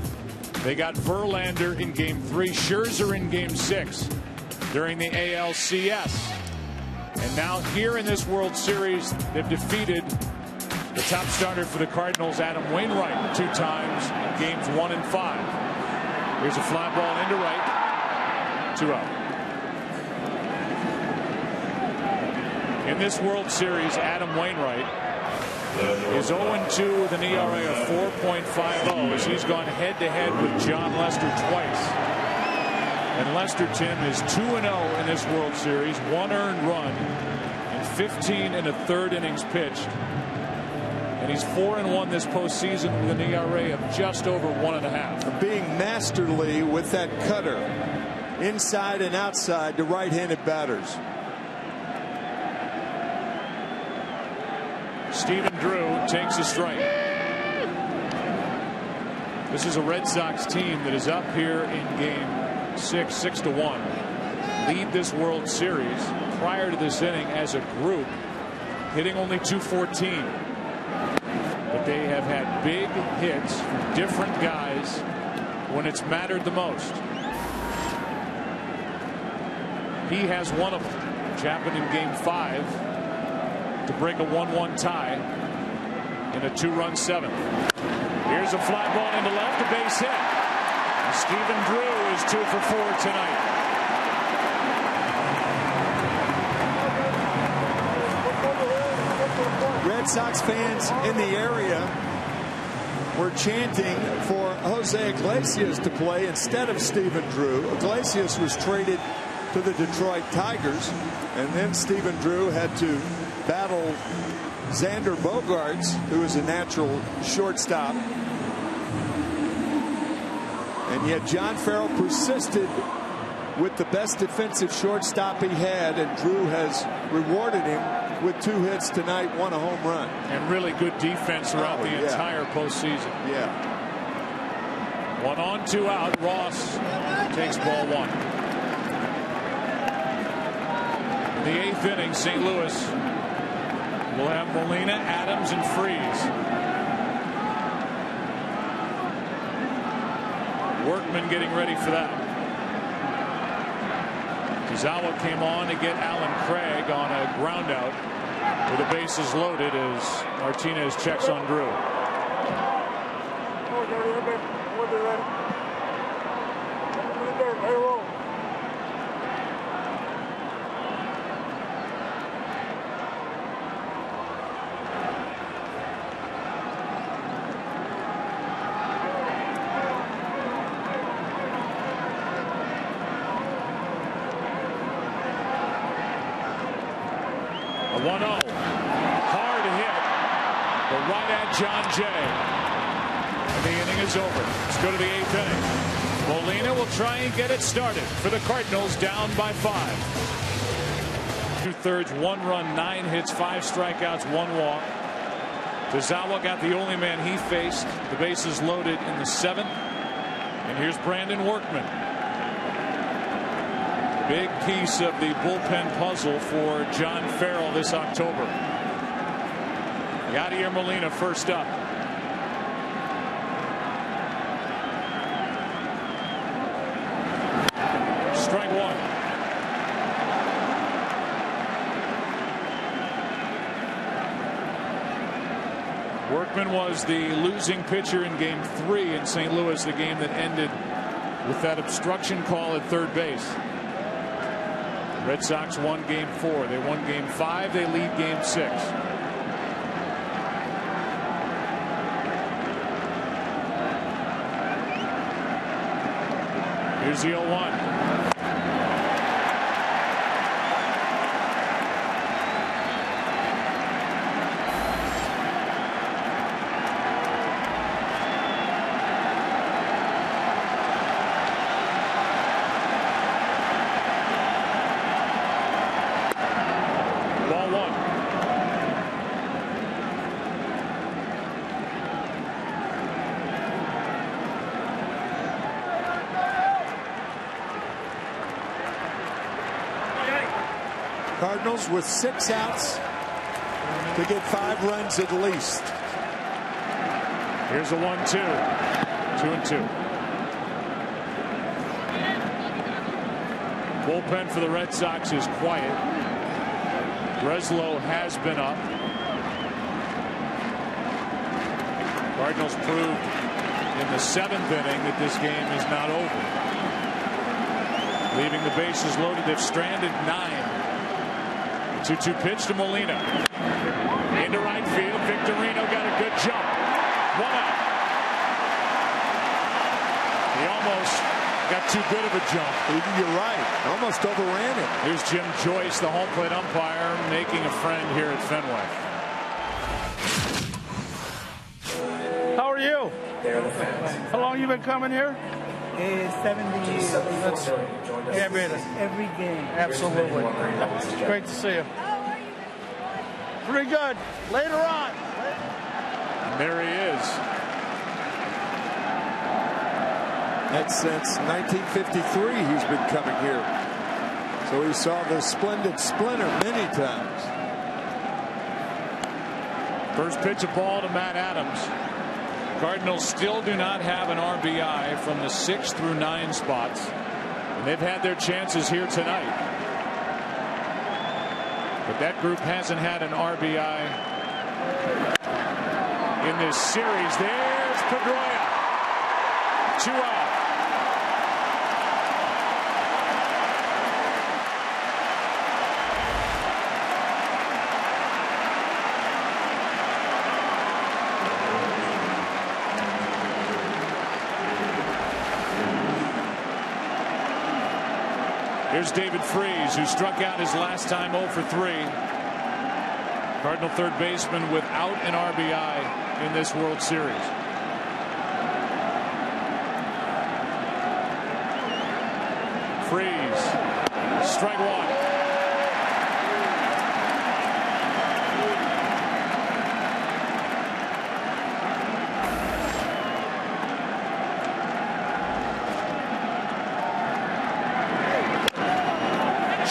They got Verlander in game 3, Scherzer in game 6 during the ALCS. And now here in this World Series, they've defeated the top starter for the Cardinals, Adam Wainwright, 2 times in games 1 and 5. Here's a fly ball into right. 2 out. In this World Series, Adam Wainwright is 0-2 with an ERA of 4.50 as he's gone head-to-head with John Lester twice. And Lester, Tim, is 2-0 in this World Series, 1 earned run in 15 1/3 innings pitched. And he's 4-1 this postseason with an ERA of just over 1.5. Being masterly with that cutter inside and outside to right-handed batters. Stephen Drew takes a strike. This is a Red Sox team that is up here in game 6, 6-1. Lead this World Series prior to this inning as a group, hitting only .214. But they have had big hits from different guys when it's mattered the most. He has one of them, which happened in game 5 to break a 1-1 tie in a 2-run 7th. Here's a fly ball into left, a base hit. And Stephen Drew is 2 for 4 tonight. Red Sox fans in the area were chanting for Jose Iglesias to play instead of Stephen Drew. Iglesias was traded to the Detroit Tigers, and then Stephen Drew had to battle Xander Bogaerts, who is a natural shortstop. And yet John Farrell persisted with the best defensive shortstop he had, and Drew has rewarded him with 2 hits tonight, 1 a home run. And really good defense throughout the entire postseason. Yeah. 1 on, 2 out. Ross takes ball 1. In the 8th inning, St. Louis will have Molina, Adams, and Freese. Workman getting ready for that. Zawa came on to get Alan Craig on a ground out with the bases loaded as Martinez checks on Drew. A 1-0. Hard hit, but right at John Jay. And the inning is over. Let's go to the 8th inning. Molina will try and get it started for the Cardinals, down by 5. 2/3, 1 run, 9 hits, 5 strikeouts, 1 walk. Tazawa got the only man he faced. The bases loaded in the 7th. And here's Brandon Workman. Big piece of the bullpen puzzle for John Farrell this October. Yadier Molina first up. Strike 1. Workman was the losing pitcher in Game 3 in St. Louis, the game that ended with that obstruction call at third base. Red Sox won Game 4. They won Game 5. They lead Game 6. Here's the 0-1. Cardinals with 6 outs to get 5 runs at least. Here's a 1-2. 2-2. Bullpen for the Red Sox is quiet. Breslow has been up. Cardinals proved in the 7th inning that this game is not over. Leaving the bases loaded, they've stranded 9. 2-2 pitch to Molina. Into right field. Victorino got a good jump. 1 out. He almost got too good of a jump. You're right. Almost overran it. Here's Jim Joyce, the home plate umpire, making a friend here at Fenway. How are you? How long you been coming here? 70 years. Yeah, Every game. absolutely. Great to see you. Pretty good. Later on. And there he is. And since 1953 he's been coming here. So he saw the splendid Splinter many times. First pitch of ball to Matt Adams. Cardinals still do not have an RBI from the 6 through 9 spots. And they've had their chances here tonight. But that group hasn't had an RBI in this series. There's Pedroia. 2 out. Here's David Freese, who struck out his last time 0 for 3. Cardinal third baseman without an RBI in this World Series. Freese, strike 1.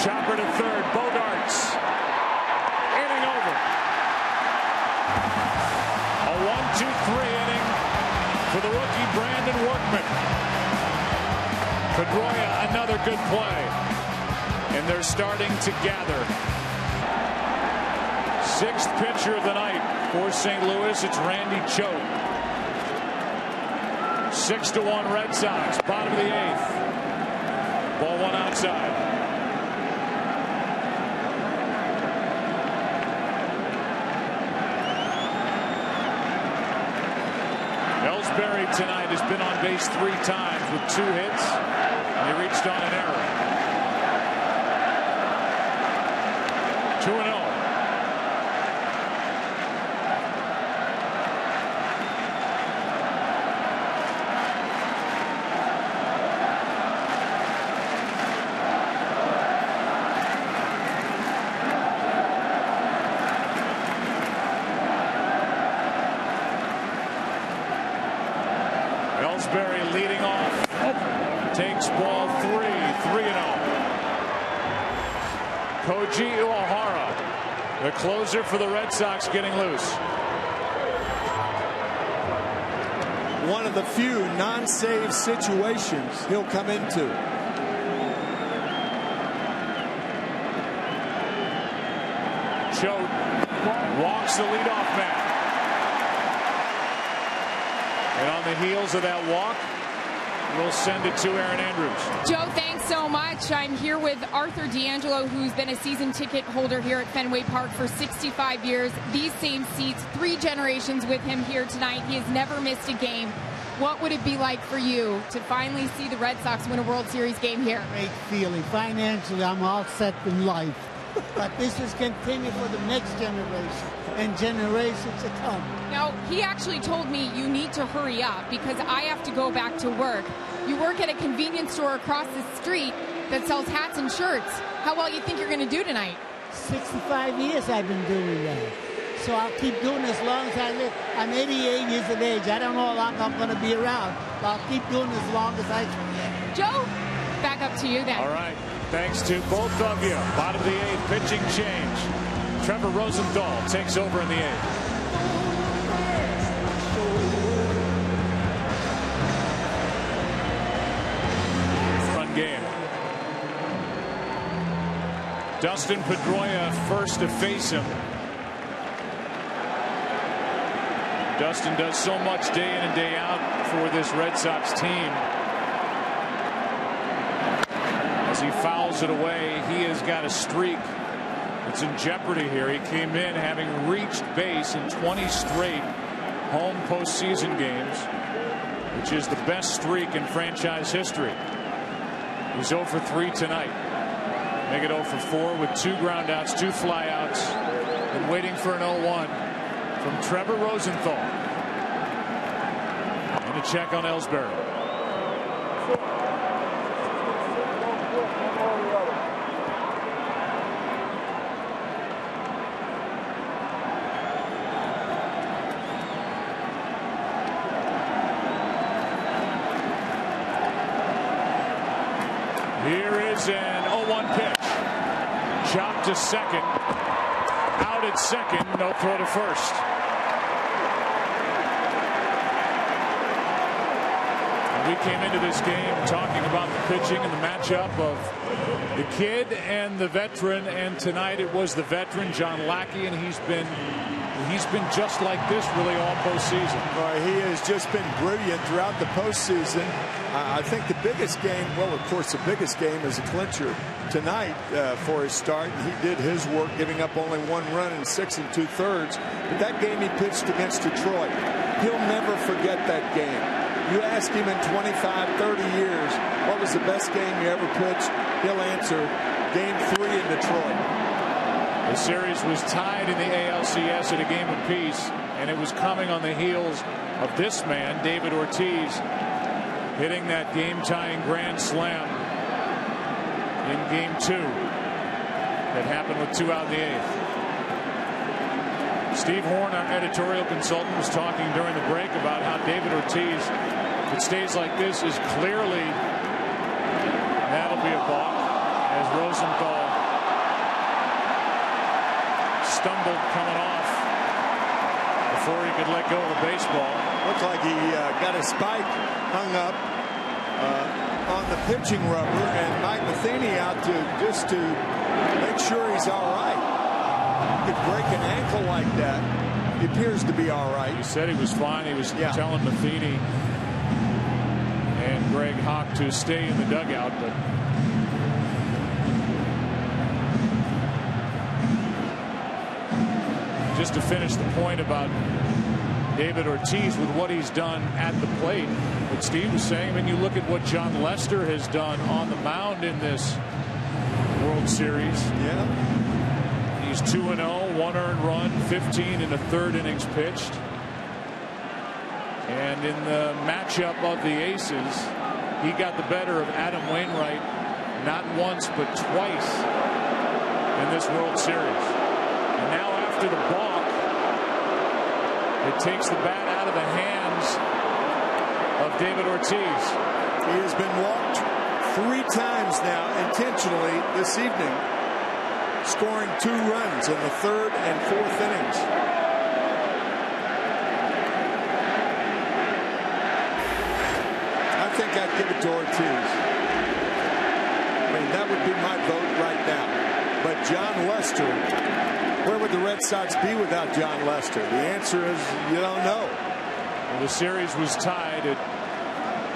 Chopper to third. Bogarts. Inning over. A 1-2-3 inning for the rookie Brandon Workman. Pedroia, another good play. And they're starting to gather. 6th pitcher of the night for St. Louis. It's Randy Choate. 6-1 Red Sox. Bottom of the 8th. Ball 1 outside. Ellsbury tonight has been on base 3 times with 2 hits, and he reached on an error. 2-0. Ellsbury leading off. Takes ball 3-0. Koji Uehara, the closer for the Red Sox, getting loose. One of the few non-save situations he'll come into. Choate walks the leadoff man. And on the heels of that walk, we'll send it to Aaron Andrews. Joe, thanks so much. I'm here with Arthur D'Angelo, who's been a season ticket holder here at Fenway Park for 65 years. These same seats, 3 generations with him here tonight. He has never missed a game. What would it be like for you to finally see the Red Sox win a World Series game here? Great feeling. Financially, I'm all set in life. But this is continue for the next generation and generations to come. Now, he actually told me you need to hurry up because I have to go back to work. You work at a convenience store across the street that sells hats and shirts. How well you think you're going to do tonight? 65 years I've been doing that. So I'll keep doing it as long as I live. I'm 88 years of age. I don't know how long I'm going to be around, but I'll keep doing it as long as I can. Joe, back up to you then. All right. Thanks to both of you. Bottom of the 8th, pitching change. Trevor Rosenthal takes over in the 8th. Run game. Dustin Pedroia first to face him. Dustin does so much day in and day out for this Red Sox team. As he fouls it away, he has got a streak that's in jeopardy here. He came in having reached base in 20 straight home postseason games, which is the best streak in franchise history. He's 0 for 3 tonight. Make it 0 for 4 with 2 groundouts, 2 flyouts, and waiting for an 0-1 from Trevor Rosenthal. And a check on Ellsbury. Here is an 0-1 pitch. Chopped to second. Out at second. No throw to first. We came into this game talking about the pitching and the matchup of the kid and the veteran, and tonight it was the veteran John Lackey, and he's been just like this really all postseason. He has just been brilliant throughout the postseason. I think the biggest game, well, of course, the biggest game is a clincher tonight for his start. And he did his work, giving up only 1 run in 6 2/3. But that game he pitched against Detroit, he'll never forget that game. You ask him in 25, 30 years, what was the best game you ever pitched? He'll answer, Game 3 in Detroit. The series was tied in the ALCS at a game apiece, and it was coming on the heels of this man, David Ortiz, hitting that game-tying grand slam in Game 2 that happened with 2 out in the 8th. Steve Horn, our editorial consultant, was talking during the break about how David Ortiz, if it stays like this, is clearly, that'll be a balk, as Rosenthal stumbled coming off before he could let go of the baseball. Looked like he got a spike hung up on the pitching rubber, and Mike Matheny out to make sure he's all right. He could break an ankle like that. He appears to be all right. He said he was fine. He was telling Matheny and Greg Hawk to stay in the dugout, but just to finish the point about David Ortiz with what he's done at the plate, what Steve was saying, I mean, you look at what John Lester has done on the mound in this World Series. Yeah. He's 2-0, 1 earned run, 15 in the 3rd innings pitched. And in the matchup of the aces, he got the better of Adam Wainwright not once but twice in this World Series. And now after the balk, it takes the bat out of the hands of David Ortiz. He has been walked 3 times now intentionally this evening, scoring 2 runs in the 3rd and 4th innings. I think I'd give it to Ortiz. I mean, that would be my vote right now. But John Lester, where would the Red Sox be without John Lester? The answer is you don't know. Well, the series was tied at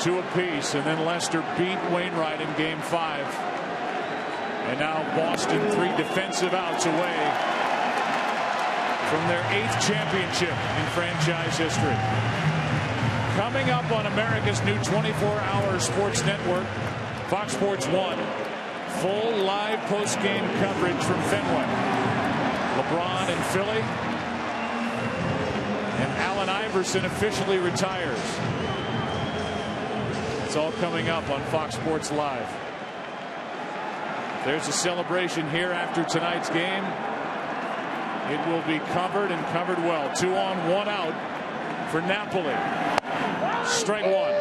2 apiece, and then Lester beat Wainwright in Game 5. And now Boston 3 defensive outs away from their 8th championship in franchise history. Coming up on America's new 24-hour sports network, Fox Sports 1, full live post-game coverage from Fenway. LeBron in Philly, and Allen Iverson officially retires. It's all coming up on Fox Sports Live. There's a celebration here after tonight's game. It will be covered and covered well. 2 on, 1 out for Napoli. Strike 1.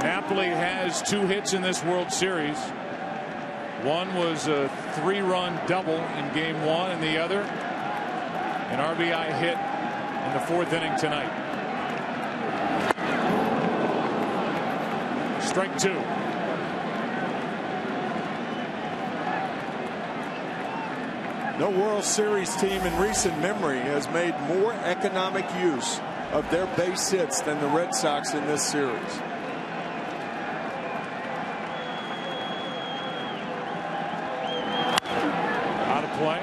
Napoli has 2 hits in this World Series. One was a 3-run double in Game 1, and the other an RBI hit in the 4th inning tonight. Strike 2. No World Series team in recent memory has made more economic use of their base hits than the Red Sox in this series. Out of play.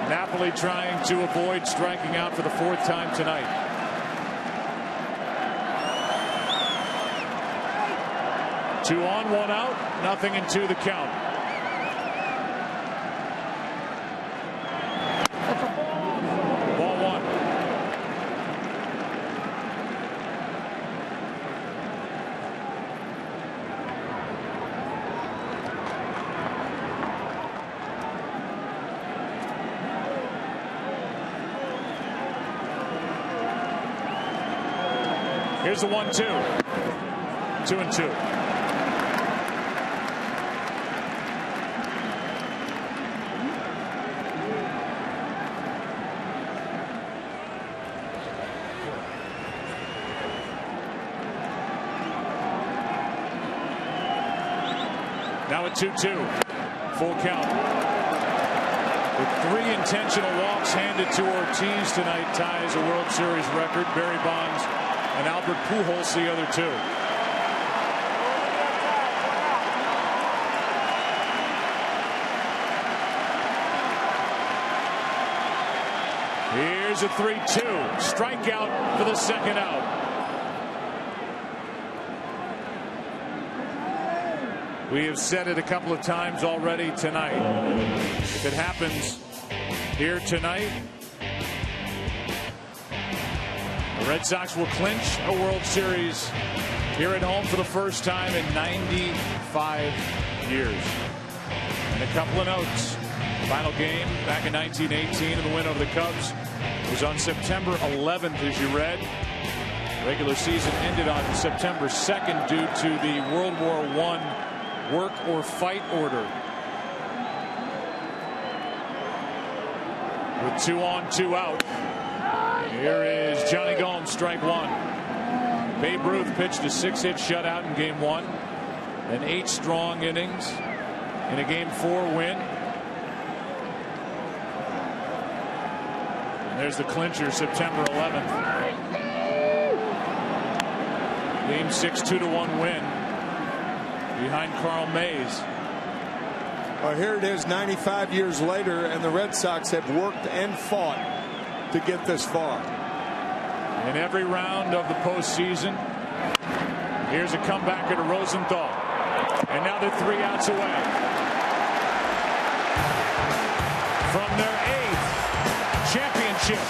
Napoli trying to avoid striking out for the 4th time tonight. Two on, 1 out, nothing in 2 the count. Ball 1. Here's the 1-2. 2-2. Now a 2-2. Full count. With 3 intentional walks handed to Ortiz tonight ties a World Series record. Barry Bonds and Albert Pujols the other 2. Here's a 3-2. Strikeout for the second out. We have said it a couple of times already tonight. If it happens here tonight, the Red Sox will clinch a World Series here at home for the first time in 95 years. And a couple of notes. Final game back in 1918 in the win over the Cubs was on September 11th, as you read. Regular season ended on September 2nd due to the World War I work or fight order. With 2 on, 2 out. Here is Johnny Gomes, strike 1. Babe Ruth pitched a 6-hit shutout in game 1. Then 8 strong innings in a game 4 win. And there's the clincher, September 11th. Game 6, 2-1 win behind Carl Mays. Well, here it is 95 years later, and the Red Sox have worked and fought to get this far. In every round of the postseason, here's a comeback at Rosenthal. And now they're 3 outs away from their 8th championship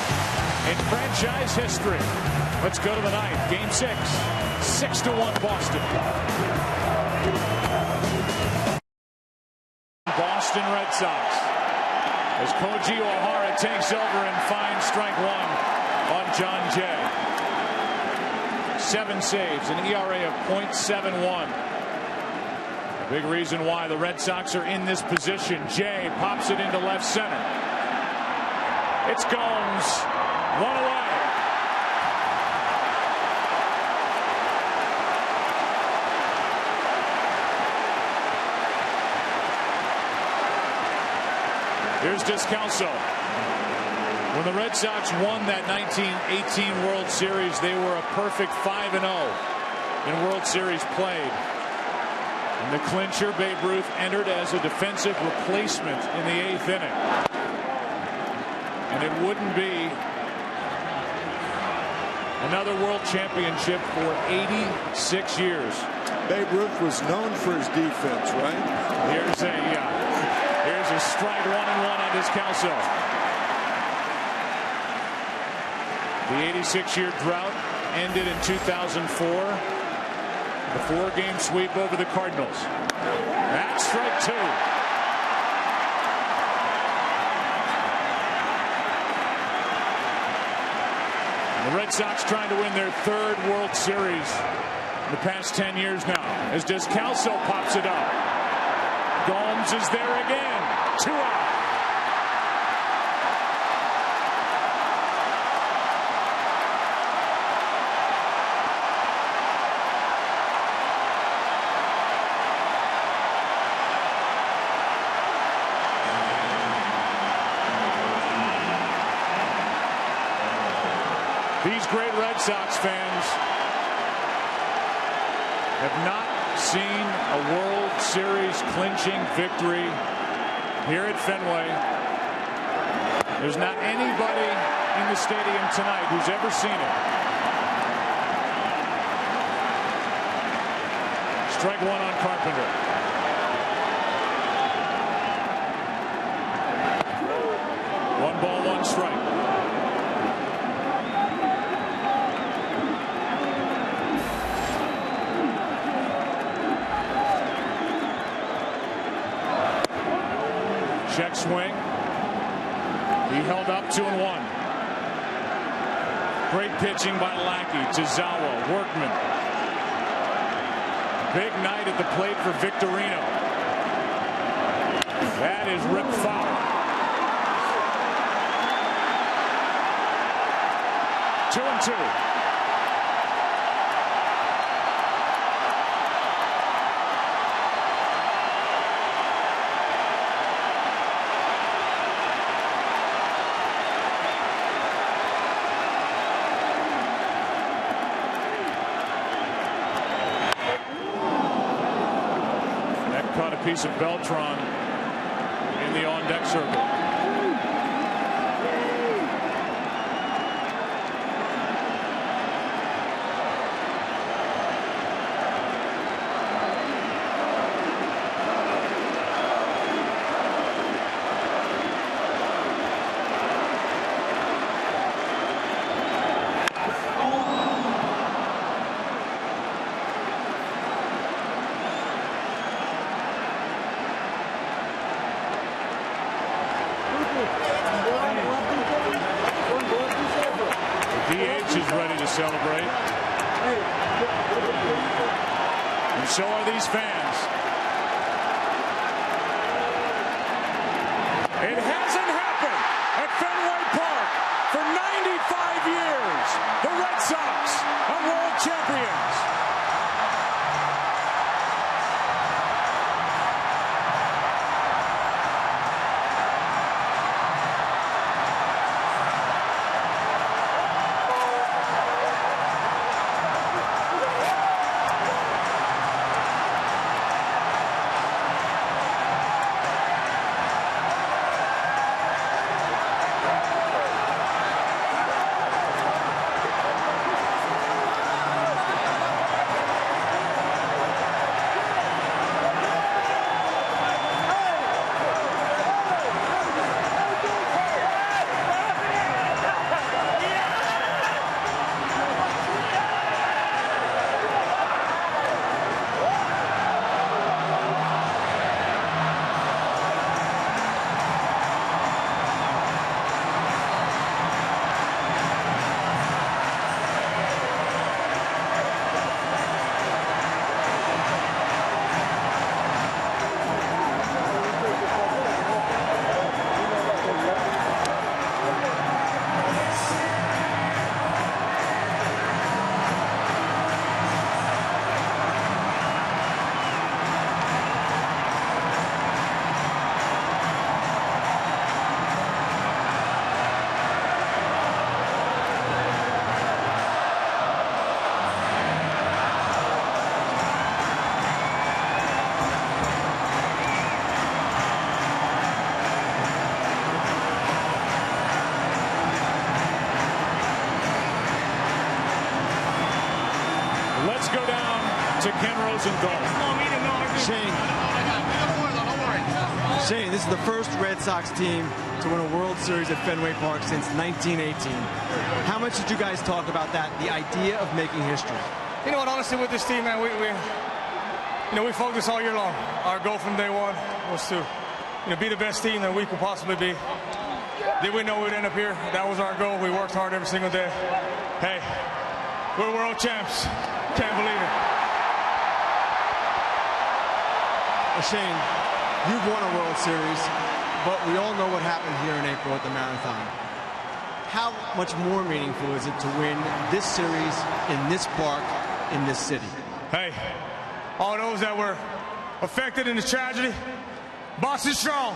in franchise history. Let's go to the 9th. Game 6, 6-1 Boston. Boston Red Sox as Koji O'Hara takes over and finds strike 1 on John Jay. 7 saves, an ERA of .71. A big reason why the Red Sox are in this position. Jay pops it into left center. It's Gomes, 1 away. Here's Descalso. When the Red Sox won that 1918 World Series, they were a perfect 5-0 in World Series played. In the clincher, Babe Ruth entered as a defensive replacement in the 8th inning. And it wouldn't be another World Championship for 86 years. Babe Ruth was known for his defense, right? Here's a strike 1-1 on Descalso. The 86-year drought ended in 2004. The 4-game sweep over the Cardinals. That's strike 2. The Red Sox trying to win their 3rd World Series in the past 10 years now as Descalso pops it up. Gomes is there again. 2 out. These great Red Sox fans have not seen a World Series clinching victory here at Fenway. There's not anybody in the stadium tonight who's ever seen it. Strike 1 on Carpenter. One ball, 1 strike. Check swing. He held up 2-1. Great pitching by Lackey. Tazawa, Workman. Big night at the plate for Victorino. That is ripped foul. 2-2. piece of Beltron in the on-deck circle. Celebrate. And so are these fans. It hasn't happened at Fenway Park for 95 years. The Red Sox are world champions. Let's go down to Ken Rosenthal. Shane, this is the first Red Sox team to win a World Series at Fenway Park since 1918. How much did you guys talk about that, the idea of making history? You know what, honestly, with this team, man, we focused all year long. Our goal from day one was to be the best team that we could possibly be. Did we know we'd end up here? That was our goal. We worked hard every single day. Hey, we're world champs. Can't believe it. Well, Shane, you've won a World Series, but we all know what happened here in April at the Marathon. How much more meaningful is it to win this series in this park, in this city? Hey, all those that were affected in the tragedy, Boston strong.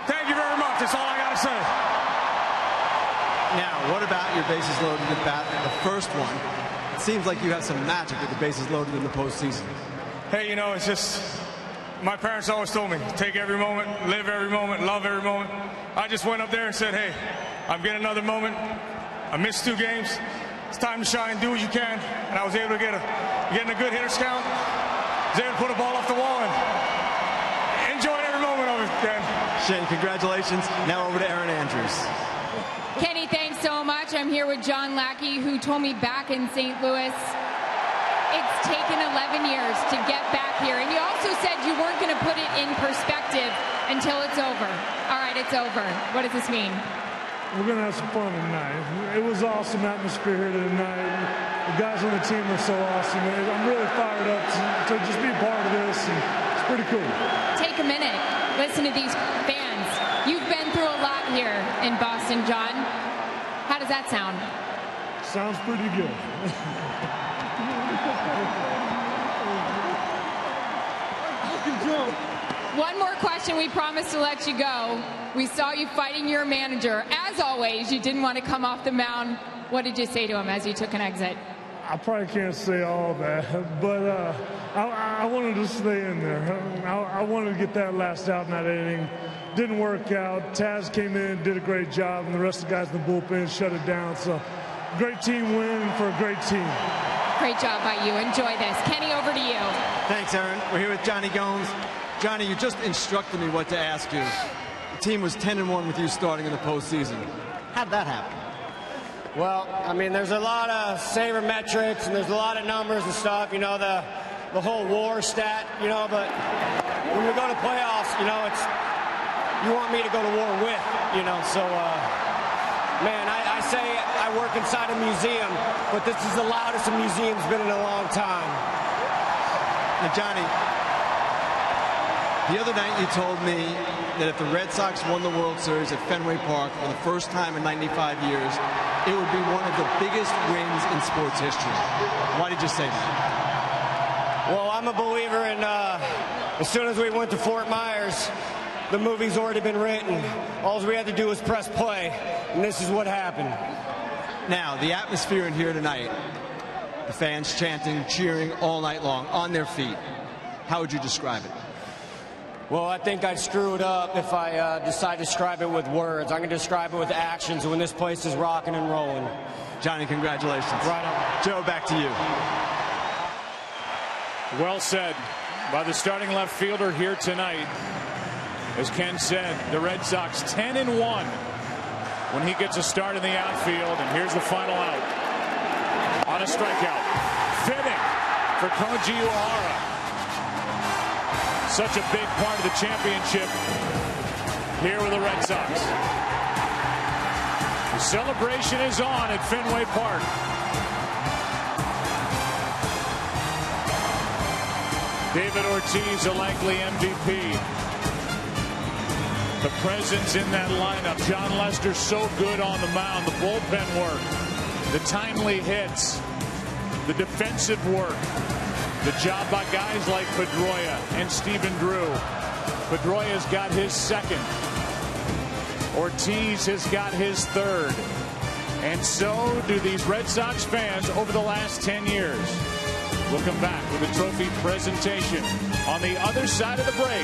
Thank you very much. That's all I got to say. Now, what about your bases loaded at bat, the first one? It seems like you have some magic with the bases loaded in the postseason. Hey, it's just, my parents always told me, take every moment, live every moment, love every moment. I just went up there and said, hey, I'm getting another moment. I missed 2 games. It's time to shine, do what you can. And I was able to get a good hitter's count. I was able to put a ball off the wall and enjoy every moment of it, Dan. Shane, congratulations. Now over to Aaron Andrews. Kenny, thanks so much. I'm here with John Lackey, who told me back in St. Louis it's taken 11 years to get back here. And you also said you weren't going to put it in perspective until it's over. All right, it's over. What does this mean? We're going to have some fun tonight. It was awesome atmosphere here tonight. The guys on the team are so awesome. I'm really fired up to just be a part of this. And it's pretty cool. Take a minute. Listen to these fans. You've been through a lot here in Boston, John. How does that sound? Sounds pretty good. One more question. We promised to let you go. We saw you fighting your manager. As always, you didn't want to come off the mound. What did you say to him as you took an exit? I probably can't say all that, but I wanted to stay in there. I wanted to get that last out in that inning. Didn't work out. Taz came in, did a great job, and the rest of the guys in the bullpen shut it down. So, great team win for a great team. Great job by you. Enjoy this. Kenny, over to you. Thanks, Aaron. We're here with Johnny Gomes. Johnny, you just instructed me what to ask you. The team was 10-1 with you starting in the postseason. How'd that happen? Well, I mean, there's a lot of sabermetrics and there's a lot of numbers and stuff, you know, the whole WAR stat, you know, but when we go to playoffs, you know, it's, you want me to go to war with, you know, so, man, I say I work inside a museum, but this is the loudest a museum's been in a long time. Now, Johnny, the other night you told me that if the Red Sox won the World Series at Fenway Park for the first time in 95 years, it would be one of the biggest wins in sports history. Why did you say that? Well, I'm a believer in as soon as we went to Fort Myers, the movie's already been written. All we had to do was press play, and this is what happened. Now, the atmosphere in here tonight, the fans chanting, cheering all night long, on their feet. How would you describe it? Well, I think I'd screw it up if I decide to describe it with words. I'm going to describe it with actions when this place is rocking and rolling. Johnny, congratulations. Right on. Joe, back to you. Well said by the starting left fielder here tonight. As Ken said, the Red Sox 10-1 when he gets a start in the outfield. And here's the final out. On a strikeout. Fitting for Koji Uehara. Such a big part of the championship here with the Red Sox. The celebration is on at Fenway Park. David Ortiz, a likely MVP. The presence in that lineup. John Lester so good on the mound. The bullpen work. The timely hits. The defensive work. The job by guys like Pedroia and Stephen Drew. Pedroia's got his second. Ortiz has got his third. And so do these Red Sox fans over the last 10 years. We'll come back with a trophy presentation on the other side of the break